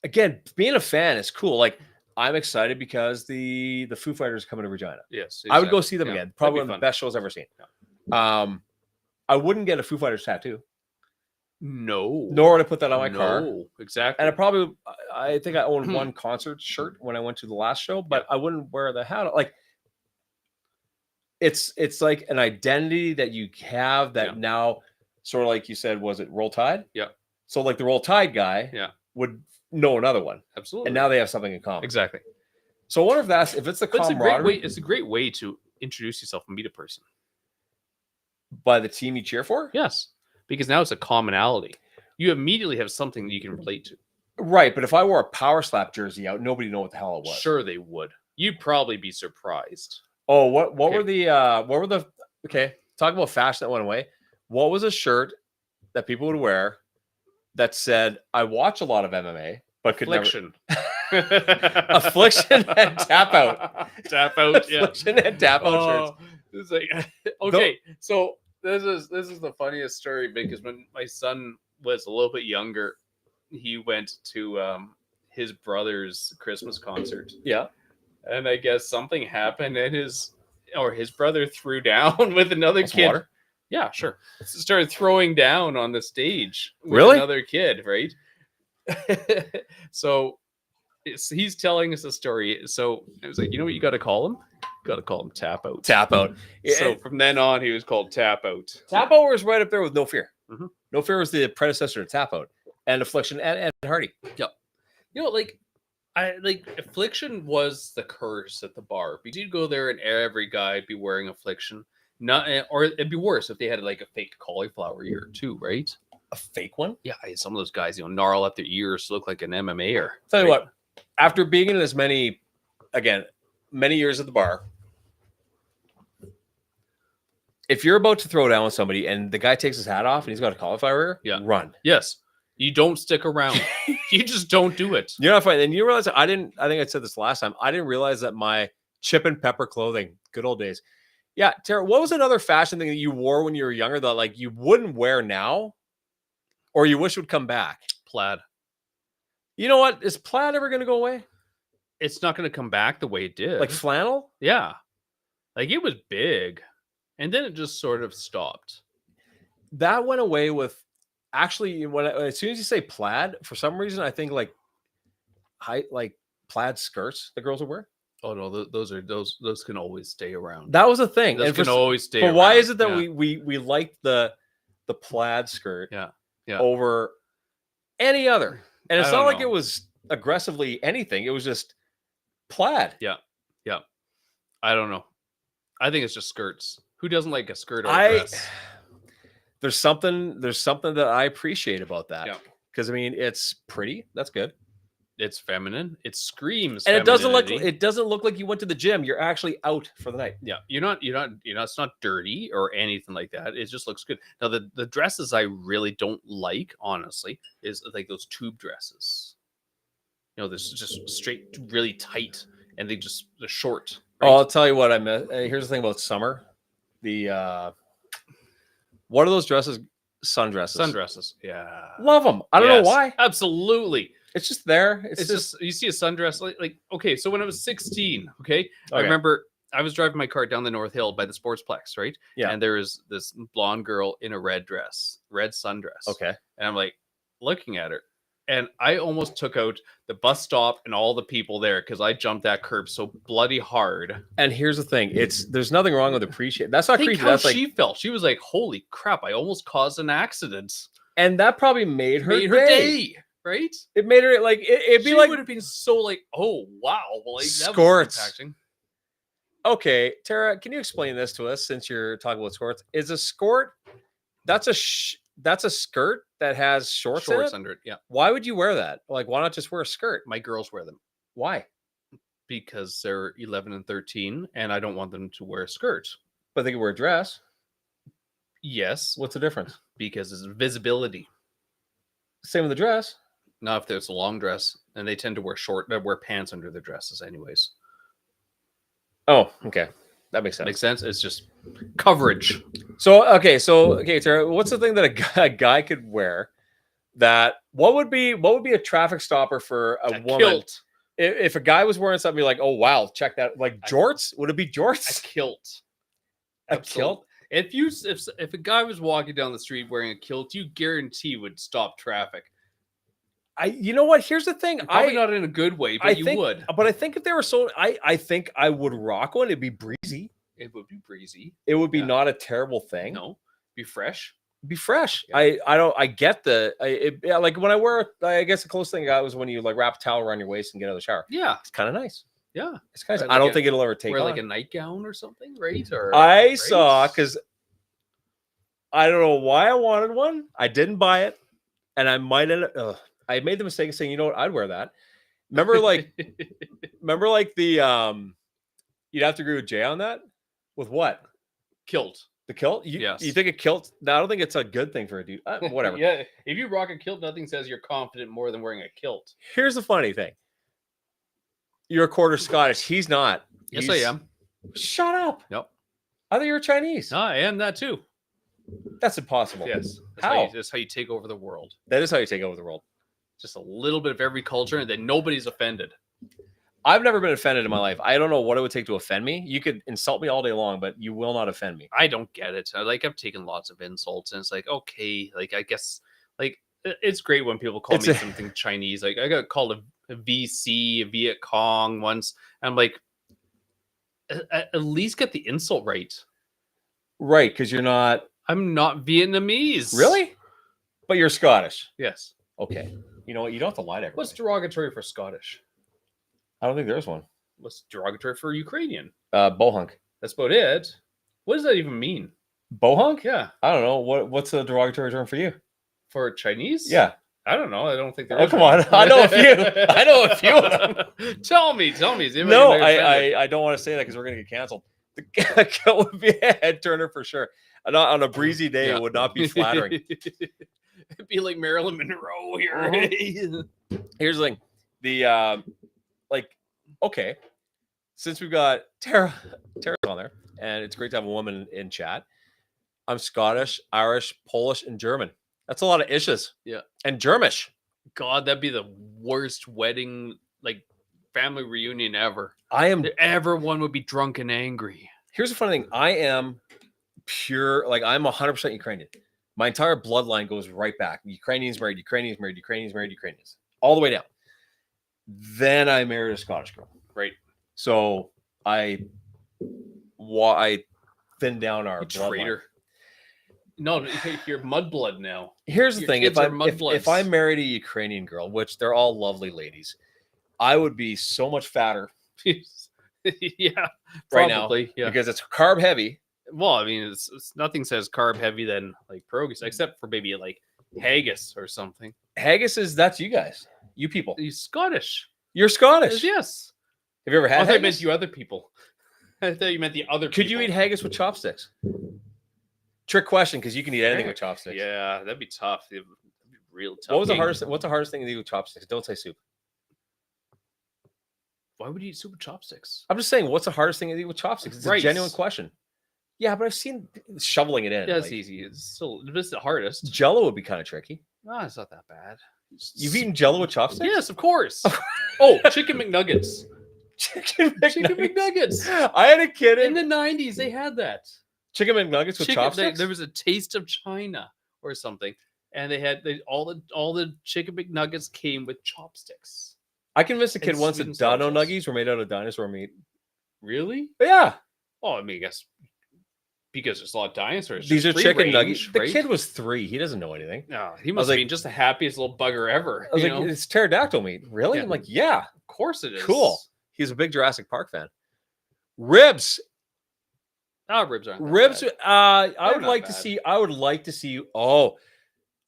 again, being a fan is cool. Like, I'm excited because the Foo Fighters are coming to Regina. Yes. Exactly. I would go see them again. Probably one of the best shows I've ever seen. Yeah. I wouldn't get a Foo Fighters tattoo. No. Nor would I put that on my car. Exactly. And I think I owned one concert shirt when I went to the last show, but I wouldn't wear the hat. Like, it's like an identity that you have that now, sort of like you said, was it Roll Tide? Yeah. So like the Roll Tide guy would know another one. Absolutely. And now they have something in common. Exactly. So I wonder if it's the camaraderie. It's a great way to introduce yourself and meet a person. By the team you cheer for? Yes. Because now it's a commonality. You immediately have something that you can relate to. Right. But if I wore a Power Slap jersey out, nobody would know what the hell it was. Sure they would. You'd probably be surprised. Oh, what were the okay, talk about fashion that went away. What was a shirt that people would wear that said, I watch a lot of MMA, but could Affliction. Affliction and Tap Out. Tap Out, yeah. Affliction and Tap Out shirts. It's like, okay, so this is the funniest story because when my son was a little bit younger, he went to his brother's Christmas concert. Yeah. And I guess something happened and his brother threw down with another kid. Water? Yeah, sure. Started throwing down on the stage with really? Another kid, right? So he's telling us a story. So I was like, you know what you got to call him? Got to call him Tap Out. Tap Out. So from then on, he was called Tap Out. Tap Out was right up there with No Fear. Mm-hmm. No Fear was the predecessor to Tap Out and Affliction and Hardy. Yep. Affliction was the curse at the bar because you'd go there and every guy'd be wearing Affliction. Or it'd be worse if they had like a fake cauliflower ear too, right? A fake one? Yeah, some of those guys, gnarl up their ears to look like an MMAer. Tell you what, after being in as many years at the bar, if you're about to throw down with somebody and the guy takes his hat off and he's got a cauliflower ear, run. Yes. You don't stick around. You just don't do it. You're not fine. And you realize I think I said this last time. I didn't realize that my chip and pepper clothing, good old days. Yeah, Tara, what was another fashion thing that you wore when you were younger that like you wouldn't wear now or you wish would come back? Plaid. You know what? Is plaid ever going to go away? It's not going to come back the way it did. Like flannel? Yeah. Like it was big. And then it just sort of stopped. That went away with actually as soon as you say plaid, for some reason I think like plaid skirts the girls would wear. Oh no, those can always stay around. That was a thing. Those can always stay around. But why is it that we liked the plaid skirt over any other? And it's not like it was aggressively anything. It was just plaid. Yeah. Yeah. I don't know. I think it's just skirts. Who doesn't like a skirt or a dress? There's something that I appreciate about that. Yeah. Because I mean it's pretty. That's good. It's feminine. It screams, and it doesn't look like you went to the gym. You're actually out for the night. Yeah, you're not. It's not dirty or anything like that. It just looks good. Now the dresses I really don't like, honestly, is like those tube dresses. This just straight, really tight, and they're short. Right? Oh, I'll tell you what I miss. Here's the thing about summer. The what are those dresses? Sundresses. Sundresses. Yeah, love them. I don't know why. Absolutely. It's just there. It's just you see a sundress like okay. So when I was 16, I remember I was driving my car down the North Hill by the Sportsplex, right? Yeah. And there was this blonde girl in a red sundress. Okay. And I'm like looking at her, and I almost took out the bus stop and all the people there because I jumped that curb so bloody hard. And here's the thing: there's nothing wrong with appreciate. That's not Think creepy. how That's like, she felt. She was like, "Holy crap! I almost caused an accident." and that probably made her day, right? It made her like it'd be She like would have been so like, "Oh wow!" Like that Skorts. was impacting. Okay, Tara, can you explain this to us since you're talking about skirts? Is a skirt that's a skirt that has shorts in it? Under it, yeah. Why would you wear that? Like, why not just wear a skirt? My girls wear them Why? because they're 11 and 13, and I don't want them to wear a skirt. But they can wear a dress. Yes, What's the difference? because it's visibility. Same with the dress. Not if there's a long dress, and they tend to wear pants under their dresses, anyways. Oh, okay. That makes sense. Makes sense. It's just coverage. So, okay, Tara, what's the thing that a guy could wear that what would be a traffic stopper for a woman? Kilt. If a guy was wearing something, you're like, oh wow, check that, like jorts? Would it be jorts? A kilt. A kilt? If a guy was walking down the street wearing a kilt, you guarantee would stop traffic. You know what? Here's the thing. Probably not in a good way, but you would. But I think if they were so, I think I would rock one. It'd be breezy. It would be breezy. It would be not a terrible thing. No, be fresh. Be fresh. Yeah. I get like when I wear, I guess the closest thing I got was when you like wrap a towel around your waist and get out of the shower. Yeah, it's kind of nice. Yeah, it's kind of. I don't think it'll ever take. Wear on. like a nightgown or something, right? Or I saw because I don't know why I wanted one. I didn't buy it, and I might end up. I made the mistake of saying, you know what, I'd wear that. Remember like the you'd have to agree with Jay on that. With what? Kilt. The kilt? Yes. You think a kilt? No, I don't think it's a good thing for a dude. Whatever. Yeah. If you rock a kilt, nothing says you're confident more than wearing a kilt. Here's the funny thing. You're a quarter Scottish. He's not. Yes, I am. Shut up. Nope. I thought you were Chinese. No, I am that too. That's impossible. Yes. That's how you take over the world. That is how you take over the world. Just a little bit of every culture, and then nobody's offended. I've never been offended in my life. I don't know what it would take to offend me. You could insult me all day long, but you will not offend me. I don't get it. I've taken lots of insults, and it's like, okay, like I guess, like it's great when people call me something Chinese. Like I got called a VC, a Viet Cong once. I'm like, at least get the insult right. Right, because you're not. I'm not Vietnamese. Really? But you're Scottish. Yes. Okay. You know what? You don't have to lie to everybody. What's derogatory for Scottish? I don't think there's one. What's derogatory for Ukrainian? Bohunk. That's about it. What does that even mean? Bohunk? Yeah. I don't know. What's a derogatory term for you? For Chinese? Yeah. I don't know. I don't think there is. Come on. I know a few. I know a few of them. Tell me. No, I don't want to say that because we're going to get canceled. The kilt would be a head turner for sure. On a breezy day, it would not be flattering. It'd be like Marilyn Monroe here. Here's the thing. The okay, since we've got Tara's on there, and it's great to have a woman in chat. I'm Scottish, Irish, Polish, and German. That's a lot of ishes. Yeah. And Germish. God, that'd be the worst wedding, like family reunion ever. Everyone would be drunk and angry. Here's the funny thing. I am pure, like I'm 100% Ukrainian. My entire bloodline goes right back. Ukrainians married, Ukrainians married, Ukrainians married, Ukrainians. All the way down. Then I married a Scottish girl. Right. So I thinned down our traitor. No, you're mudblood now. Here's the thing. If I married a Ukrainian girl, which they're all lovely ladies, I would be so much fatter. Yeah. Right probably, now. Yeah. Because it's carb heavy. Well, I mean, it's nothing says carb heavy than like pierogies, except for maybe like haggis or something. Haggis that's you guys, you people. You're Scottish. You're Scottish. Yes. Have you ever had? I thought you meant you other people. I thought you meant the other. Could you eat haggis with chopsticks? Trick question, because you can eat anything with chopsticks. Yeah, that'd be tough. It'd be real tough. What's the hardest thing to eat with chopsticks? Don't say soup. Why would you eat soup with chopsticks? I'm just saying, what's the hardest thing to eat with chopsticks? It's a genuine question. Yeah, but I've seen shoveling it in. Yeah, it's easy. It's still the hardest. Jello would be kind of tricky. No, it's not that bad. You've eaten Jello with chopsticks? Yes, of course. Oh, chicken McNuggets. Chicken McNuggets. I had a kid in the 90s. They had that. Chicken McNuggets with chopsticks? There was a taste of China or something. and they had all the chicken McNuggets came with chopsticks. I convinced a kid And once sweet that and sour Dino sauce. Nuggies were made out of dinosaur meat. Really? But yeah, Oh, I mean, I guess because there's a lot of dinosaurs. these are free chicken range, nuggets. The right? kid was 3. He doesn't know anything. No, he was must have like- been just the happiest little bugger ever. I was you like, know? it's pterodactyl meat. Really? Yeah. I'm like, yeah, Of course it is. cool. He's a big Jurassic Park fan. Ribs. Ribs aren't. that Ribs. bad. I They're would not like to bad. see. I would like to see. Oh,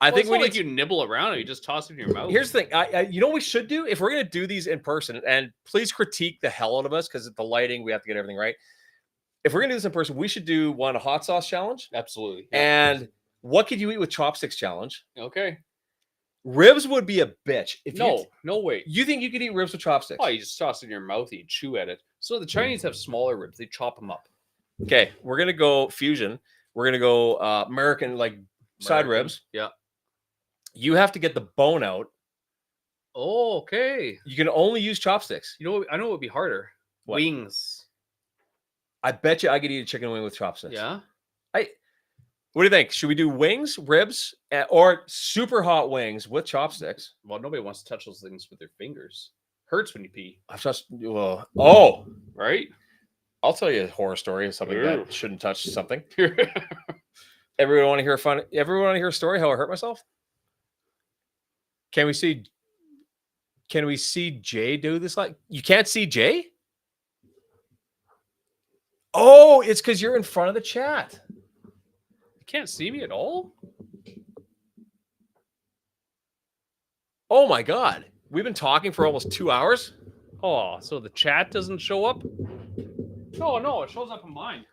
I Well, think it's we not need. like you nibble around it. You just toss it in your mouth. Here's the thing. You know what we should do if we're gonna do these in person, and please critique the hell out of us because the lighting, we have to get everything right. If we're gonna do this in person, we should do a hot sauce challenge Absolutely. and what could you eat with chopsticks challenge. Okay. Ribs would be a bitch. If No way. you think you could eat ribs with chopsticks? Oh, you just toss it in your mouth and you chew at it. So the Chinese have smaller ribs. They chop them up. Okay, we're gonna go fusion. We're gonna go American side American. ribs. Yeah. You have to get the bone out. Oh, okay. You can only use chopsticks. You know what? I know what would be harder. What? Wings. I bet you I could eat a chicken wing with chopsticks. Yeah. What do you think? Should we do wings, ribs, or super hot wings with chopsticks? Well, nobody wants to touch those things with their fingers. Hurts when you pee, I've just oh, right? I'll tell you a horror story of something Ooh. that shouldn't touch something. Everyone want to hear Everyone want to hear a story how I hurt myself? Can we see Jay do this? Like you can't see Jay? Oh, it's because you're in front of the chat. You can't see me at all. Oh my god. We've been talking for almost 2 hours. Oh, so the chat doesn't show up? No, it shows up on mine.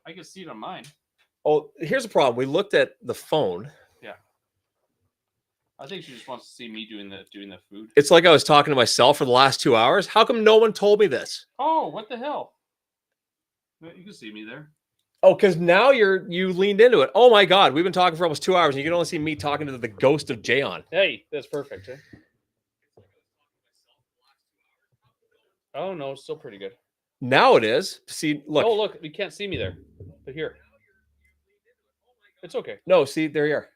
I can see it on mine. Oh, here's the problem. We looked at the phone. I think she just wants to see me doing the food. It's like I was talking to myself for the last 2 hours. How come no one told me this? Oh, what the hell? You can see me there. Oh, because now you leaned into it. Oh my god, we've been talking for almost 2 hours, and you can only see me talking to the ghost of Jayon. Hey, that's perfect. Eh? Oh no, it's still pretty good. Now it is. See, look. Oh look, you can't see me there. But here. It's okay. No, see, there you are.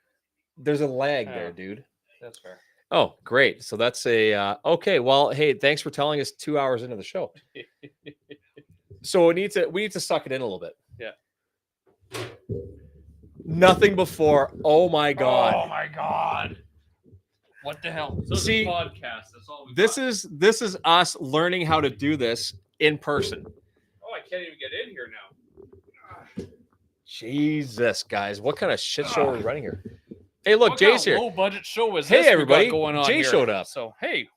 There's a lag there, dude. That's fair. Oh, great. So that's a okay. Well, hey, thanks for telling us 2 hours into the show. So we need to suck it in a little bit. Yeah. Nothing before. Oh my god. Oh my god. What the hell? So See, it's a podcast. That's all we This got. is us learning how to do this in person. Oh, I can't even get in here now. Jesus, guys, what kind of shit show are we running here? Hey, look, What kind Jay's of here. low budget show is Hey, this we got everybody. going on Jay here? showed up. So hey,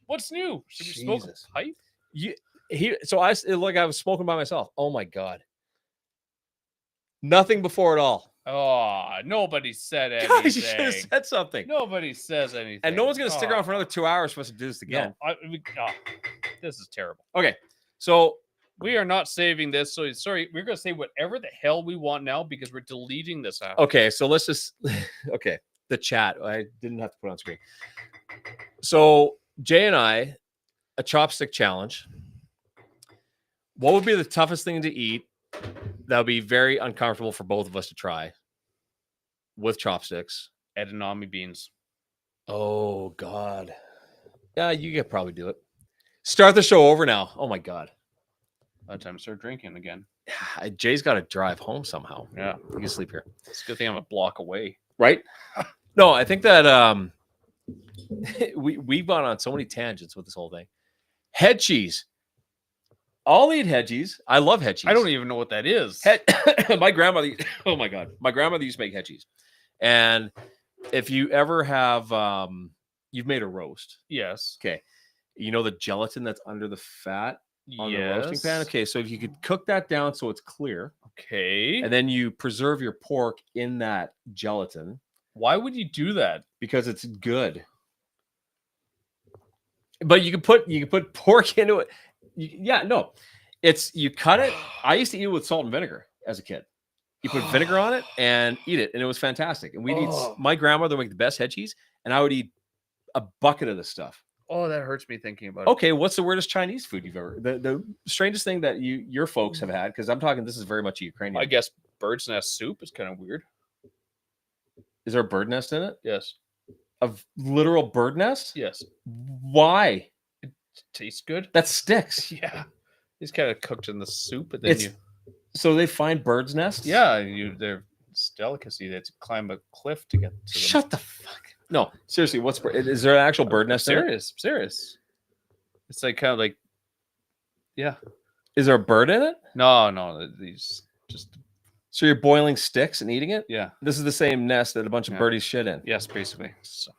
what's new? Should we smoke Jesus. a pipe? So I was smoking by myself. Oh my god. Nothing before at all. Oh, nobody said anything. Guys, you should have said something. Nobody says anything. And no one's gonna stick around for another 2 hours for us to do this again. No, this is terrible. Okay, so We are not saving this. So sorry, we're going to say whatever the hell we want now because we're deleting this out. okay, so let's just okay. The chat. I didn't have to put on screen. So Jay and I, a chopstick challenge. What would be the toughest thing to eat that would be very uncomfortable for both of us to try with chopsticks? Edamame beans. Oh God. Yeah, you could probably do it. Start the show over now. Oh my God. By the time I start drinking again. Jay's got to drive home somehow. Yeah. You can sleep here. It's a good thing I'm a block away. Right? No, I think that we've gone on so many tangents with this whole thing. Head cheese. I'll eat head cheese. I love head cheese. I don't even know what that is. My grandmother, oh my God. My grandmother used to make head cheese. And if you ever have, you've made a roast. Yes. Okay. You know the gelatin that's under the fat on the roasting Yes. pan? Okay. So if you could cook that down so it's clear, Okay. and then you preserve your pork in that gelatin Why would you do that? because it's good. But you can put pork into it. Yeah, no. You cut it. I used to eat it with salt and vinegar as a kid. You put vinegar on it and eat it, and it was fantastic. And we'd eat. My grandmother would make the best head cheese, and I would eat a bucket of this stuff. Oh, that hurts me thinking about it. Okay, what's the weirdest Chinese food you've ever? The strangest thing that your folks have had? Because I'm talking. This is very much a Ukrainian. I guess bird's nest soup is kind of weird. Is there a bird nest in it? Yes. A literal bird nest? Yes. Why? Tastes good. That sticks. Yeah. It's kind of cooked in the soup, but then It's so they find birds' nests? it's delicacy. They have to climb a cliff to get to them. Shut the fuck. No, seriously, is there an actual bird nest in it? Serious. It's like kind of like, yeah. Is there a bird in it? No, these just So you're boiling sticks and eating it? yeah. This is the same nest that a bunch of birdies shit in. Yes, basically. So,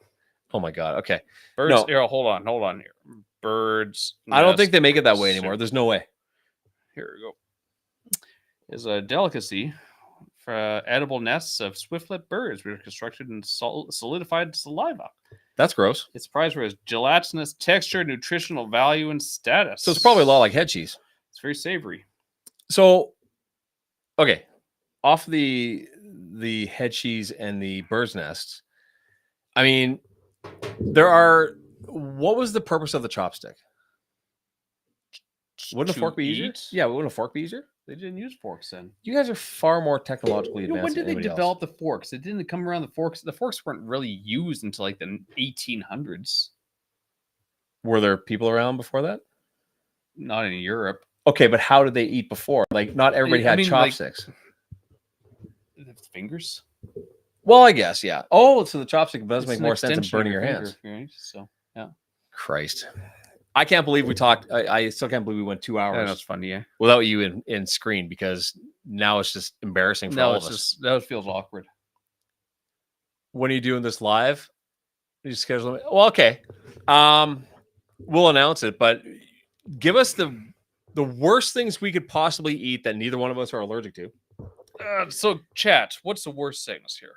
Oh my god. Okay. birds. No. Here, hold on here. Birds. I don't think nest they make it that way soup. anymore. There's no way. Here we go. Is a delicacy for edible nests of swiftlet birds, which are constructed in solidified saliva. That's gross. It's prized for its gelatinous texture, nutritional value, and status. So it's probably a lot like head cheese. It's very savory. So, okay, off the head cheese and the bird's nests. I mean, what was the purpose of the chopstick? Wouldn't a fork be easier? Eat? Yeah, wouldn't a fork be easier? They didn't use forks then. You guys are far more technologically You know, advanced. when did than they anybody develop else. the forks? It didn't come around the forks. The forks weren't really used until like the 1800s. Were there people around before that? Not in Europe. Okay, but how did they eat before? Like, not everybody I had mean, like- chopsticks. The fingers. Well, I guess, yeah. Oh, so the chopstick does It's make an more sense than extension of burning your finger, hands. right? So Christ. I can't believe we talked. I still can't believe we went 2 I hours know it's funny. Yeah. without you in screen, because now it's just embarrassing for all of us. That feels awkward. When are you doing this live? You schedule it? Well, okay. We'll announce it, but give us the worst things we could possibly eat that neither one of us are allergic to. So, chat, what's the worst things here?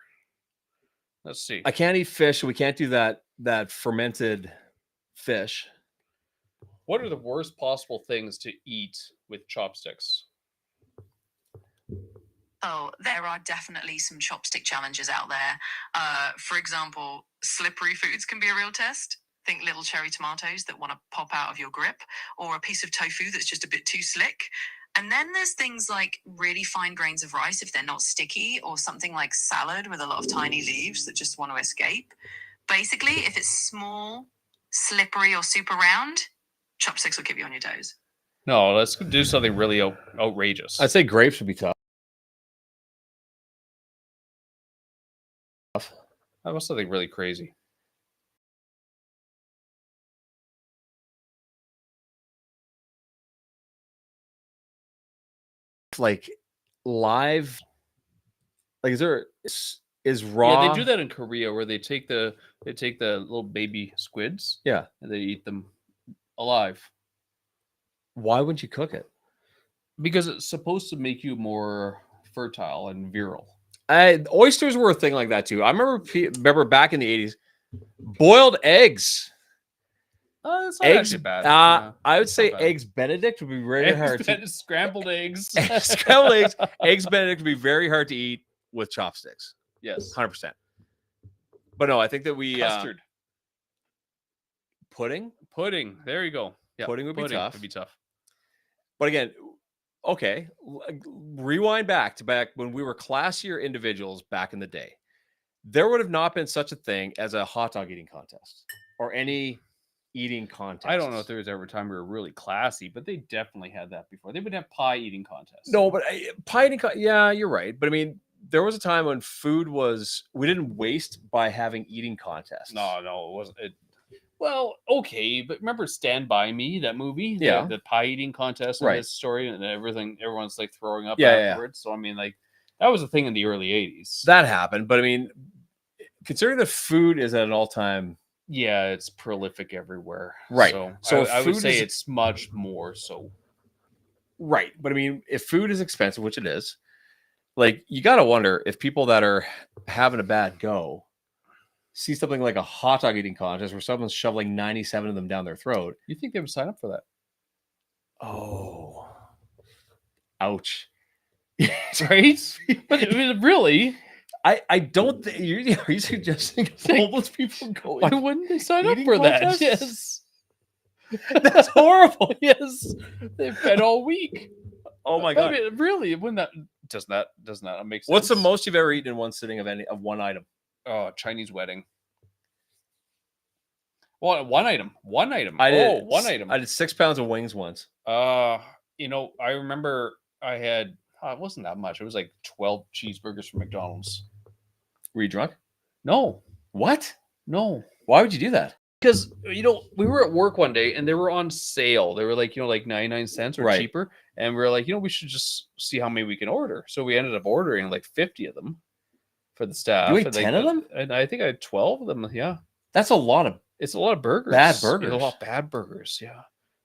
Let's see. I can't eat fish. So we can't do that fermented fish. What are the worst possible things to eat with chopsticks? Oh, there are definitely some chopstick challenges out there. For example, slippery foods can be a real test. Think little cherry tomatoes that want to pop out of your grip, or a piece of tofu that's just a bit too slick. And then there's things like really fine grains of rice if they're not sticky, or something like salad with a lot of tiny leaves that just want to escape. Basically, if it's small, slippery, or super round, chopsticks will keep you on your toes. No, let's do something really outrageous. I'd say grapes would be tough. How about something really crazy? Like live, like is raw? Yeah, they do that in Korea where they take the little baby squids. Yeah, and they eat them alive why wouldn't you cook it? because it's supposed to make you more fertile and virile. Oysters were a thing like that too. I remember back in the 80s, boiled eggs. Oh, that's not Eggs, actually bad. Yeah, I would it's say not bad. eggs Benedict would be very hard to Scrambled eggs. scrambled eggs. Eggs Benedict would be very hard to eat with chopsticks. Yes. 100%. But no, I think that we Custard. pudding. There you go. Yeah, Pudding would be tough. Would be tough. But again, okay, rewind back when we were classier individuals back in the day. There would have not been such a thing as a hot dog eating contest or any eating contest. I don't know if there was ever a time we were really classy, but they definitely had that before. They would have pie eating contests. No, but pie eating. Yeah, you're right. But I mean, there was a time when we didn't waste by having eating contests. No, it wasn't. Well, okay, but remember Stand By Me, that movie? Yeah. The pie eating contest and Right. this story and everyone's like throwing up Yeah, afterwards. So I mean, like that was a thing in the early 80s. That happened, but I mean, considering that food is at an all-time. Yeah, it's prolific everywhere. Right. So So I would food say is- it's much more so. Right. But I mean, if food is expensive, which it is, like you got to wonder if people that are having a bad go see something like a hot dog eating contest where someone's shoveling 97 of them down their throat. You think they would sign up for that? Oh, ouch. Right? But I mean, really? I don't think are you suggesting homeless people go? Why wouldn't they sign up Eating for contests? that? Yes. That's horrible. Yes. They've fed all week. Oh my I god. mean, really? Wouldn't that doesn't that make sense? What's the most you've ever eaten in one sitting of one item? Oh, Chinese wedding. Well, one item. One item. I did one item. I did 6 pounds of wings once. I remember I had it wasn't that much. It was like 12 cheeseburgers from McDonald's. Were you drunk? No. What? No. Why would you do that? Because we were at work one day and they were on sale. They were like 99 cents or Right. cheaper, and we were like, we should just see how many we can order. So we ended up ordering like 50 of them for the staff. You ate and 10 of them? And I think I had 12 of them. Yeah, That's a lot of it's a lot of burgers. bad Yeah, burgers. a lot of bad burgers. Yeah,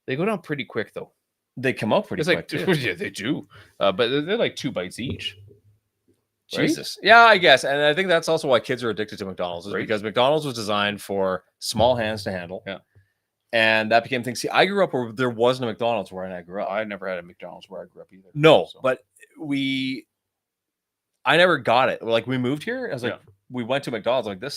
they go down pretty quick though. They come out pretty It's quick like too. yeah, they do, but they're like 2 bites each. Right? Jesus. Yeah, I guess. And I think that's also why kids are addicted to McDonald's, is Right. because McDonald's was designed for small hands to handle. Yeah. And that became things. See, I grew up where there wasn't a McDonald's where I grew up. I never had a McDonald's where I grew up either. No, so. but I never got it. Like, we moved here. I was like, Yeah. we went to McDonald's. Like, this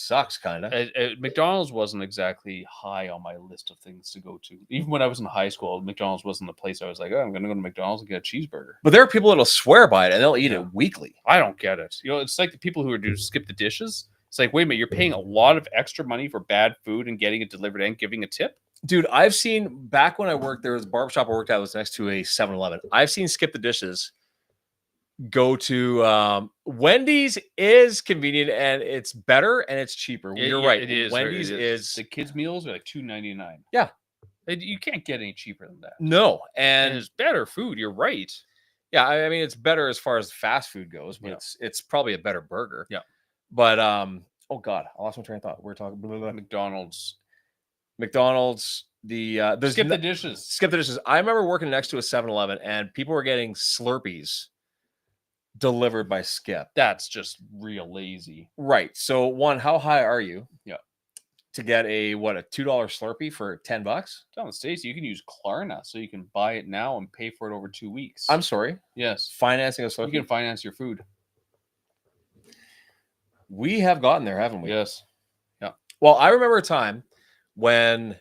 sucks, kind of. McDonald's wasn't exactly high on my list of things to go to. Even when I was in high school, McDonald's wasn't the place I was like, I'm going to go to McDonald's and get a cheeseburger. But there are people that'll swear by it and they'll eat Yeah. it weekly. I don't get it. It's like the people who are do skip the dishes. It's like, wait a minute, you're paying a lot of extra money for bad food and getting it delivered and giving a tip? Dude, I've seen, back when I worked, there was a barbershop I worked at that was next to a 7-Eleven. I've seen skip the dishes go to Wendy's is convenient and it's better and it's cheaper. You're right. It is. Wendy's is The kids' meals are like $2.99. Yeah. You can't get any cheaper than that. no, And and it's better food. You're right. yeah, I mean it's better as far as fast food goes, but Yeah. it's probably a better burger. Yeah. But oh god, I lost my train of thought. We're talking McDonald's. there's Skip the dishes. skip the dishes. I remember working next to a 7-Eleven and people were getting Slurpees delivered by Skip. That's just real lazy. Right. So one, how high are you? Yeah. To get a $2 Slurpee for $10? Down in the States, you can use Klarna, so you can buy it now and pay for it over 2 weeks. I'm sorry. yes. Financing a You Slurpee. can finance your food. We have gotten there, haven't we? Yes. Well, I remember a time when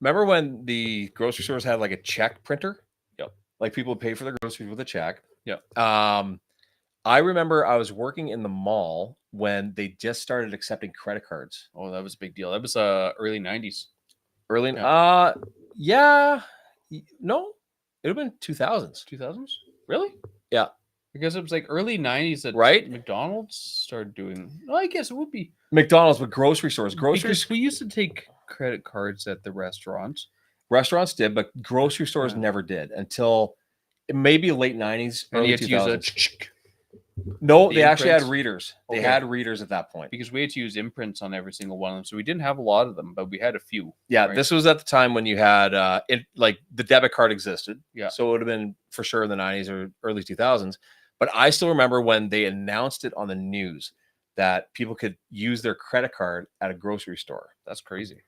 the grocery stores had like a check printer? Yep. Like people would pay for their groceries with a check. Yep. I remember I was working in the mall when they just started accepting credit cards. Oh, that was a big deal. That was early 90s. Early, Yeah. no, it would have been 2000s. 2000s? Really? Yeah. Because it was like early 90s that Right? McDonald's started doing. Well, I guess it would be. McDonald's, but grocery stores. Because we used to take credit cards at the restaurant. Restaurants did, but grocery stores Yeah. never did until maybe late 90s, And early you had to 2000s. use No, the they actually had imprints? readers. They Okay. had readers at that point. because we had to use imprints on every single one of them. So we didn't have a lot of them, but we had a few. Yeah, right? this was at the time when you had like the debit card existed. Yeah. So it would have been for sure in the 90s or early 2000s. But I still remember when they announced it on the news that people could use their credit card at a grocery store. That's crazy.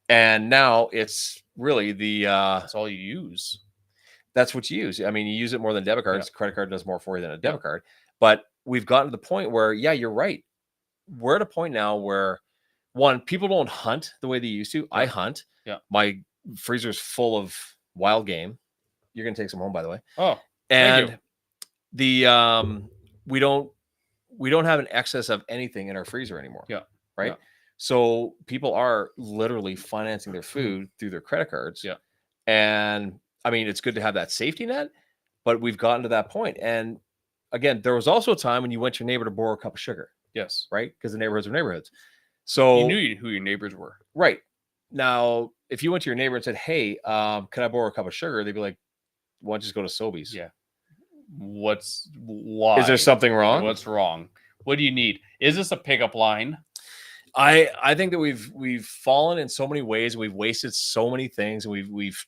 And now it's really That's all you use. that's what you use. I mean, you use it more than debit cards. Credit card does more for you than a debit card. But we've gotten to the point where, yeah, you're right. We're at a point now where, one, people don't hunt the way they used to. I hunt. Yeah. My freezer's full of wild game. You're gonna take some home, by the way. Oh, And you. the we don't have an excess of anything in our freezer anymore. Yeah. Right. Yeah. So people are literally financing their food through their credit cards. Yeah. And I mean, it's good to have that safety net, but we've gotten to that point. And again, there was also a time when you went to your neighbor to borrow a cup of sugar, yes. right? Because the neighborhoods are neighborhoods. So You knew who your neighbors were. right. Now, if you went to your neighbor and said, "Hey, can I borrow a cup of sugar?" They'd be like, "Why don't you just go to Sobeys?" Yeah. Why? Is there something wrong? What's wrong? What do you need? Is this a pickup line? I think that we've fallen in so many ways. We've wasted so many things, and we've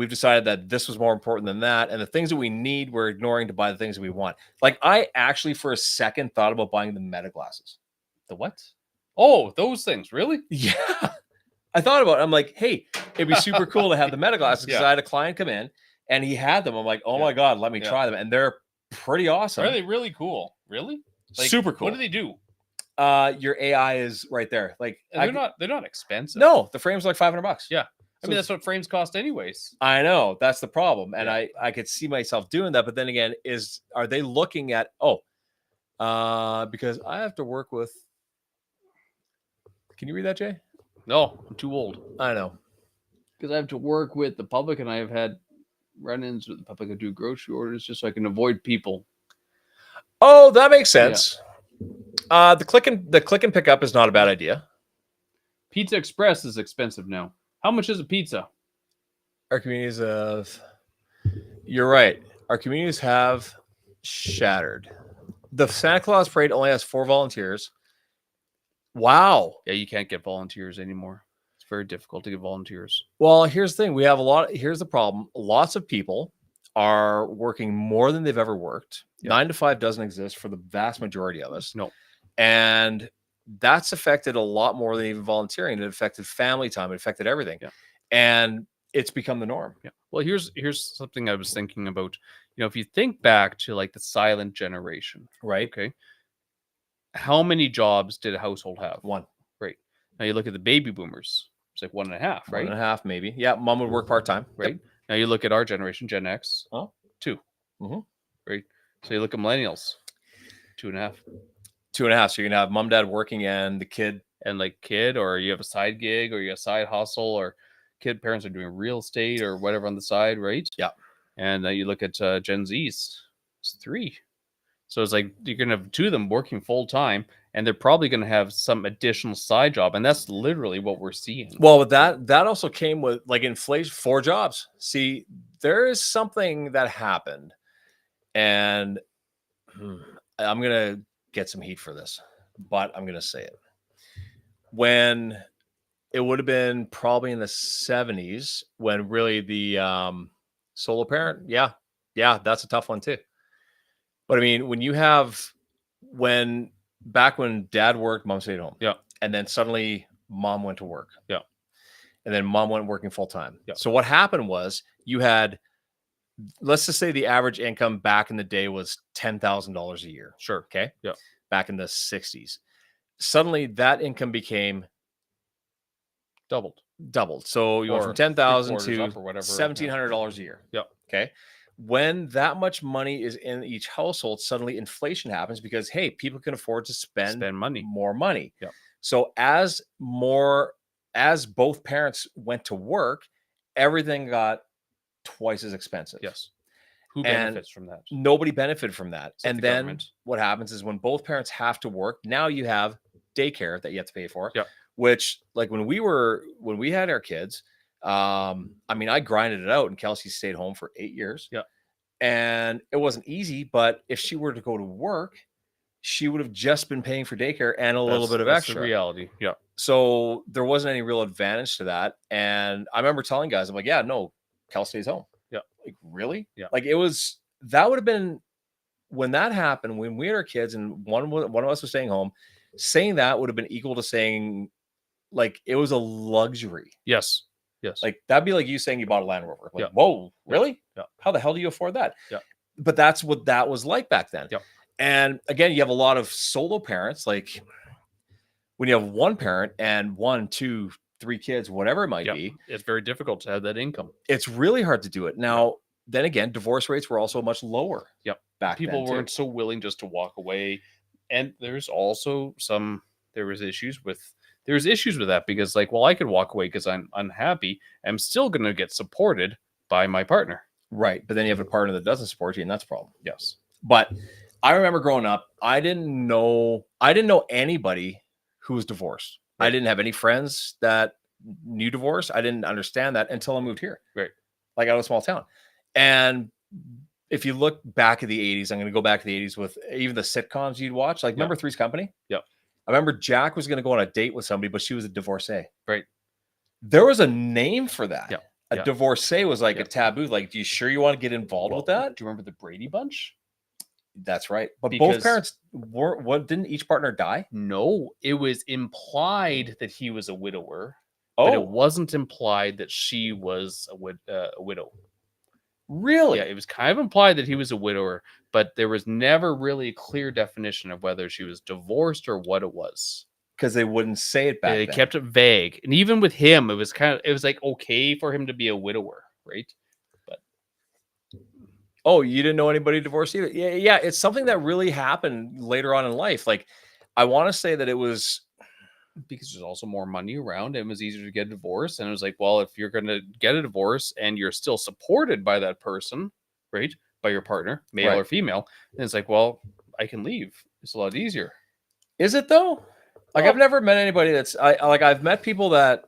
decided that this was more important than that, and the things that we need we're ignoring to buy the things that we want. Like, I actually for a second thought about buying the Meta glasses. The what? Oh, those things. Really? Yeah, I thought about it. I'm like, hey, it'd be super cool to have the Meta glasses because Yeah. I had a client come in and he had them. I'm like, oh Yeah. my god, let me Yeah. try them, and they're pretty awesome. Are they really cool? Really? Super cool. What do they do? Your AI is right there. Like, And they're not expensive. no, the frame's like $500. Yeah. I So mean, that's what frames cost anyways. I know that's the problem, and Yeah. I could see myself doing that. But then again, are they looking at Because I have to work with. Can you read that, Jay? No, I'm too old. I know. Because I have to work with the public, and I have had run-ins with the public. I do grocery orders just so I can avoid people. Oh, that makes sense. The click and pick up is not a bad idea. Pizza Express is expensive now. How much is a pizza? Our communities have. You're right. Our communities have shattered. The Santa Claus parade only has 4 volunteers. Wow. Yeah, you can't get volunteers anymore. It's very difficult to get volunteers. Well, here's the thing. We have a lot. Here's the problem. Lots of people are working more than they've ever worked. Yeah. 9 to 5 doesn't exist for the vast majority of us. No. And that's affected a lot more than even volunteering. It affected family time. It affected everything. Yeah. And it's become the norm. Yeah. Well, here's something I was thinking about. You know, if you think back to like the silent generation, Right. okay, how many jobs did a household have? 1. Right. Now you look at the baby boomers. It's like 1.5, right? 1.5 maybe. Yeah. Mom would work part-time. Right. Yep. Now you look at our generation, Gen X. Oh. 2. Mhm. Right. So you look at millennials, 2.5. 2.5. So you're gonna have mom, dad working and the kid. And like kid, or you have a side gig, or you have a side hustle, or kid parents are doing real estate or whatever on the side, right? Yeah. And you look at Gen Zs, it's 3. So it's like you're gonna have 2 of them working full time, and they're probably gonna have some additional side job, and that's literally what we're seeing. Well, with that also came with like inflation, 4 jobs. See, there is something that happened, and I'm gonna get some heat for this, but I'm gonna say it. When it would have been probably in the 70s, when really the solo parent, yeah, that's a tough one too. But I mean, when you have back when dad worked, mom stayed home. Yeah. And then suddenly mom went to work. Yeah. And then mom went working full time. Yeah. So what happened was you had, let's just say the average income back in the day was $10,000 a year. Sure. Okay. Yeah. Back in the 60s. Suddenly that income became doubled. So you went from 10,000 to $1,700 a year. Yeah. Okay. When that much money is in each household, suddenly inflation happens because, hey, people can afford to spend money. more money. Yeah. So as both parents went to work, everything got twice as expensive. Yes. Who benefits from that? Nobody benefited from that. Except And the then government. what happens is when both parents have to work, now you have daycare that you have to pay for. Yeah. Which, like when we had our kids, I mean, I grinded it out, and Kelsey stayed home for 8 years. Yeah. And it wasn't easy, but if she were to go to work, she would have just been paying for daycare and a little bit of that's the extra. reality. Yeah. So there wasn't any real advantage to that. And I remember telling guys, I'm like, yeah, no, Kel stays home. Yeah. Like, really? Yeah. Like that would have been when that happened, when we had our kids and one of us was staying home, saying that would have been equal to saying like it was a luxury. Yes. Yes. Like that'd be like you saying you bought a Land Rover. Like, Yeah. whoa, really? Yeah. How the hell do you afford that? Yeah. But that's what that was like back then. Yeah. And again, you have a lot of solo parents. Like when you have one parent and 1, 2, 3 kids, whatever it might be, it's very difficult to have that income. it's really hard to do it. Now, then again, divorce rates were also much lower. Yep. Back People then, weren't so willing just to walk away. And there's also there was issues with that because like, well, I could walk away because I'm unhappy. I'm still going to get supported by my partner. Right. But then you have a partner that doesn't support you, and that's a problem. Yes. But I remember growing up, I didn't know anybody who was divorced. Right. I didn't have any friends that knew divorce. I didn't understand that until I moved here. Right. Like out of a small town. And if you look back at the 80s, I'm going to go back to the 80s with even the sitcoms you'd watch. Like, remember Three's Company? Yep. I remember Jack was going to go on a date with somebody, but she was a divorcee. Right. There was a name for that. Yeah. A divorcee was like Yeah. a taboo. Like, do you sure you want to get involved with that? Do you remember the Brady Bunch? That's right. But Because- both parents didn't each partner die? No, it was implied that he was a widower, but it wasn't implied that she was a widow. Really? Yeah, it was kind of implied that he was a widower, but there was never really a clear definition of whether she was divorced or what it was. Because they wouldn't say it back They then. kept it vague, and even with him, it was like okay for him to be a widower, right? But Oh, you didn't know anybody divorced either? Yeah, yeah. It's something that really happened later on in life. Like, I want to say that it was because there's also more money around. And it was easier to get a divorce. And it was like, well, if you're going to get a divorce and you're still supported by that person, right? By your partner, male Right. or female, then it's like, well, I can leave. It's a lot easier. Is it though? Like, Well, I've never met anybody that's I've met people that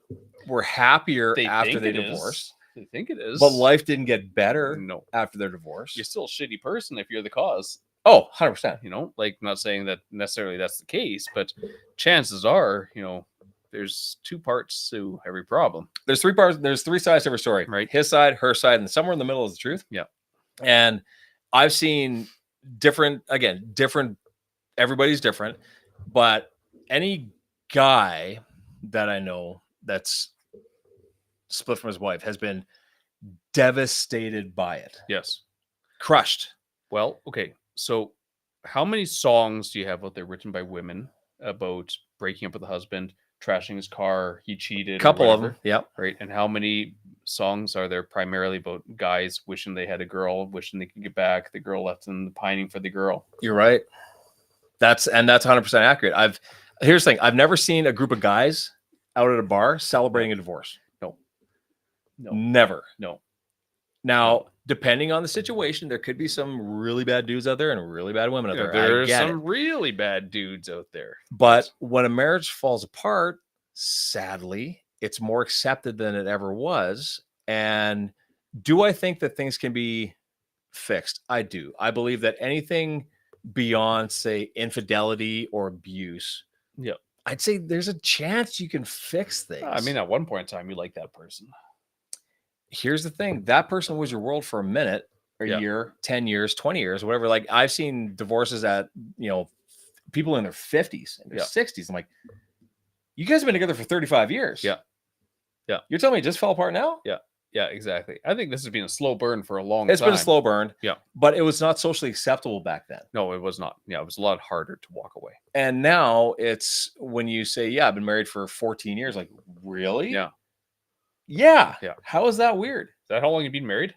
were happier they after think they it is. divorced, They think it is. but life didn't get better No. after their divorce. You're still a shitty person if you're the cause. Oh, 100%. You know, like, I'm not saying that necessarily that's the case, but chances are, you know, there's two parts to every problem. There's three parts. There's three sides to every story. Right. His side, her side, and somewhere in the middle is the truth. Yeah. And I've seen different. Everybody's different, but any guy that I know that's split from his wife has been devastated by it. Yes. Crushed. Well, okay. So how many songs do you have out there written by women about breaking up with a husband, trashing his car, he cheated? Couple of them. Yep. Right. And how many songs are there primarily about guys wishing they had a girl, wishing they could get back, the girl left them, pining for the girl? You're right. That's 100% accurate. Here's the thing. I've never seen a group of guys out at a bar celebrating a divorce. No. Never. No. Now, depending on the situation, there could be some really bad dudes out there and really bad women out there. There I are get some it. really bad dudes out there. But when a marriage falls apart, sadly, it's more accepted than it ever was. And do I think that things can be fixed? I do. I believe that anything beyond, say, infidelity or abuse, Yep. I'd say there's a chance you can fix things. I mean, at one point in time, you like that person. Here's the thing. That person was your world for a minute, a year, 10 years, 20 years, whatever. Like, I've seen divorces at, people in their 50s and their 60s. I'm like, you guys have been together for 35 years. Yeah. Yeah. You're telling me it just fell apart now? Yeah. Yeah, exactly. I think this has been a slow burn for a long time. It's been a slow burn. Yeah. But it was not socially acceptable back then. No, it was not. Yeah, it was a lot harder to walk away. And now it's when you say, yeah, I've been married for 14 years. Like, really? Yeah. Yeah. Yeah. How is that weird? Is that how long you've been married?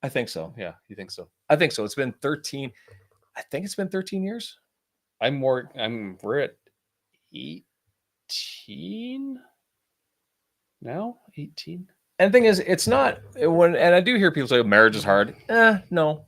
I think so. Yeah, you think so? I think so. It's been 13. I think it's been 13 years. We're at 18 now? 18? And the thing is, it's not and I do hear people say marriage is hard. No.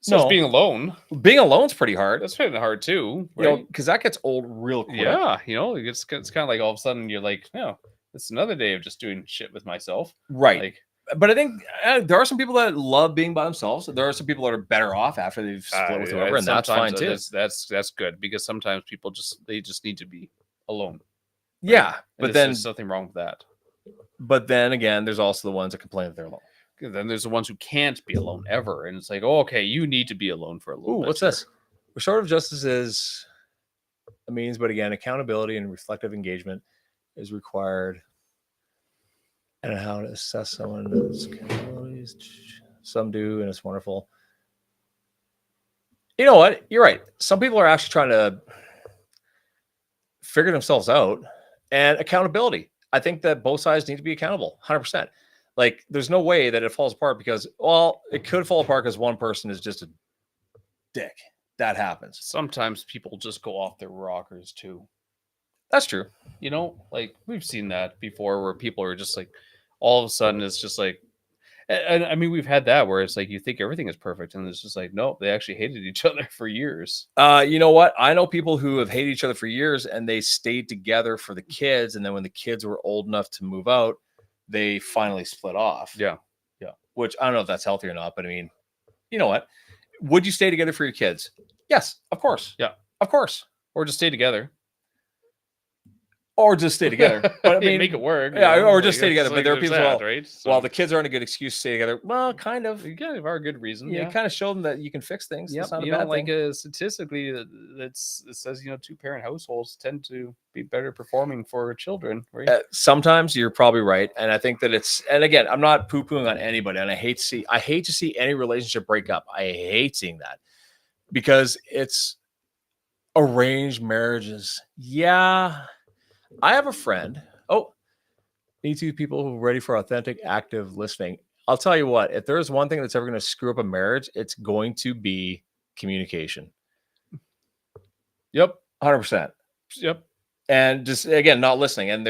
So it's being alone. Being alone's pretty hard. That's kind of hard too, right? Because that gets old real quick. Yeah, it's kind of like all of a sudden you're like, no, it's another day of just doing shit with myself. Right. Like, but I think there are some people that love being by themselves. There are some people that are better off after they've split with whoever, and that's fine too. That's good because sometimes people just need to be alone. Right? Yeah, but then there's nothing wrong with that. But then again, there's also the ones that complain that they're alone. Then there's the ones who can't be alone ever, and it's like, oh, okay, you need to be alone for a little bit. What's this? Restorative justice is a means, but again, accountability and reflective engagement is required. And how to assess someone's capabilities. Some do, and it's wonderful. You know what? You're right. Some people are actually trying to figure themselves out. And accountability. I think that both sides need to be accountable, 100%. Like, there's no way that it falls apart because, well, it could fall apart because one person is just a dick. That happens. Sometimes people just go off their rockers too. That's true. Like, we've seen that before where people are just like, all of a sudden it's just like, and I mean, we've had that where it's like, you think everything is perfect. And it's just like, no, they actually hated each other for years. You know what? I know people who have hated each other for years and they stayed together for the kids. And then when the kids were old enough to move out, they finally split off. Yeah. Yeah. Which I don't know if that's healthy or not, but I mean, you know what? Would you stay together for your kids? Yes, of course. Yeah. Of course. Or just stay together. Or just stay together. But I mean, make it work. Yeah, or just stay together. But there are people that, right? So, well, the kids aren't a good excuse to stay together. Well, kind of. You kind of are a good reason. Yeah, you kind of show them that you can fix things. Yeah, it's not a bad thing. Statistically, it says two-parent households tend to be better performing for children. Right? Sometimes you're probably right, and I think that and again, I'm not poo-pooing on anybody, and I hate to see any relationship break up. I hate seeing that because it's arranged marriages. Yeah. I have a friend. Oh, me too. People who are ready for authentic, active listening. I'll tell you what, if there's one thing that's ever going to screw up a marriage, it's going to be communication. Yep. 100%. Yep. And just, again, not listening. And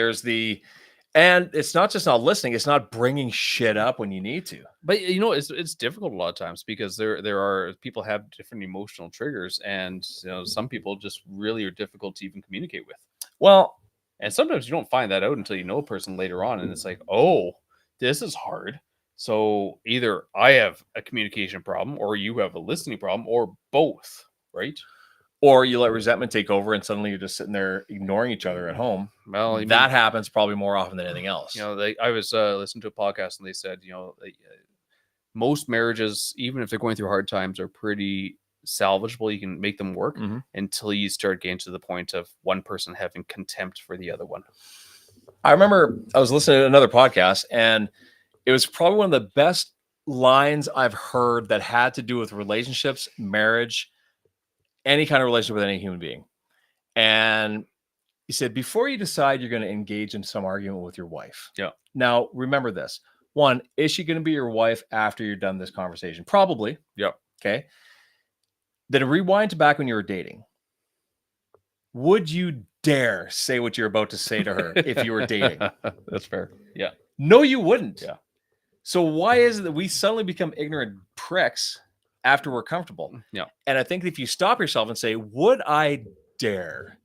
and it's not just not listening, it's not bringing shit up when you need to. But it's difficult a lot of times because there are people have different emotional triggers, and some people just really are difficult to even communicate with. Well, and sometimes you don't find that out until you know a person later on, and it's like, oh, this is hard. So either I have a communication problem, or you have a listening problem, or both, right? Or you let resentment take over, and suddenly you're just sitting there ignoring each other at home. Well, that happens probably more often than anything else. I was listening to a podcast, and they said, most marriages, even if they're going through hard times, are pretty salvageable. You can make them work until you start getting to the point of one person having contempt for the other one. I remember I was listening to another podcast, and it was probably one of the best lines I've heard that had to do with relationships, marriage, any kind of relationship with any human being. And he said, before you decide you're going to engage in some argument with your wife. Yeah. Now, remember this. One, is she going to be your wife after you're done this conversation? Probably. Yeah. Okay. Then rewind to back when you were dating. Would you dare say what you're about to say to her if you were dating? That's fair. Yeah. No, you wouldn't. Yeah. So why is it that we suddenly become ignorant pricks after we're comfortable? Yeah. And I think if you stop yourself and say, would I dare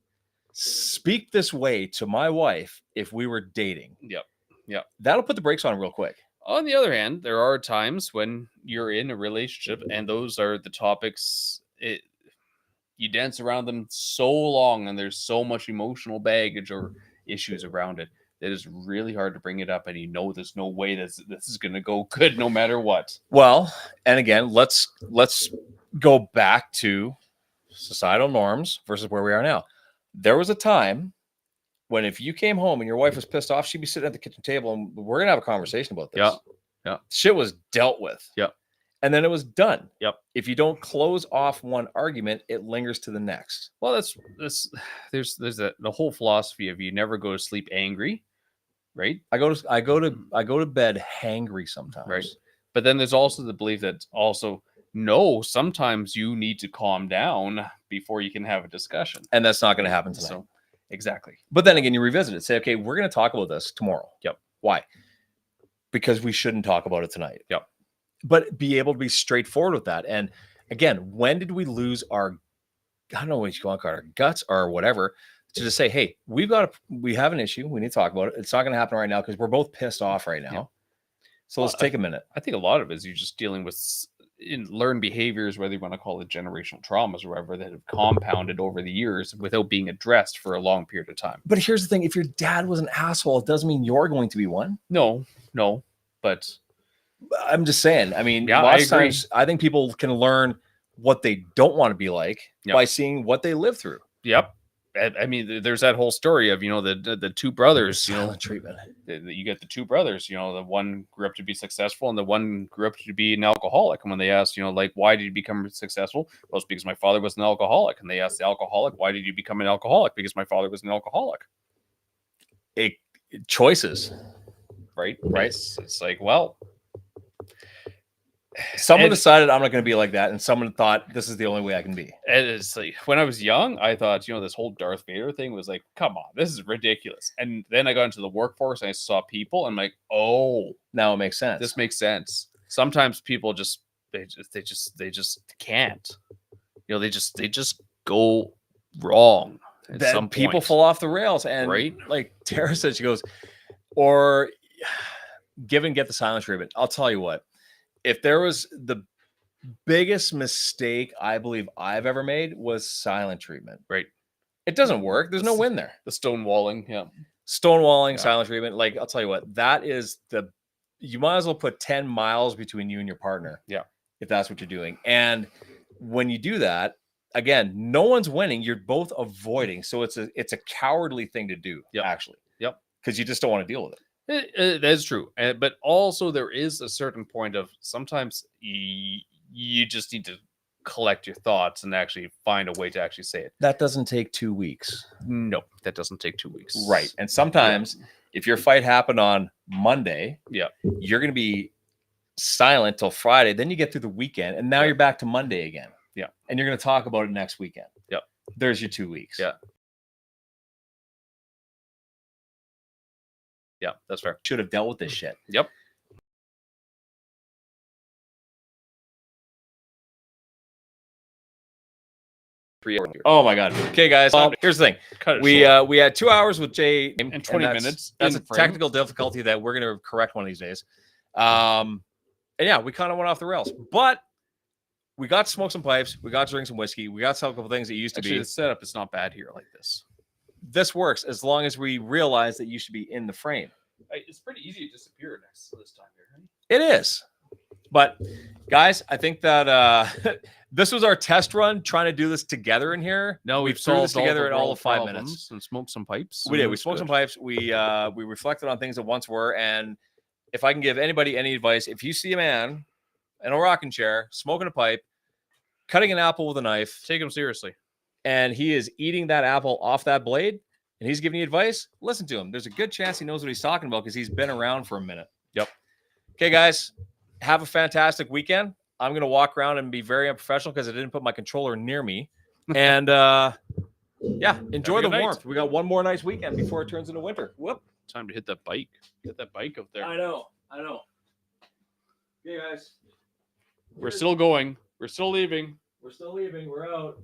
speak this way to my wife if we were dating? Yep. Yep. That'll put the brakes on real quick. On the other hand, there are times when you're in a relationship and those are the topics, you dance around them so long and there's so much emotional baggage or issues around it that it's really hard to bring it up, and there's no way this is going to go good no matter what. Well, and again, let's go back to societal norms versus where we are now. There was a time when if you came home and your wife was pissed off, she'd be sitting at the kitchen table and we're going to have a conversation about this. Yeah. Yeah. Shit was dealt with. Yeah. And then it was done. Yep. If you don't close off one argument, it lingers to the next. Well, there's the whole philosophy of you never go to sleep angry, right? I go to bed hangry sometimes. Right. But then there's also the belief that sometimes you need to calm down before you can have a discussion. And that's not going to happen tonight. So, exactly. But then again, you revisit it. Say, okay, we're going to talk about this tomorrow. Yep. Why? Because we shouldn't talk about it tonight. Yep. But be able to be straightforward with that. And again, when did we lose our, I don't know what you call it, our guts or whatever, to just say, hey, we have an issue. We need to talk about it. It's not going to happen right now because we're both pissed off right now. Yeah. So let's take a minute. I think a lot of it is you're just dealing with learned behaviors, whether you want to call it generational traumas or whatever, that have compounded over the years without being addressed for a long period of time. But here's the thing. If your dad was an asshole, it doesn't mean you're going to be one. No, but I'm just saying. I mean, yeah, lots of times I think people can learn what they don't want to be like by seeing what they live through. Yep. I mean, there's that whole story of, the two brothers, silent treatment. You get the two brothers, the one grew up to be successful and the one grew up to be an alcoholic. And when they asked, why did you become successful? Well, it's because my father was an alcoholic. And they asked the alcoholic, why did you become an alcoholic? Because my father was an alcoholic. Choices. Right. It's like, well, someone decided I'm not going to be like that, and someone thought this is the only way I can be. And it's like, when I was young, I thought, this whole Darth Vader thing was like, come on, this is ridiculous. And then I got into the workforce and I saw people, and I'm like, oh, now it makes sense. This makes sense. Sometimes people just can't. They just go wrong. That people fall off the rails, and right, like Tara said, she goes, or give and get the silent treatment. I'll tell you what. If there was the biggest mistake I believe I've ever made was silent treatment. Right. It doesn't work. There's no win there. The stonewalling. Yeah. Stonewalling, silent treatment. Like, I'll tell you what, that is you might as well put 10 miles between you and your partner. Yeah. If that's what you're doing. And when you do that, again, no one's winning. You're both avoiding. So it's a cowardly thing to do, actually. Yep. Because you just don't want to deal with it. That is true. But also there is a certain point of sometimes you just need to collect your thoughts and actually find a way to actually say it. That doesn't take 2 weeks. No, that doesn't take 2 weeks. Right. And sometimes if your fight happened on Monday, you're going to be silent till Friday. Then you get through the weekend, and now Yeah. you're back to Monday again. Yeah. And you're going to talk about it next weekend. Yep. There's your 2 weeks. Yeah. Yeah, that's fair. Should have dealt with this shit. Yep. Oh my god. Okay, guys. Here's the thing. Cut it We short. we had 2 hours with Jay In 20 that's- minutes That's in a frame. technical difficulty that we're going to correct one of these days. And yeah, we kind of went off the rails, but we got to smoke some pipes. We got to drink some whiskey. We got to sell a couple things that used to Actually, be. the setup is not bad here like this. This works as long as we realize that you should be in the frame. It's pretty easy to disappear next this time here. Right? It is. But guys, I think that this was our test run trying to do this together in here. No, we we've threw this solved together in all world of 5 problems minutes. and smoked some pipes. We and did. We it's smoked some good. pipes. We reflected on things that once were. And if I can give anybody any advice, if you see a man in a rocking chair smoking a pipe, cutting an apple with a knife, Take them seriously. and he is eating that apple off that blade, and he's giving you advice, listen to him. There's a good chance he knows what he's talking about because he's been around for a minute. Yep. Okay, guys, have a fantastic weekend. I'm going to walk around and be very unprofessional because I didn't put my controller near me. And yeah, enjoy the good night. warmth. We got one more nice weekend before it turns into winter. Whoop. Time to hit that bike. Get that bike up there. I know. Okay, guys. We're still going. We're still leaving. We're still leaving. We're out.